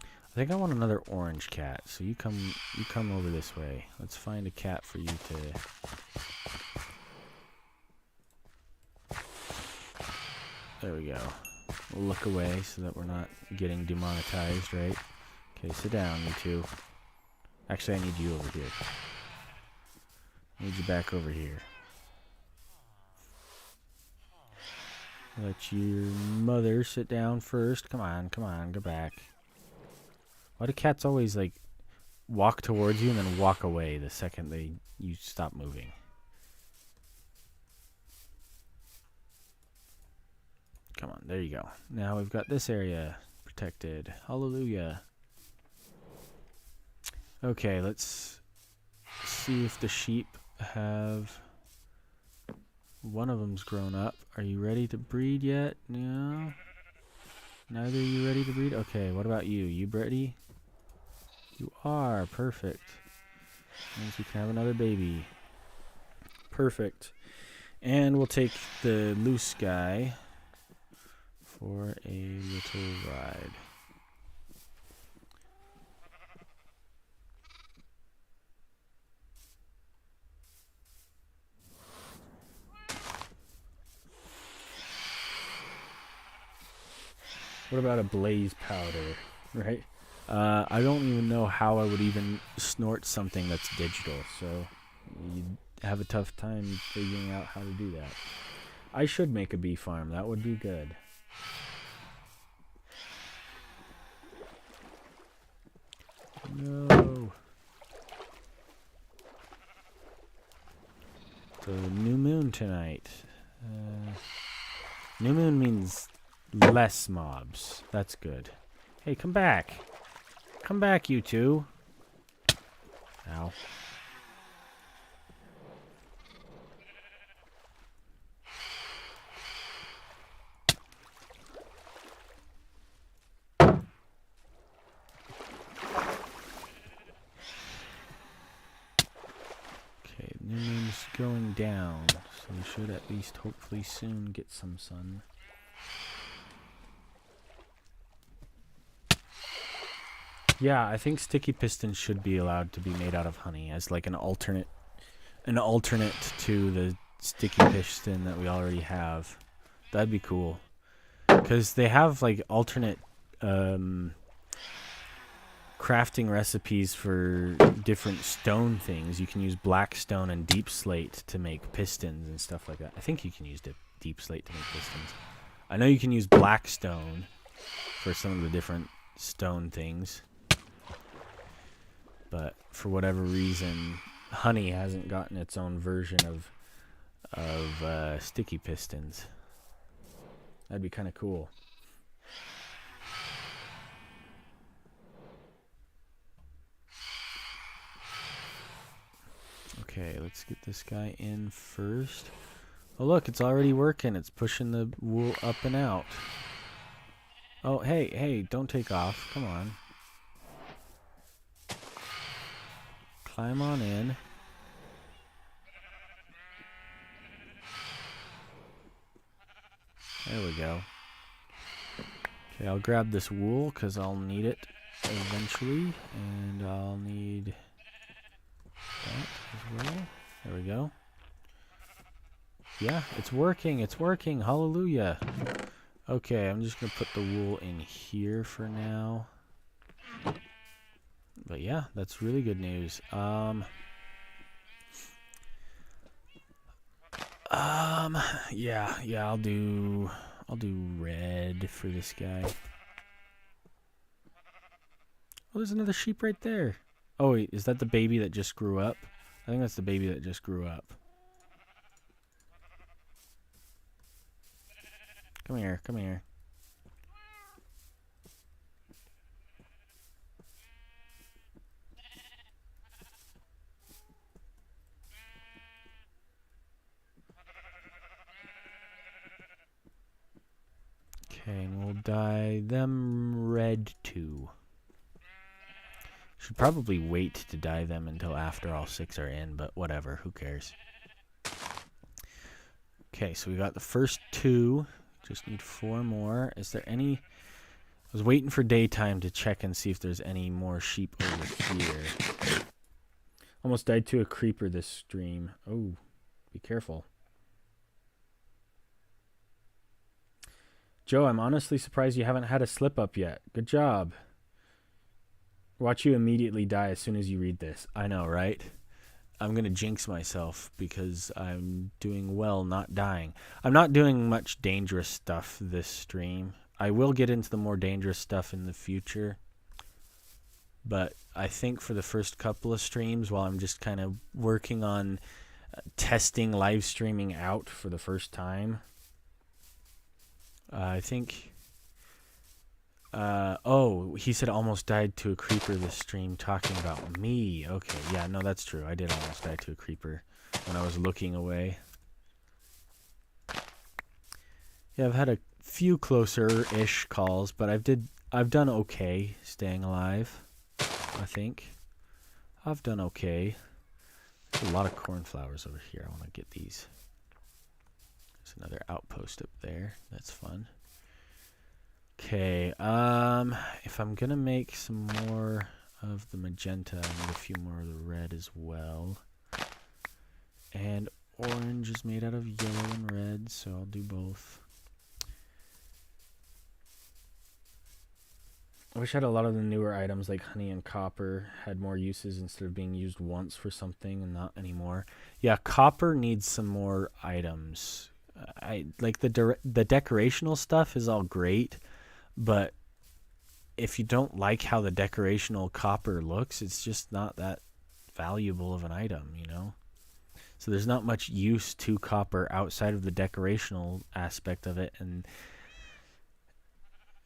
I think I want another orange cat, so you come over this way. Let's find a cat for you to... There we go. We'll look away so that we're not getting demonetized, right? Okay, sit down, you two. Actually, I need you over here. I need you back over here. Let your mother sit down first. Come on, go back. Why do cats always, like, walk towards you and then walk away the second you stop moving? Come on, there you go. Now we've got this area protected. Hallelujah. Okay, let's see if the sheep have... One of them's grown up. Are you ready to breed yet? No? Neither are you ready to breed? Okay, what about you? You ready? You are. Perfect. Means we can have another baby. Perfect. And we'll take the loose guy for a little ride. What about a blaze powder, right? I don't even know how I would even snort something that's digital, so you'd have a tough time figuring out how to do that. I should make a bee farm. That would be good. No. It's a new moon tonight. New moon means less mobs. That's good. Hey, come back. Come back, you two. Ow. Okay, new moon's going down, so we should at least hopefully soon get some sun. Yeah, I think sticky pistons should be allowed to be made out of honey as like an alternate to the sticky piston that we already have. That'd be cool. Because they have like alternate crafting recipes for different stone things. You can use black stone and deep slate to make pistons and stuff like that. I think you can use deep slate to make pistons. I know you can use black stone for some of the different stone things. But for whatever reason, honey hasn't gotten its own version of sticky pistons. That'd be kind of cool. Okay, let's get this guy in first. Oh, look, it's already working. It's pushing the wool up and out. Oh, hey, don't take off. Come on. Climb on in. There we go. Okay, I'll grab this wool because I'll need it eventually. And I'll need that as well. There we go. Yeah, it's working. It's working. Hallelujah. Okay, I'm just going to put the wool in here for now. But yeah, that's really good news. Yeah, I'll do red for this guy. Oh, there's another sheep right there. Oh, wait, is that the baby that just grew up? I think that's the baby that just grew up. Come here, come here. Okay, and we'll dye them red too. Should probably wait to dye them until after all 6 are in, but whatever, who cares. Okay, so we got the first 2. Just need 4 more. Is there any... I was waiting for daytime to check and see if there's any more sheep over here. Almost died to a creeper this stream. Oh, be careful. Joe, I'm honestly surprised you haven't had a slip up yet. Good job. Watch you immediately die as soon as you read this. I know, right? I'm going to jinx myself because I'm doing well not dying. I'm not doing much dangerous stuff this stream. I will get into the more dangerous stuff in the future. But I think for the first couple of streams, while I'm just kind of working on testing live streaming out for the first time, I think... oh, he said almost died to a creeper this stream talking about me. Okay, yeah, no, that's true. I did almost die to a creeper when I was looking away. Yeah, I've had a few closer-ish calls, but I've done okay staying alive, I think. I've done okay. There's a lot of cornflowers over here. I want to get these. There's another outpost up there. That's fun. Okay, if I'm gonna make some more of the magenta, I need a few more of the red as well. And orange is made out of yellow and red, so I'll do both. I wish I had a lot of the newer items like honey and copper had more uses instead of being used once for something and not anymore. Yeah, copper needs some more items. I like the decorational stuff is all great. But if you don't like how the decorational copper looks, it's just not that valuable of an item, you know? So there's not much use to copper outside of the decorational aspect of it. And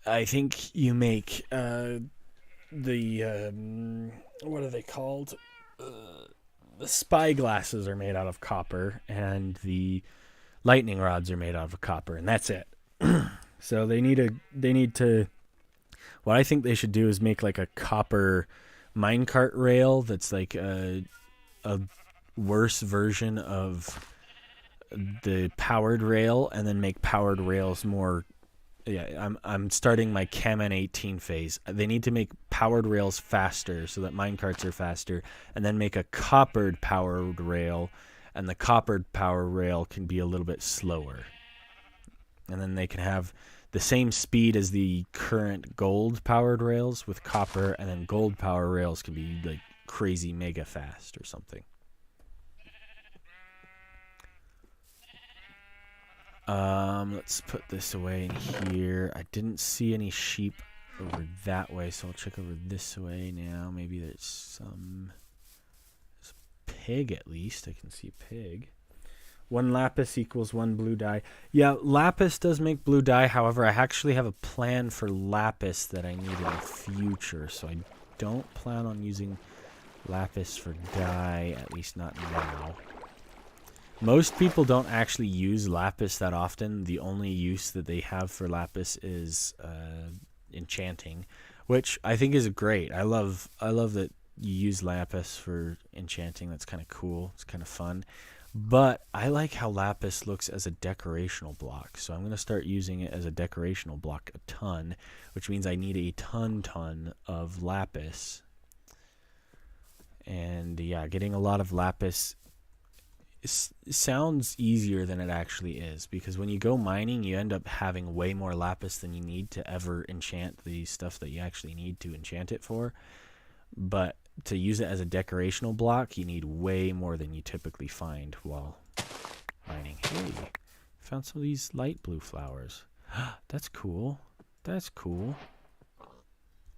I think you make what are they called? The spy glasses are made out of copper, and the lightning rods are made out of copper, and that's it. So they need to, what I think they should do is make like a copper minecart rail that's like a worse version of the powered rail, and then make powered rails more. Yeah, I'm starting my Kamen 18 phase. They need to make powered rails faster so that minecarts are faster, and then make a coppered powered rail, and the coppered power rail can be a little bit slower. And then they can have the same speed as the current gold-powered rails with copper, and then gold-power rails can be like crazy mega fast or something. Let's put this away in here. I didn't see any sheep over that way, so I'll check over this way now. Maybe there's some... There's a pig at least. I can see a pig. 1 lapis equals 1 blue dye. Yeah, lapis does make blue dye. However, I actually have a plan for lapis that I need in the future, so I don't plan on using lapis for dye, at least not now. Most people don't actually use lapis that often. The only use that they have for lapis is enchanting, which I think is great. I love that you use lapis for enchanting. That's kind of cool. It's kind of fun. But I like how lapis looks as a decorational block, so I'm going to start using it as a decorational block a ton, which means I need a ton of lapis. And yeah, getting a lot of lapis sounds easier than it actually is, because when you go mining, you end up having way more lapis than you need to ever enchant the stuff that you actually need to enchant it for. But to use it as a decorational block, you need way more than you typically find while mining. Hey, found some of these light blue flowers. That's cool. That's cool.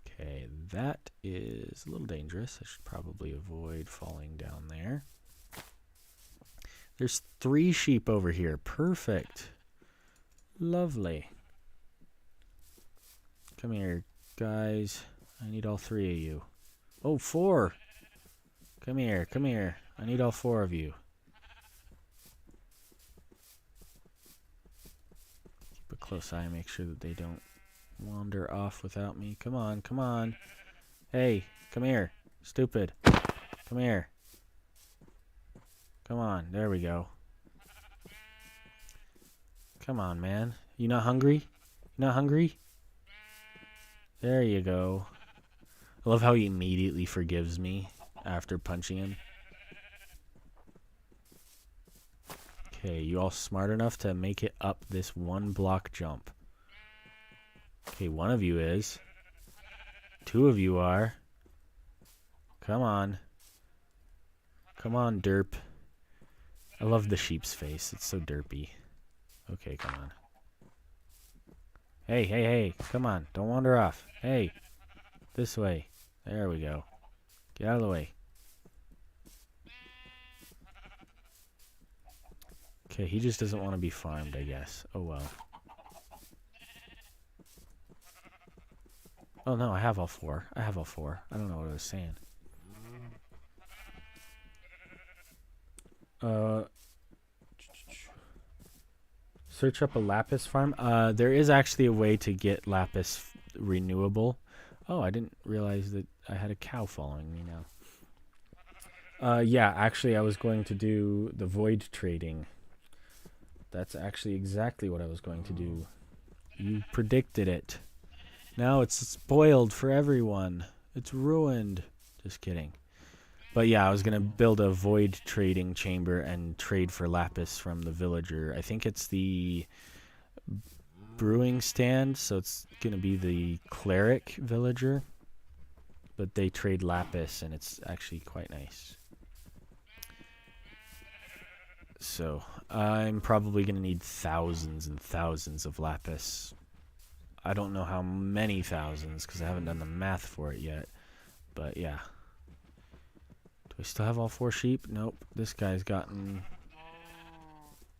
Okay, that is a little dangerous. I should probably avoid falling down there. There's 3 sheep over here. Perfect. Lovely. Come here, guys. I need all 3 of you. Oh, 4. Come here, come here. I need all 4 of you. Keep a close eye, make sure that they don't wander off without me. Come on, come on. Hey, come here. Stupid. Come here. Come on, there we go. Come on, man. You not hungry? You not hungry? There you go. I love how he immediately forgives me after punching him. Okay, you all smart enough to make it up this one block jump. Okay, one of you is. Two of you are. Come on. Come on, derp. I love the sheep's face. It's so derpy. Okay, come on. Hey, hey, hey. Come on. Don't wander off. Hey. This way. There we go. Get out of the way. Okay, he just doesn't want to be farmed, I guess. Oh, well. Oh, no, I have all four. I have all four. I don't know what I was saying. Search up a lapis farm. There is actually a way to get lapis renewable. Oh, I didn't realize that I had a cow following me now. Yeah, actually, I was going to do the void trading. That's actually exactly what I was going to do. You predicted it. Now it's spoiled for everyone. It's ruined. Just kidding. But yeah, I was going to build a void trading chamber and trade for lapis from the villager. I think it's the brewing stand, so it's going to be the cleric villager. But they trade lapis, and it's actually quite nice. So I'm probably going to need thousands and thousands of lapis. I don't know how many thousands, because I haven't done the math for it yet. But yeah. Do I still have all four sheep? Nope. This guy's gotten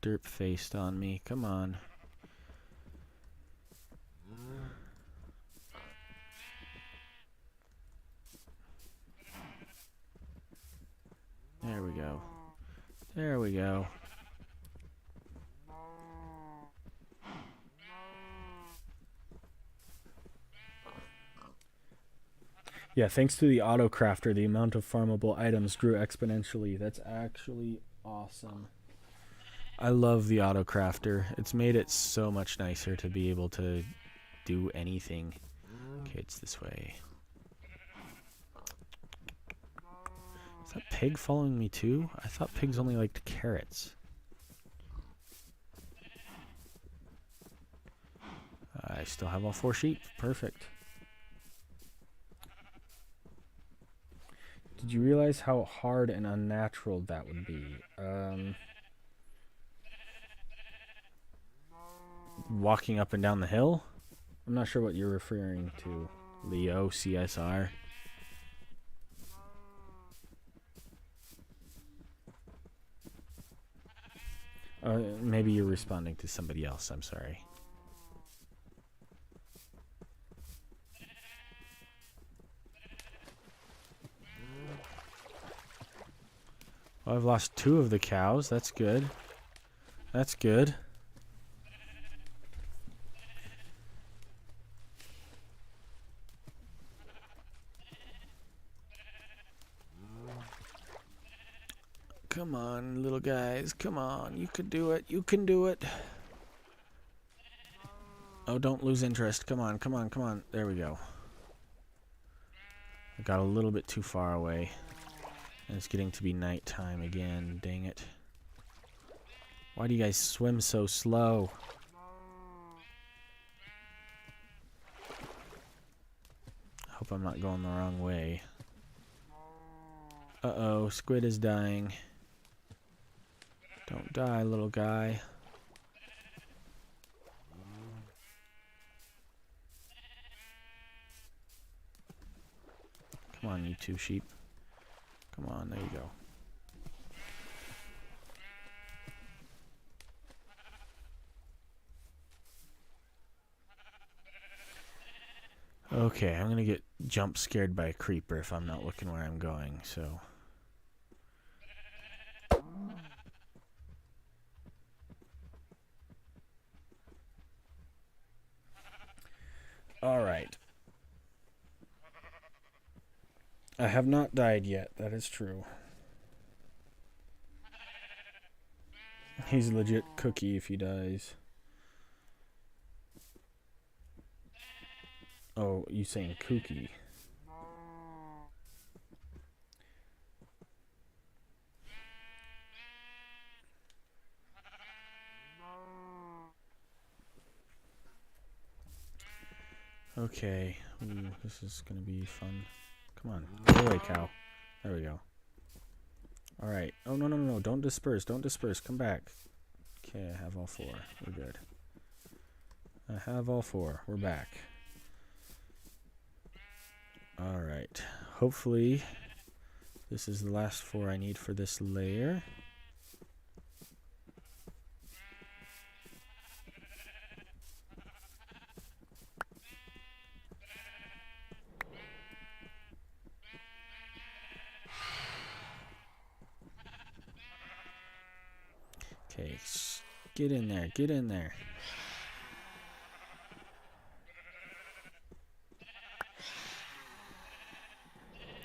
derp-faced on me. Come on. There we go. There we go. Yeah, thanks to the auto crafter, the amount of farmable items grew exponentially. That's actually awesome. I love the auto crafter. It's made it so much nicer to be able to do anything. Okay, it's this way. Is that pig following me too? I thought pigs only liked carrots. I still have all four sheep. Perfect. Did you realize how hard and unnatural that would be? Walking up and down the hill? I'm not sure what you're referring to. Leo, CSR. Maybe you're responding to somebody else. I'm sorry. Well, I've lost 2 of the cows. That's good. That's good. Come on, little guys. Come on. You can do it. You can do it. Oh, don't lose interest. Come on, come on, come on. There we go. I got a little bit too far away. And it's getting to be nighttime again. Dang it. Why do you guys swim so slow? I hope I'm not going the wrong way. Uh-oh, squid is dying. Don't die, little guy. Come on, you 2 sheep. Come on, there you go. Okay, I'm gonna get jump scared by a creeper if I'm not looking where I'm going, so... Alright. I have not died yet, that is true. He's a legit cookie if he dies. Oh, you saying kooky. Okay. Ooh, this is gonna be fun. Come on. Go away, cow. There we go. Alright. Oh, no, no, no, no. Don't disperse. Don't disperse. Come back. Okay, I have all 4. We're good. I have all 4. We're back. Alright. Hopefully, this is the last 4 I need for this layer. Okay, get in there. Get in there.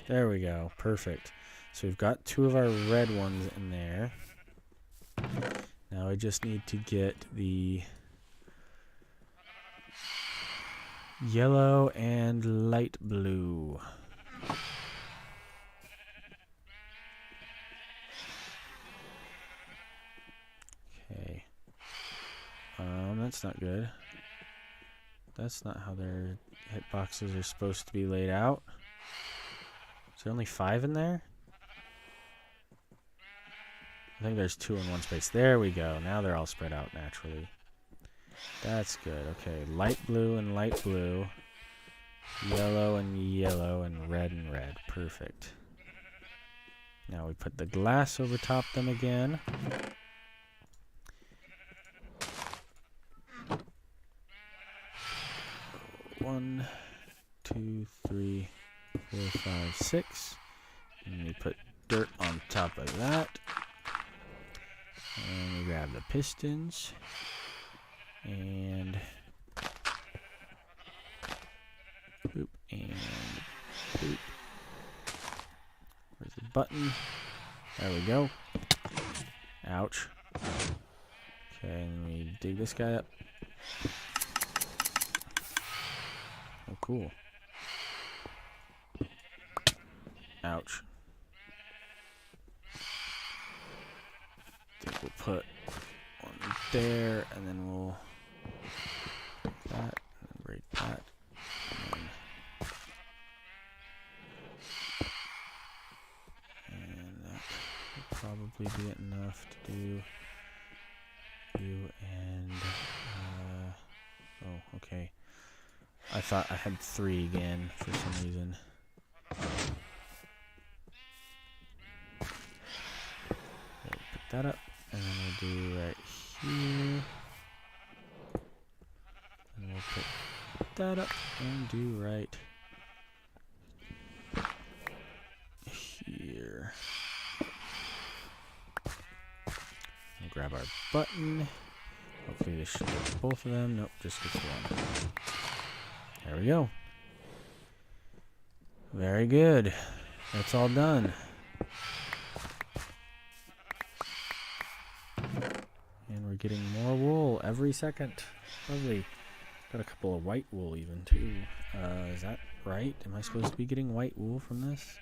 There we go. Perfect. So we've got 2 of our red ones in there. Now I just need to get the yellow and light blue. Okay. That's not good. That's not how their hitboxes are supposed to be laid out. Is there only 5 in there? I think there's 2 in one space. There we go. Now they're all spread out naturally. That's good. Okay, light blue and light blue. Yellow and red and red. Perfect. Now we put the glass over top them again. One, 2, 3, 4, 5, 6. And we put dirt on top of that. And we grab the pistons. And boop and boop. Where's the button? There we go. Ouch. Okay, and we dig this guy up. Oh, cool. Ouch. I think we'll put one there, and then we'll that, and break that, and that will probably be enough to do you and oh, okay. I thought I had 3 again for some reason. Okay, put that up, and then we'll do right here. And we'll put that up and do right here. We'll grab our button. Hopefully this should get both of them. Nope, just gets one. There we go. Very good. That's all done. And we're getting more wool every second. Lovely. Got a couple of white wool even too. Is that right? Am I supposed to be getting white wool from this?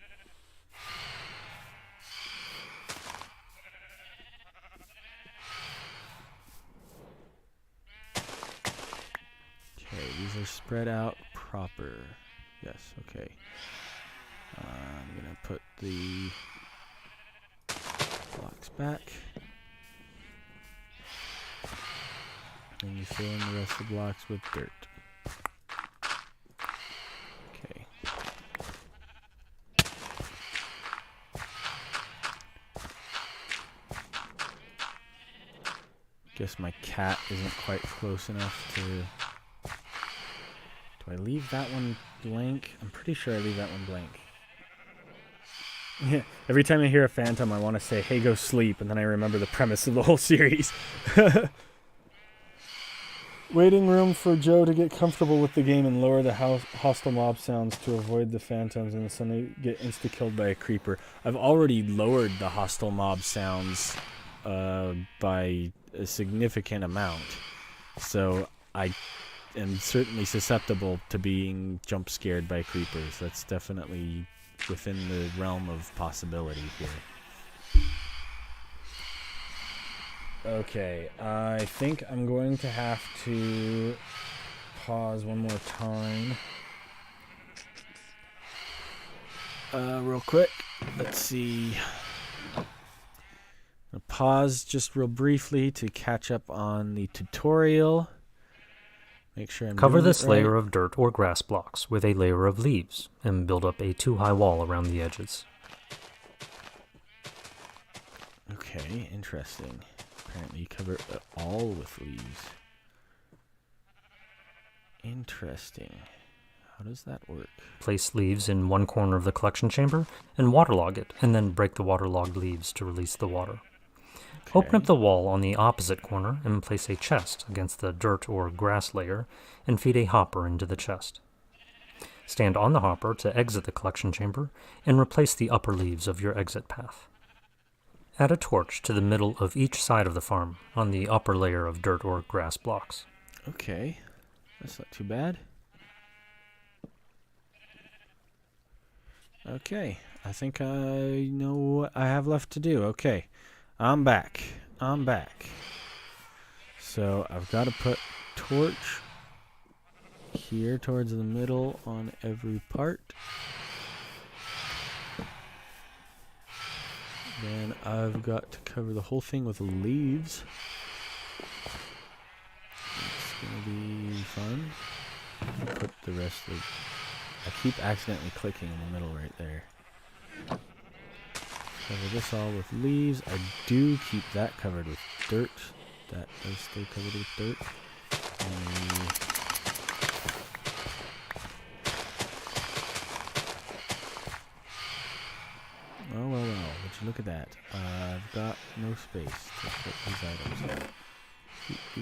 Okay, these are spread out proper. Yes, okay. I'm gonna put the blocks back. And you fill in the rest of the blocks with dirt. Okay. Guess my cat isn't quite close enough to... Do I leave that one blank? I'm pretty sure I leave that one blank. Yeah, every time I hear a phantom, I want to say, hey, go sleep, and then I remember the premise of the whole series. Waiting room for Joe to get comfortable with the game and lower the hostile mob sounds to avoid the phantoms and suddenly get insta-killed by a creeper. I've already lowered the hostile mob sounds by a significant amount. So I am certainly susceptible to being jump scared by creepers. That's definitely within the realm of possibility here. Okay, I think I'm going to have to pause one more time. Real quick. Let's see. I'll pause just real briefly to catch up on the tutorial. Make sure I'm Cover doing this it right. layer of dirt or grass blocks with a layer of leaves and build up a 2-high wall around the edges. Okay, interesting. Apparently you cover it all with leaves. Interesting. How does that work? Place leaves in one corner of the collection chamber and waterlog it, and then break the waterlogged leaves to release the water. Okay. Open up the wall on the opposite corner and place a chest against the dirt or grass layer and feed a hopper into the chest. Stand on the hopper to exit the collection chamber and replace the upper leaves of your exit path. Add a torch to the middle of each side of the farm on the upper layer of dirt or grass blocks. Okay, that's not too bad. Okay, I think I know what I have left to do. Okay, I'm back. So I've got to put torch here towards the middle on every part. Then I've got to cover the whole thing with leaves. It's gonna be fun. Put the rest of... I keep accidentally clicking in the middle right there. Cover this all with leaves. I do keep that covered with dirt. That does stay covered with dirt. Oh, well, would you look at that. I've got no space to put these items in.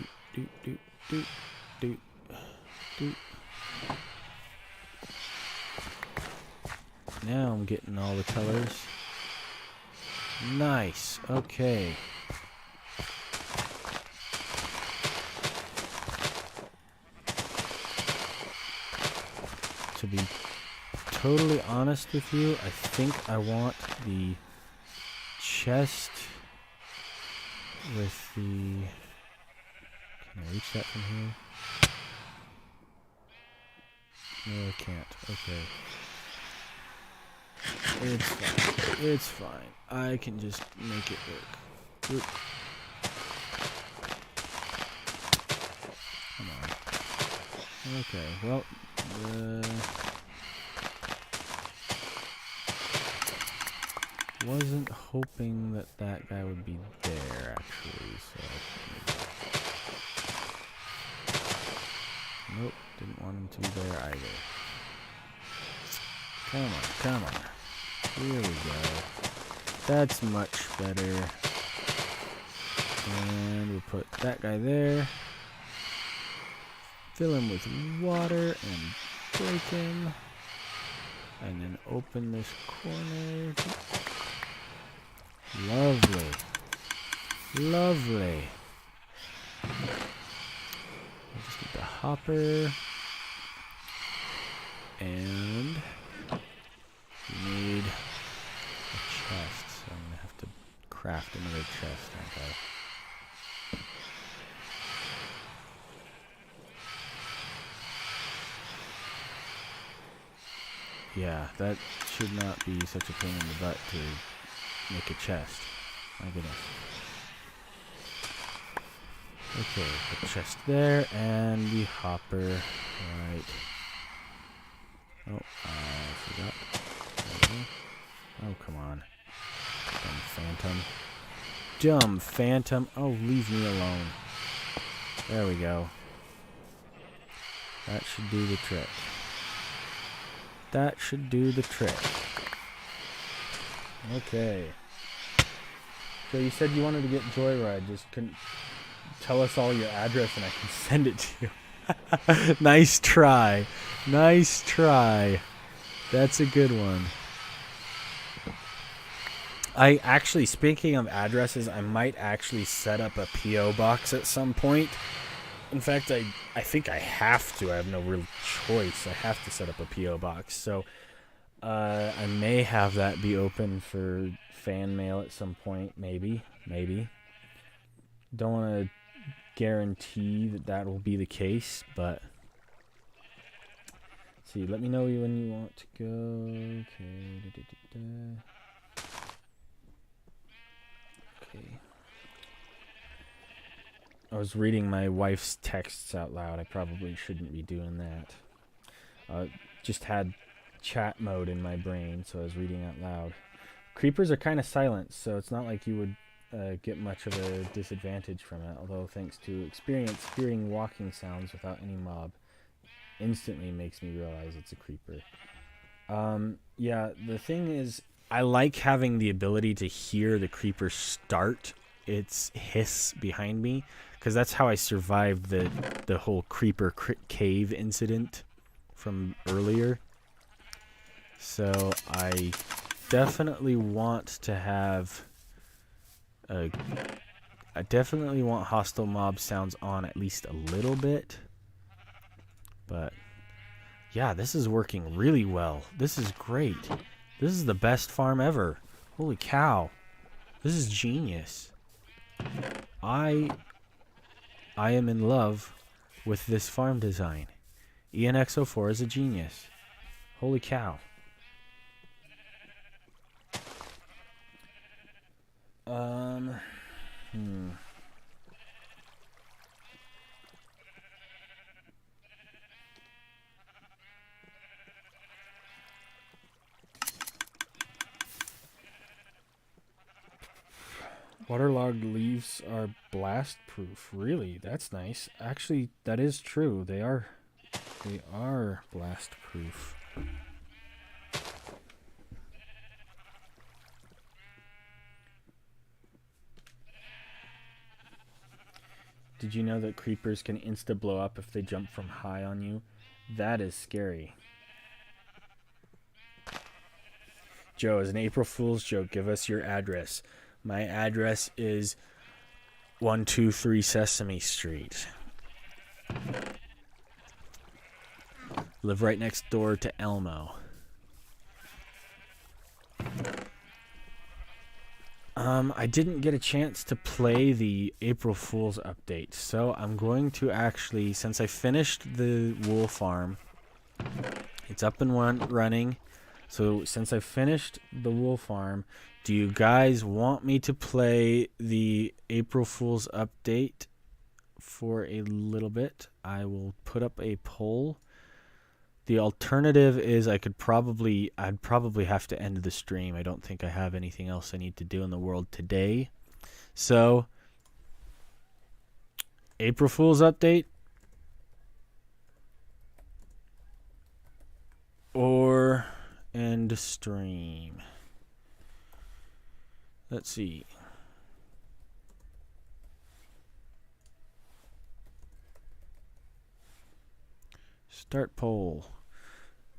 Now I'm getting all the colors. Nice. Okay. To be totally honest with you, I think I want the chest with the... Can I reach that from here? No, I can't. Okay. It's fine. It's fine. I can just make it work. Oop. Come on. Okay, well, wasn't hoping that that guy would be there, actually, so... Nope, didn't want him to be there either. Come on. Here we go. That's much better. And we'll put that guy there. Fill him with water and break him. And then open this corner. Lovely. Lovely. I'll just get the hopper. And we need a chest, so I'm going to have to craft another chest, aren't I? Yeah, that should not be such a pain in the butt to make a chest. My goodness. Okay, the chest there, and the hopper. Right. Oh, I forgot. Oh, come on. Dumb phantom. Oh, leave me alone. There we go. That should do the trick. That should do the trick. Okay. So you said you wanted to get Joyride, just couldn't tell us all your address and I can send it to you. Nice try. Nice try. That's a good one. I actually, speaking of addresses, I might actually set up a P.O. box at some point. In fact, I think I have to. I have no real choice. I have to set up a P.O. box. So I may have that be open for fan mail at some point. Maybe. Don't want to guarantee that will be the case, but... Let's see, let me know when you want to go. Okay. Okay. I was reading my wife's texts out loud. I probably shouldn't be doing that. Just had chat mode in my brain, so I was reading out loud. Creepers are kind of silent, so it's not like you would get much of a disadvantage from it, although thanks to experience, hearing walking sounds without any mob instantly makes me realize it's a creeper. Yeah, the thing is, I like having the ability to hear the creeper start its hiss behind me, because that's how I survived the whole creeper cave incident from earlier. So I definitely want to have I definitely want hostile mob sounds on at least a little bit. But yeah, this is working really well. This is great. This is the best farm ever. Holy cow. This is genius. I am in love with this farm design. ENX04 is a genius. Holy cow. Waterlogged leaves are blast proof. Really? That's nice. Actually, that is true. They are blast proof. Did you know that creepers can insta blow up if they jump from high on you? That is scary. Joe, as an April Fool's joke, give us your address. My address is 123 Sesame Street. Live right next door to Elmo. I didn't get a chance to play the April Fool's update, so I'm going to actually, since I finished the wool farm, it's up and running. So since I finished the wool farm, do you guys want me to play the April Fool's update for a little bit? I will put up a poll. The alternative is I'd probably have to end the stream. I don't think I have anything else I need to do in the world today. So, April Fool's update or end stream. Let's see. Start poll.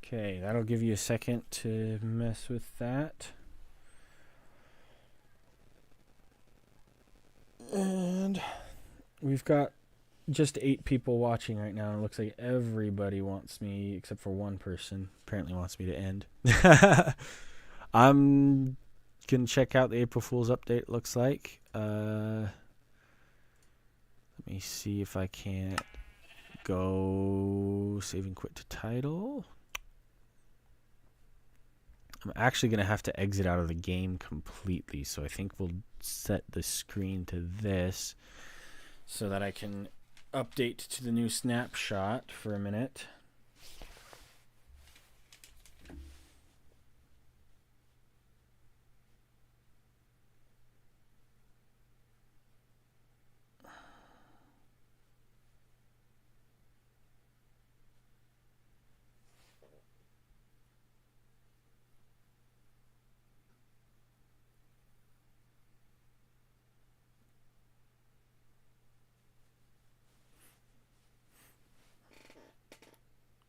Okay, that'll give you a second to mess with that. And we've got just 8 people watching right now. It looks like everybody wants me, except for one person, apparently wants me to end. I'm going to check out the April Fool's update, it looks like. Let me see if I can't go save and quit to title. I'm actually going to have to exit out of the game completely, so I think we'll set the screen to this so that I can update to the new snapshot for a minute.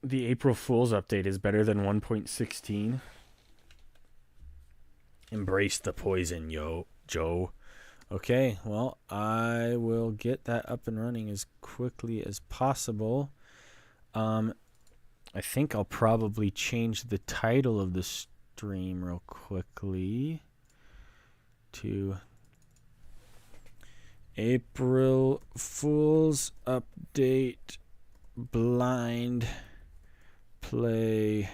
the April Fool's update is better than 1.16. Embrace the poison, Joe. Okay, well, I will get that up and running as quickly as possible. I think I'll probably change the title of the stream real quickly to April Fool's Update Blind Play.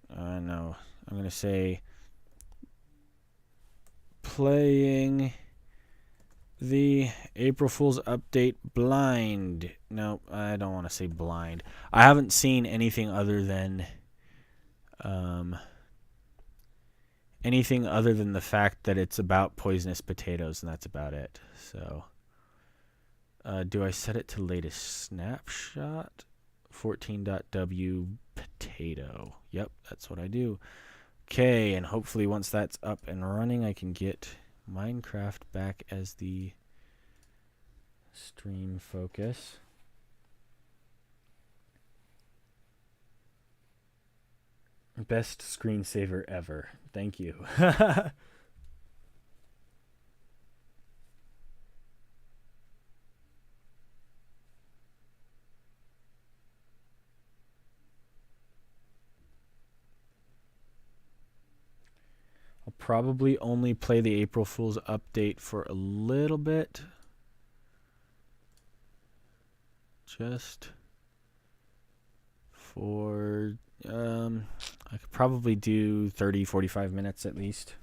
No, I'm going to say playing the April Fool's Update blind. No, I don't want to say blind. I haven't seen anything other than the fact that it's about poisonous potatoes, and that's about it. So, do I set it to latest snapshot? 14.w potato. Yep, that's what I do. Okay, and hopefully once that's up and running, I can get Minecraft back as the stream focus. Best screensaver ever. Thank you. I'll probably only play the April Fool's update for a little bit. Just for, I could probably do 30, 45 minutes at least.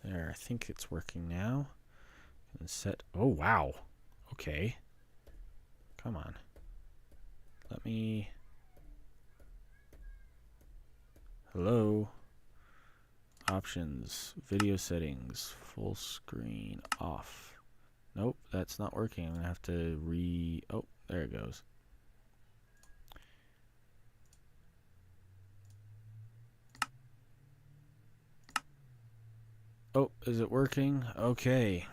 There, I think it's working now. And set, oh wow. Okay. Come on. Let me, hello. Options, video settings, full screen off. Nope, that's not working. I'm gonna have to oh, there it goes. Oh, is it working? Okay.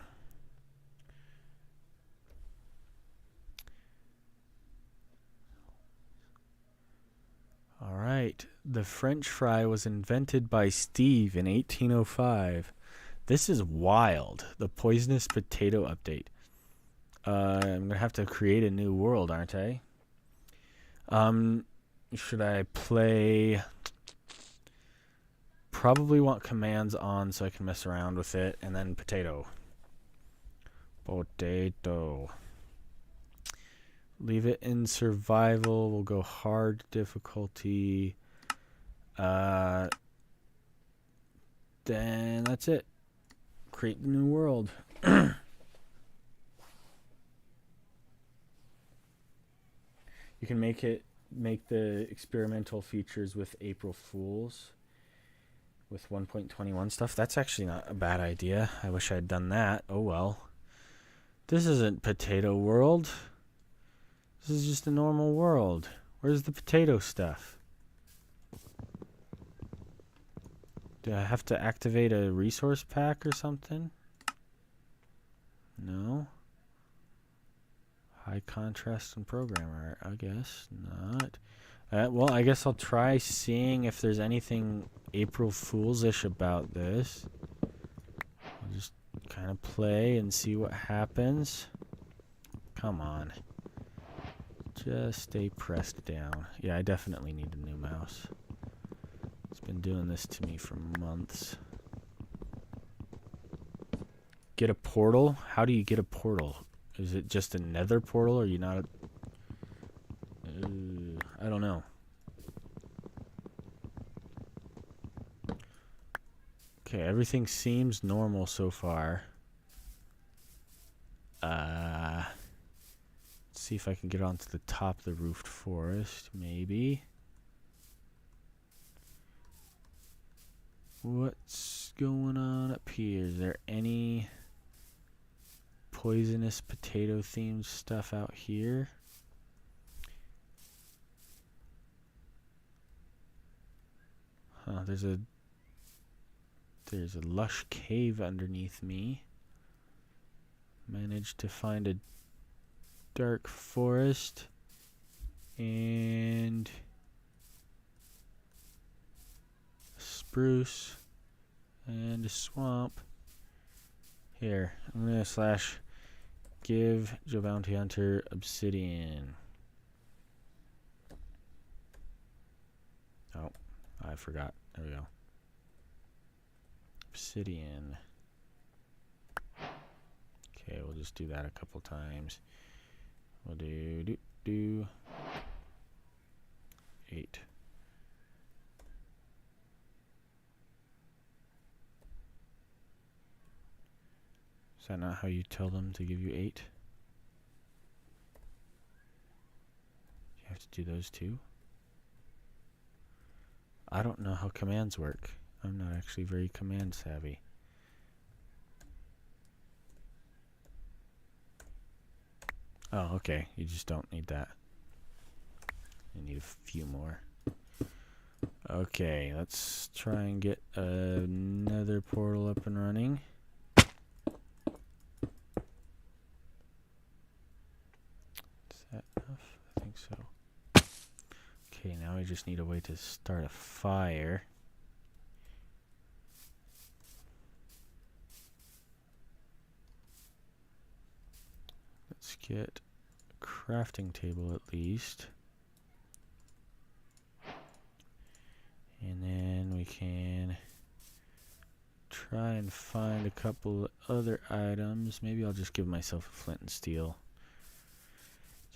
All right. The French fry was invented by Steve in 1805. This is wild. The poisonous potato update. I'm going to have to create a new world, aren't I? Should I play... Probably want commands on so I can mess around with it. And then potato. Potato. Leave it in survival. We'll go hard difficulty. Then that's it. Create the new world. You can make the experimental features with April Fools. With 1.21 stuff. That's actually not a bad idea. I wish I had done that. Oh well. This isn't Potato World. This is just a normal world. Where's the potato stuff? Do I have to activate a resource pack or something? No. High contrast and programmer. I guess not. Well, I guess I'll try seeing if there's anything April Fool's-ish about this. I'll just kind of play and see what happens. Come on. Just stay pressed down. Yeah, I definitely need a new mouse. It's been doing this to me for months. Get a portal? How do you get a portal? Is it just a nether portal, or are you not... I don't know. Okay, everything seems normal so far. Let's see if I can get onto the top of the roofed forest, maybe. What's going on up here? Is there any poisonous potato themed stuff out here? Huh, there's a lush cave underneath me. Managed to find a dark forest and a spruce and a swamp. Here, I'm gonna slash give Joe Bounty Hunter obsidian. Oh, I forgot. There we go. Obsidian. Okay, we'll just do that a couple times. We'll do 8. Is that not how you tell them to give you 8? You have to do those too? I don't know how commands work. I'm not actually very command savvy. Oh, okay. You just don't need that. You need a few more. Okay, let's try and get another portal up and running. Is that enough? I think so. Okay, now we just need a way to start a fire. Let's get a crafting table at least. And then we can try and find a couple other items. Maybe I'll just give myself a flint and steel.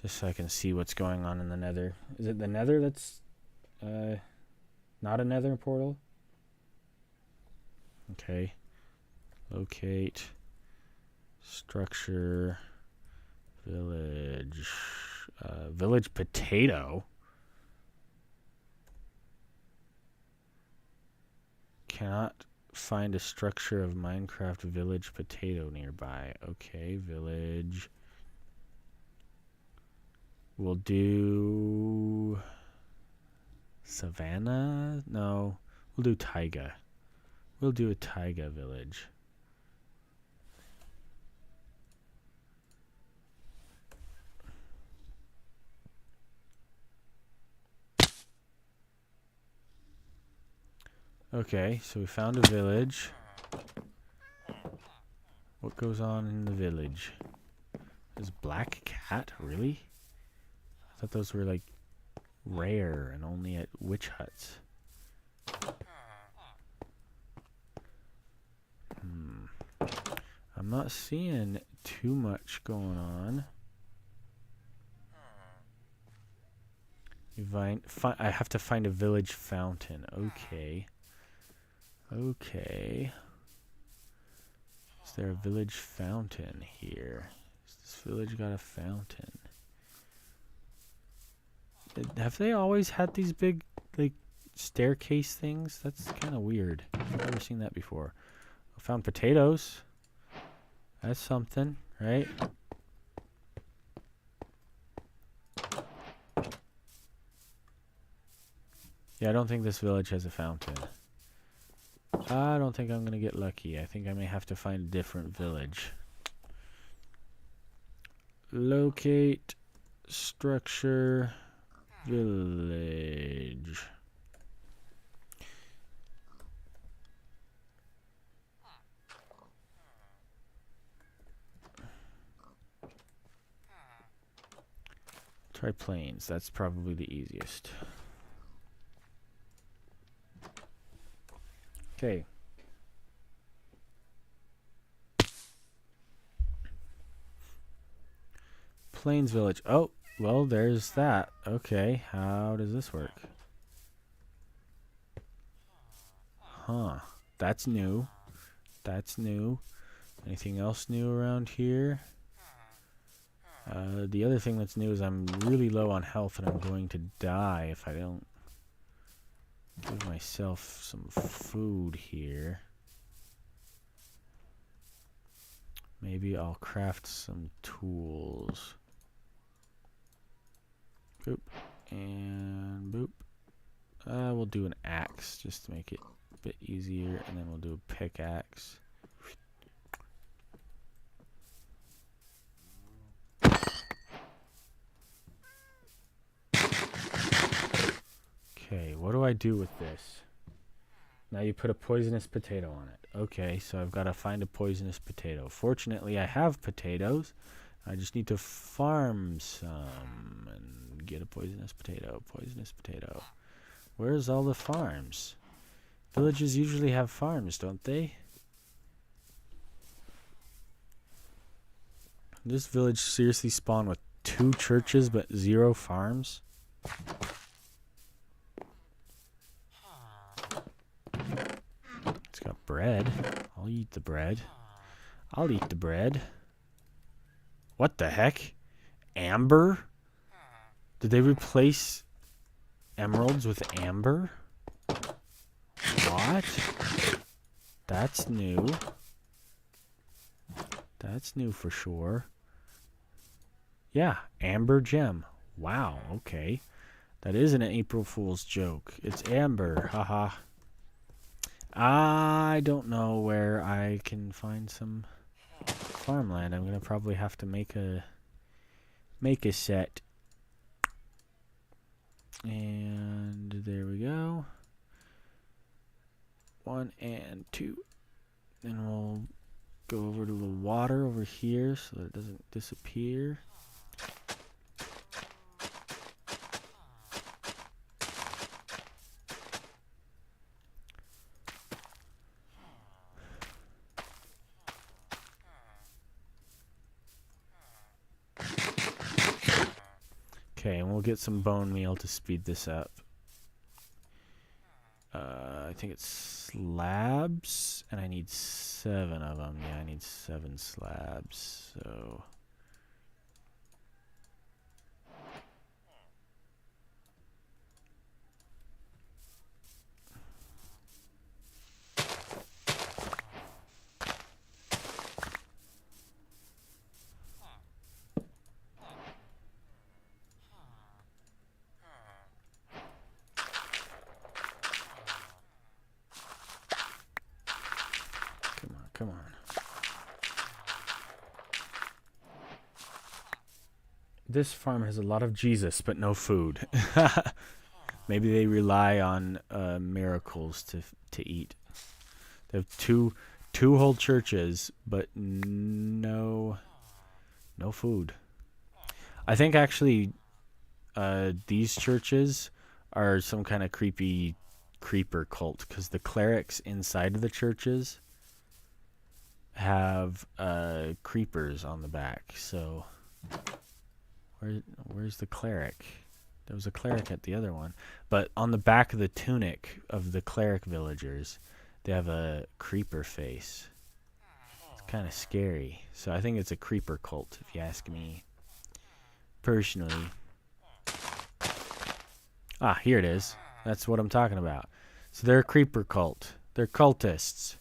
Just so I can see what's going on in the nether. Is it the nether that's not a nether portal? Okay. Locate. Structure. Village. Village potato. Cannot find a structure of Minecraft village potato nearby. Okay, village. We'll do savannah? No, we'll do taiga. We'll do a taiga village. Okay, so we found a village. What goes on in the village? There's black cat? Really? I thought those were like rare and only at witch huts. I'm not seeing too much going on. I have to find a village fountain. Okay. Okay. Is there a village fountain here? Has this village got a fountain? Have they always had these big, like, staircase things? That's kind of weird. I've never seen that before. I found potatoes. That's something, right? Yeah, I don't think this village has a fountain. I don't think I'm going to get lucky. I think I may have to find a different village. Locate structure village. Try plains. That's probably the easiest. Okay. Plains village. Oh, well, there's that. Okay, how does this work? Huh. That's new. That's new. Anything else new around here? The other thing that's new is I'm really low on health and I'm going to die if I don't give myself some food here. Maybe I'll craft some tools. Boop. And boop. We'll do an axe just to make it a bit easier, and then we'll do a pickaxe. Okay, what do I do with this? Now you put a poisonous potato on it. Okay, so I've got to find a poisonous potato. Fortunately, I have potatoes. I just need to farm some and get a poisonous potato. Poisonous potato. Where's all the farms? Villages usually have farms, don't they? This village seriously spawned with 2 churches but 0 farms? It's got bread. I'll eat the bread. I'll eat the bread. What the heck? Amber? Did they replace emeralds with amber? What? That's new. That's new for sure. Yeah, amber gem. Wow, okay. That isn't an April Fool's joke. It's amber. Haha. I don't know where I can find some farmland. I'm gonna probably have to make a set. And there we go. 1 and 2. Then we'll go over to the water over here so that it doesn't disappear. Okay, and we'll get some bone meal to speed this up. I think it's slabs, and I need 7 of them. Yeah, I need 7 slabs, so... Come on. This farm has a lot of Jesus, but no food. Maybe they rely on miracles to eat. They have two whole churches, but no food. I think actually these churches are some kind of creepy creeper cult, because the clerics inside of the churches have creepers on the back. So where's the cleric? There was a cleric at the other one, but on the back of the tunic of the cleric villagers, they have a creeper face. It's kind of scary. So I think it's a creeper cult, if you ask me personally. Ah, here it is. That's what I'm talking about. So they're a creeper cult. They're cultists.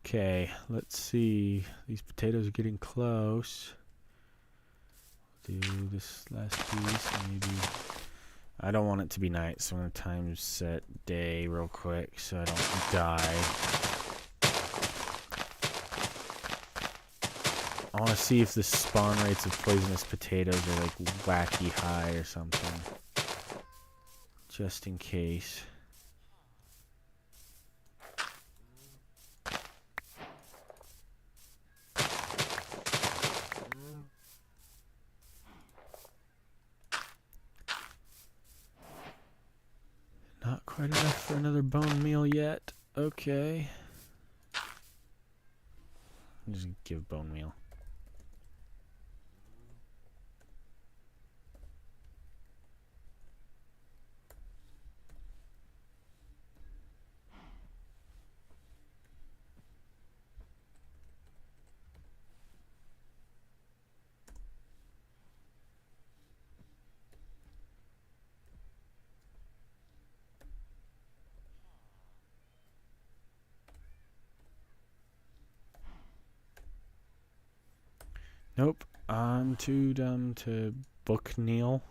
Okay, let's see. These potatoes are getting close. Do this last piece, maybe. I don't want it to be night, so I'm going to time set day real quick so I don't die. I want to see if the spawn rates of poisonous potatoes are like wacky high or something. Just in case. Not quite enough for another bone meal yet. Okay. Just give bone meal. Nope. I'm too dumb to book Neil.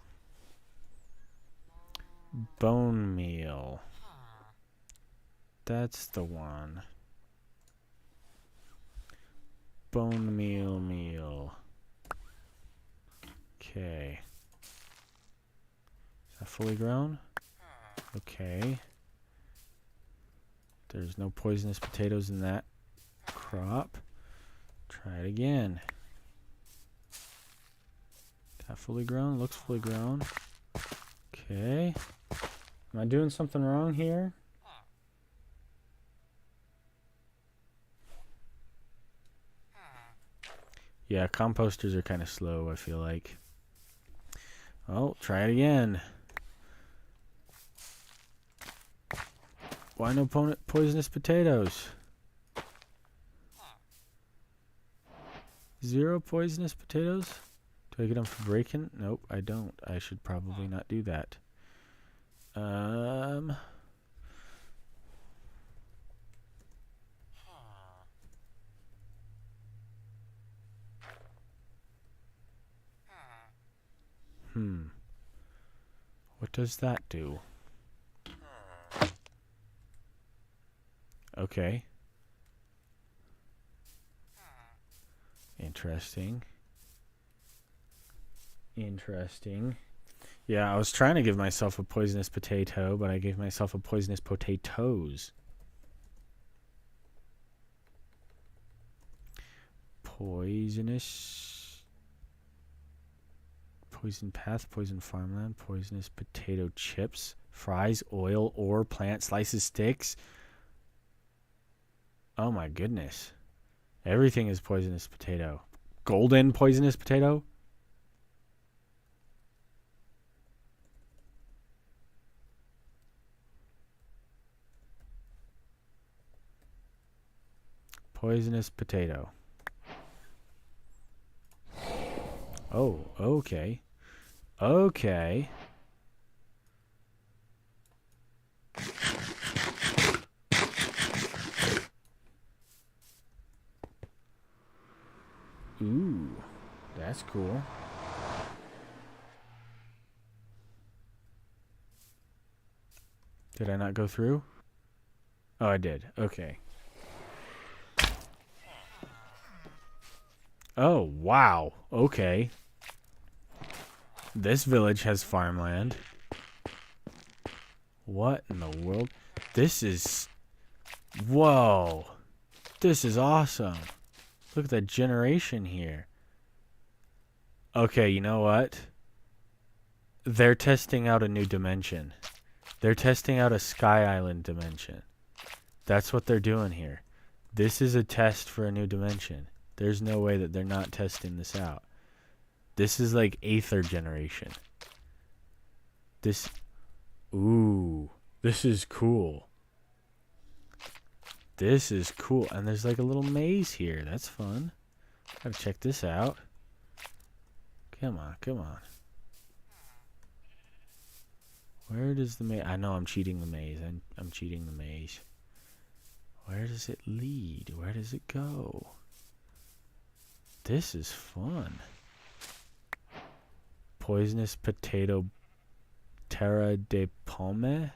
Bone meal. That's the one. Bone meal. Okay. Is that fully grown? Okay. There's no poisonous potatoes in that crop. Try it again. Is that fully grown? Looks fully grown. Okay. Am I doing something wrong here? Yeah, composters are kind of slow, I feel like. Oh, try it again. Why no poisonous potatoes? 0 poisonous potatoes? Do I get them for breaking? Nope, I don't. I should probably not do that. What does that do? Okay. Interesting. Yeah, I was trying to give myself a poisonous potato, but I gave myself a poisonous potatoes. Poison path, poison farmland, poisonous potato chips, fries, oil, ore, plant, slices, sticks. Oh my goodness. Everything is poisonous potato. Golden poisonous potato? Poisonous potato. Oh, okay. Okay. Ooh, that's cool. Did I not go through? Oh, I did. Okay. Oh, wow. Okay. This village has farmland. What in the world? This is... Whoa. This is awesome. Look at that generation here. Okay, you know what? They're testing out a new dimension. They're testing out a Sky Island dimension. That's what they're doing here. This is a test for a new dimension. There's no way that they're not testing this out. This is like Aether generation. This... Ooh. This is cool. This is cool. And there's like a little maze here. That's fun. Gotta check this out. Come on, come on. Where does the maze... I know I'm cheating the maze. I'm cheating the maze. Where does it lead? Where does it go? This is fun. Poisonous potato terra de pomme?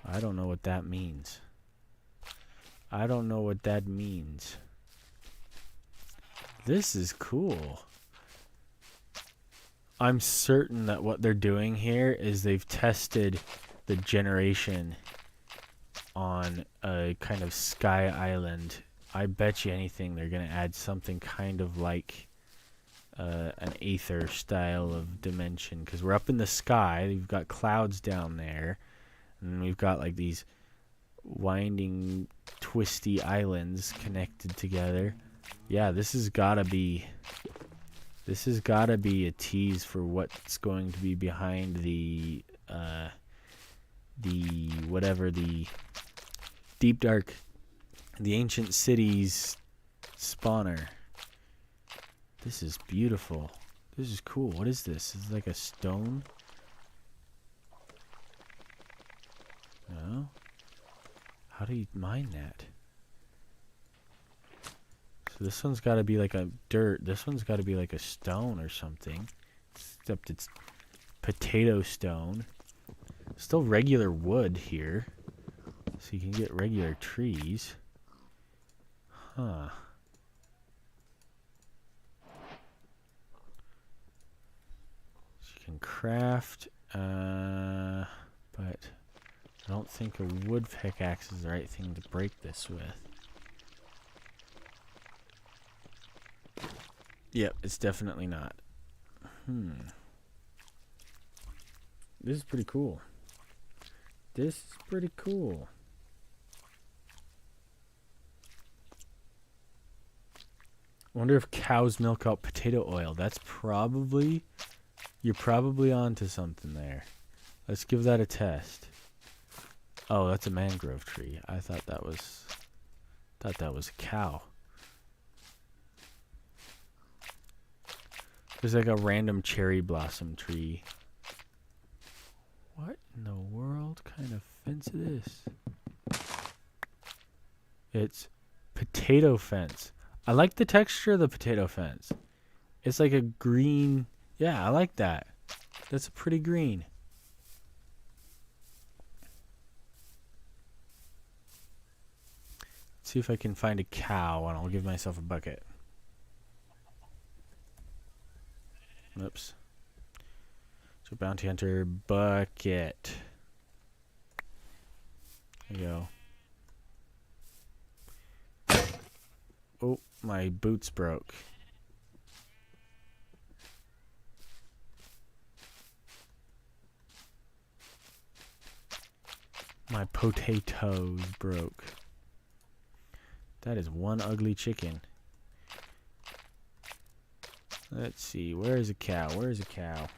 I don't know what that means. I don't know what that means. This is cool. I'm certain that what they're doing here is they've tested the generation on a kind of Sky Island. I bet you anything they're going to add something kind of like an Aether style of dimension. Because we're up in the sky. We've got clouds down there. And we've got like these winding, twisty islands connected together. Yeah, this has got to be... This has got to be a tease for what's going to be behind the Deep Dark, the Ancient Cities spawner. This is beautiful. This is cool. What is this? This is like a stone? No? How do you mine that? So this one's got to be like a dirt. This one's got to be like a stone or something. Except it's potato stone. Still regular wood here. So you can get regular trees. Huh. So you can craft, but I don't think a wood pickaxe is the right thing to break this with. Yep, it's definitely not. This is pretty cool. This is pretty cool. I wonder if cows milk out potato oil. That's probably... You're probably onto something there. Let's give that a test. Oh, that's a mangrove tree. I thought that was... a cow. There's like a random cherry blossom tree. What in the world kind of fence is this? It's potato fence. I like the texture of the potato fence. It's like a green... Yeah, I like that. That's a pretty green. Let's see if I can find a cow and I'll give myself a bucket. Oops. So bounty hunter bucket. There you go. Oh, my boots broke. My potatoes broke. That is one ugly chicken. Let's see. Where is a cow? Where is a cow?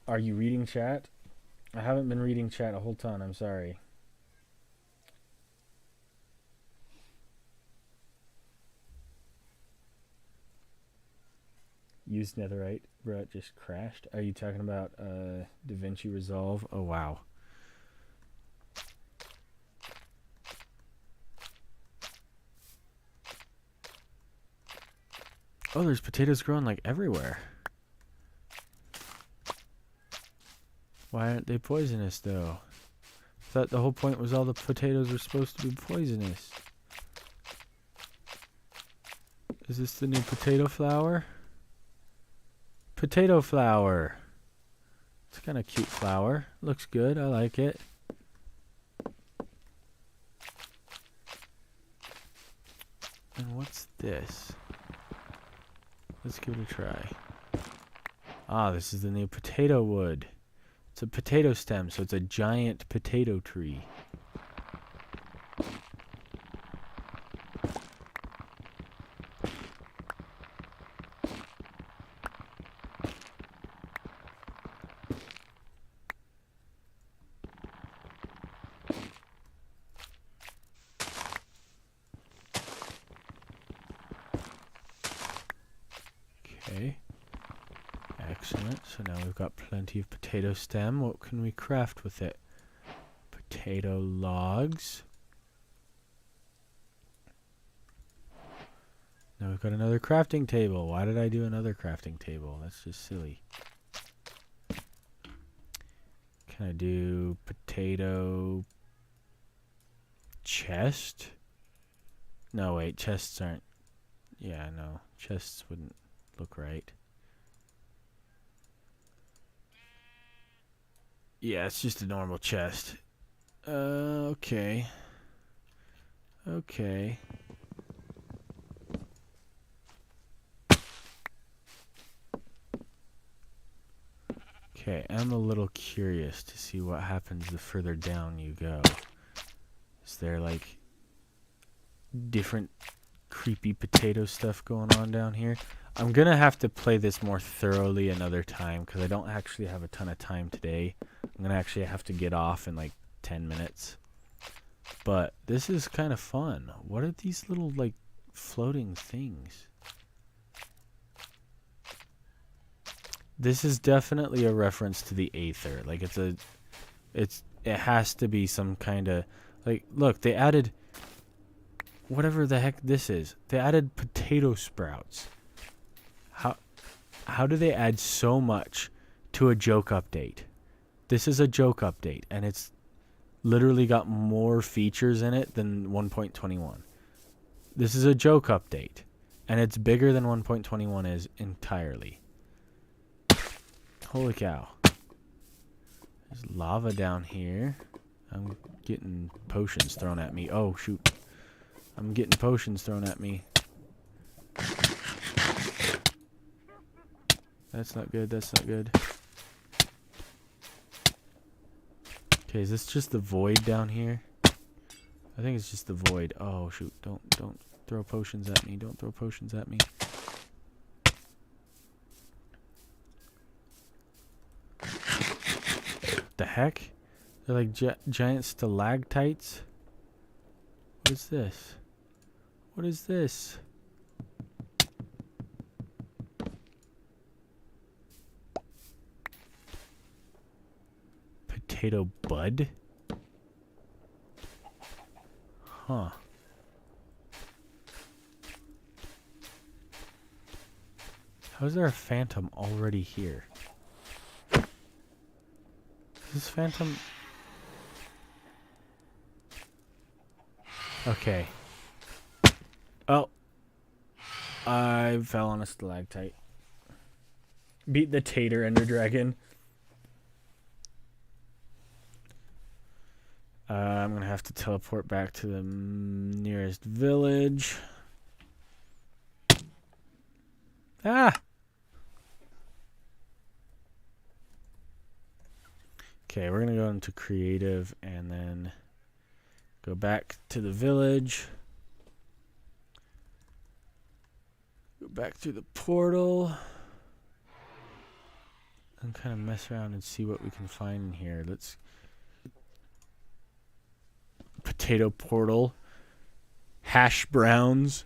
Are you reading chat? I haven't been reading chat a whole ton. I'm sorry. Used netherite. Bro, it just crashed. Are you talking about DaVinci Resolve? Oh, wow. Oh, there's potatoes growing like everywhere. Why aren't they poisonous, though? I thought the whole point was all the potatoes were supposed to be poisonous. Is this the new potato flower? Potato flower. It's kind of cute flower. Looks good. I like it. And what's this? Let's give it a try. Ah, this is the new potato wood. It's a potato stem, so it's a giant potato tree. Okay. Excellent. So now we've got plenty of potato stem. What can we craft with it? Potato logs. Now we've got another crafting table. Why did I do another crafting table? That's just silly. Can I do potato chest? No, wait. Chests aren't... Yeah, no. Chests wouldn't look right. Yeah, it's just a normal chest. Okay. Okay. Okay, I'm a little curious to see what happens the further down you go. Is there, like, different creepy potato stuff going on down here? I'm going to have to play this more thoroughly another time because I don't actually have a ton of time today. I'm going to actually have to get off in like 10 minutes. But this is kind of fun. What are these little like floating things? This is definitely a reference to the Aether. Like it has to be some kind of like. Look, they added whatever the heck this is. They added potato sprouts. How do they add so much to a joke update? This is a joke update, and it's literally got more features in it than 1.21. This is a joke update, and it's bigger than 1.21 is entirely. Holy cow. There's lava down here. I'm getting potions thrown at me. Oh, shoot. I'm getting potions thrown at me. That's not good. That's not good. Okay, is this just the void down here? I think it's just the void. Oh, shoot. Don't throw potions at me. Don't throw potions at me. The heck? They're like giant stalactites? What is this? What is this? Potato bud? Huh. How is there a phantom already here? Is this phantom? Okay. Oh. I fell on a stalactite. Beat the tater ender dragon. I'm going to have to teleport back to the nearest village. Ah! Okay, we're going to go into creative and then go back to the village. Go back through the portal. And kind of mess around and see what we can find in here. Let's... Potato portal. Hash browns.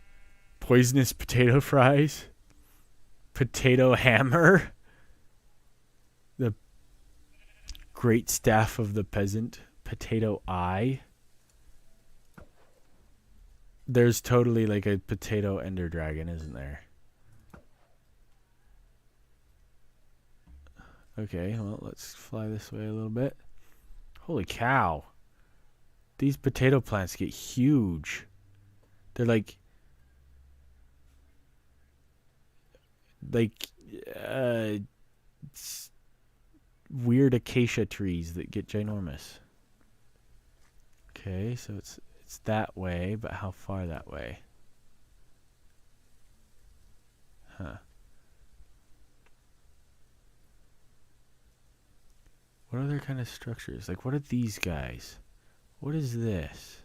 Poisonous potato fries. Potato hammer. The great staff of the peasant. Potato eye. There's totally like a potato ender dragon, isn't there? Okay, well, let's fly this way a little bit. Holy cow. These potato plants get huge. They're like weird acacia trees that get ginormous. Okay, so it's that way, but how far that way? Huh. What other kind of structures? Like, what are these guys? What is this?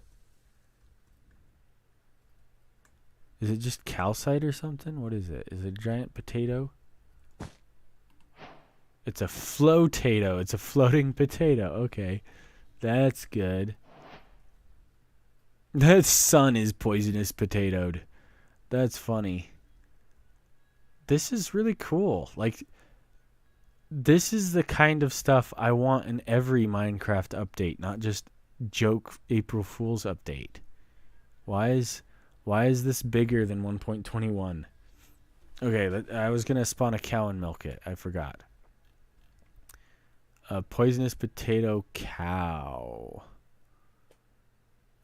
Is it just calcite or something? What is it? Is it a giant potato? It's a flotato. It's a floating potato. Okay. That's good. That sun is poisonous potatoed. That's funny. This is really cool. Like, this is the kind of stuff I want in every Minecraft update, not just joke April Fool's update. Why is this bigger than 1.21? Okay, I was going to spawn a cow and milk it. I forgot. A poisonous potato cow.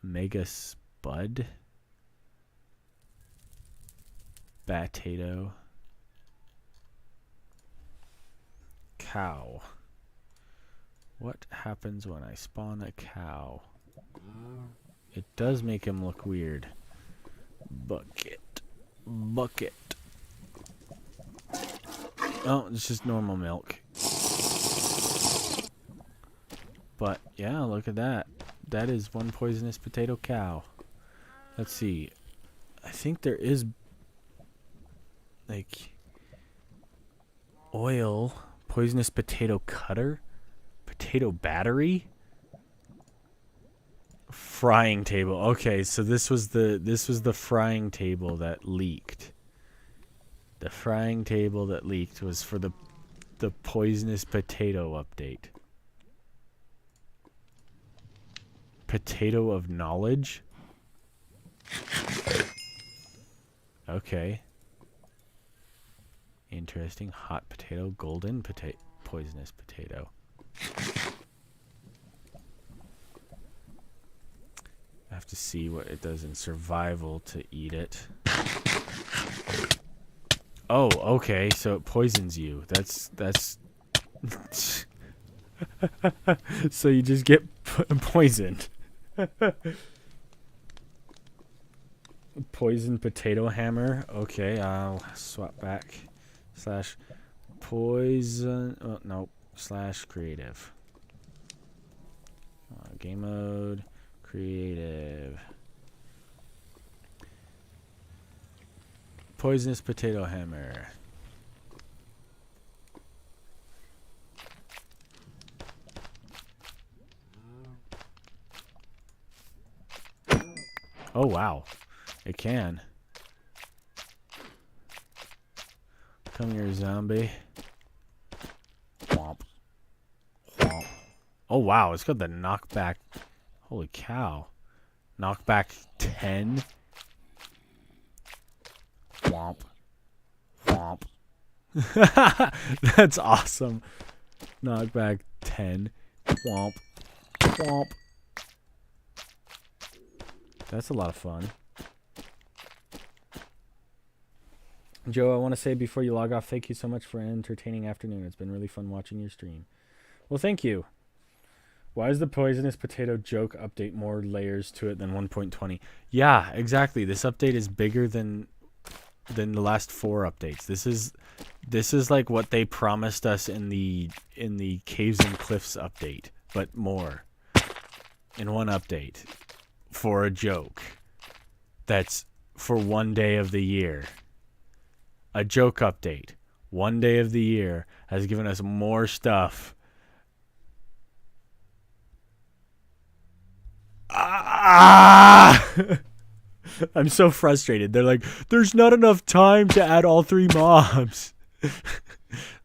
Mega spud. Potato. Cow. What happens when I spawn a cow? It does make him look weird. Bucket. Bucket. Oh, it's just normal milk. But, yeah, look at that. That is one poisonous potato cow. Let's see. I think there is, like, oil. Poisonous potato cutter. Potato battery. Frying table. Okay, so this was the frying table that leaked. The frying table that leaked was for the the poisonous potato update. Potato of knowledge? Okay. Interesting. Hot potato, golden potato, poisonous potato. I have to see what it does in survival to eat it. Oh, okay. So it poisons you. That's so you just get poisoned. Poison potato hammer. Okay, I'll swap back. Slash poison. Oh, no. Slash creative. Game mode. Creative. Poisonous potato hammer. Oh, wow. It can. Come here, zombie. Womp. Womp. Oh, wow. It's got the knockback. Holy cow. Knockback 10. Womp. Womp. That's awesome. Knockback 10. Womp. Womp. That's a lot of fun. Joe, I want to say before you log off, thank you so much for an entertaining afternoon. It's been really fun watching your stream. Well, thank you. Why is the poisonous potato joke update more layers to it than 1.20? Yeah, exactly. This update is bigger than the last 4 updates. This is like what they promised us in the Caves and Cliffs update, but more in one update for a joke that's for one day of the year. A joke update, one day of the year, has given us more stuff. I'm so frustrated. They're like, there's not enough time to add all 3 mobs.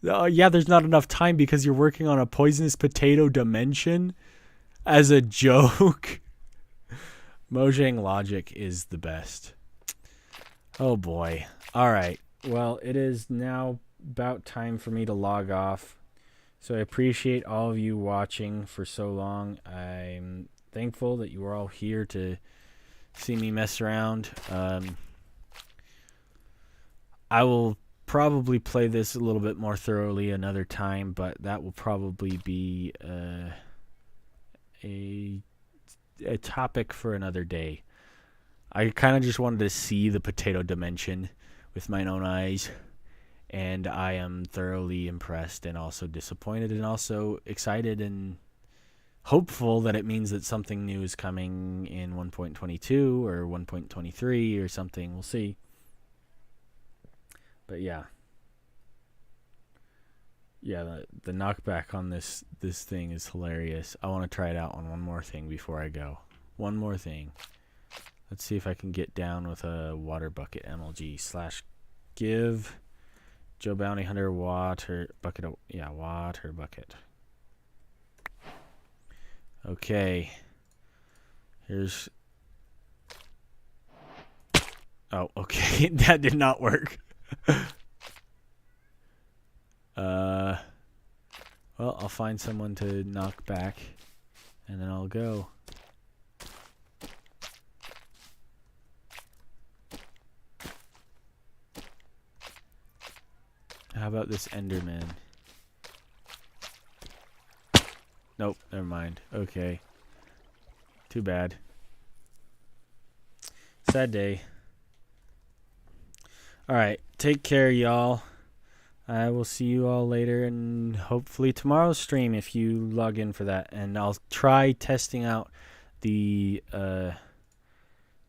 Yeah, there's not enough time because you're working on a poisonous potato dimension as a joke. Mojang logic is the best. Oh boy. All right. Well, it is now about time for me to log off. So I appreciate all of you watching for so long. I'm thankful that you were all here to see me mess around. I will probably play this a little bit more thoroughly another time, but that will probably be a topic for another day. I kind of just wanted to see the potato dimension with my own eyes, and I am thoroughly impressed and also disappointed and also excited and hopeful that it means that something new is coming in 1.22 or 1.23 or something. We'll see. But yeah, the knockback on this thing is hilarious. I want to try it out on one more thing before I go. One more thing. Let's see if I can get down with a water bucket MLG / give Joe Bounty Hunter water bucket. Water bucket. Okay. Here's. Oh, okay. That did not work. Well, I'll find someone to knock back, and then I'll go. How about this Enderman? Nope, never mind. Okay. Too bad. Sad day. Alright, take care, y'all. I will see you all later, and hopefully tomorrow's stream if you log in for that. And I'll try testing out the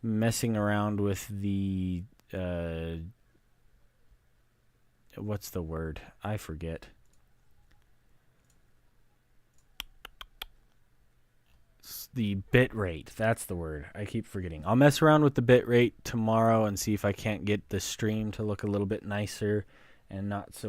messing around with the what's the word? I forget. The bit rate. That's the word. I keep forgetting. I'll mess around with the bit rate tomorrow and see if I can't get the stream to look a little bit nicer and not so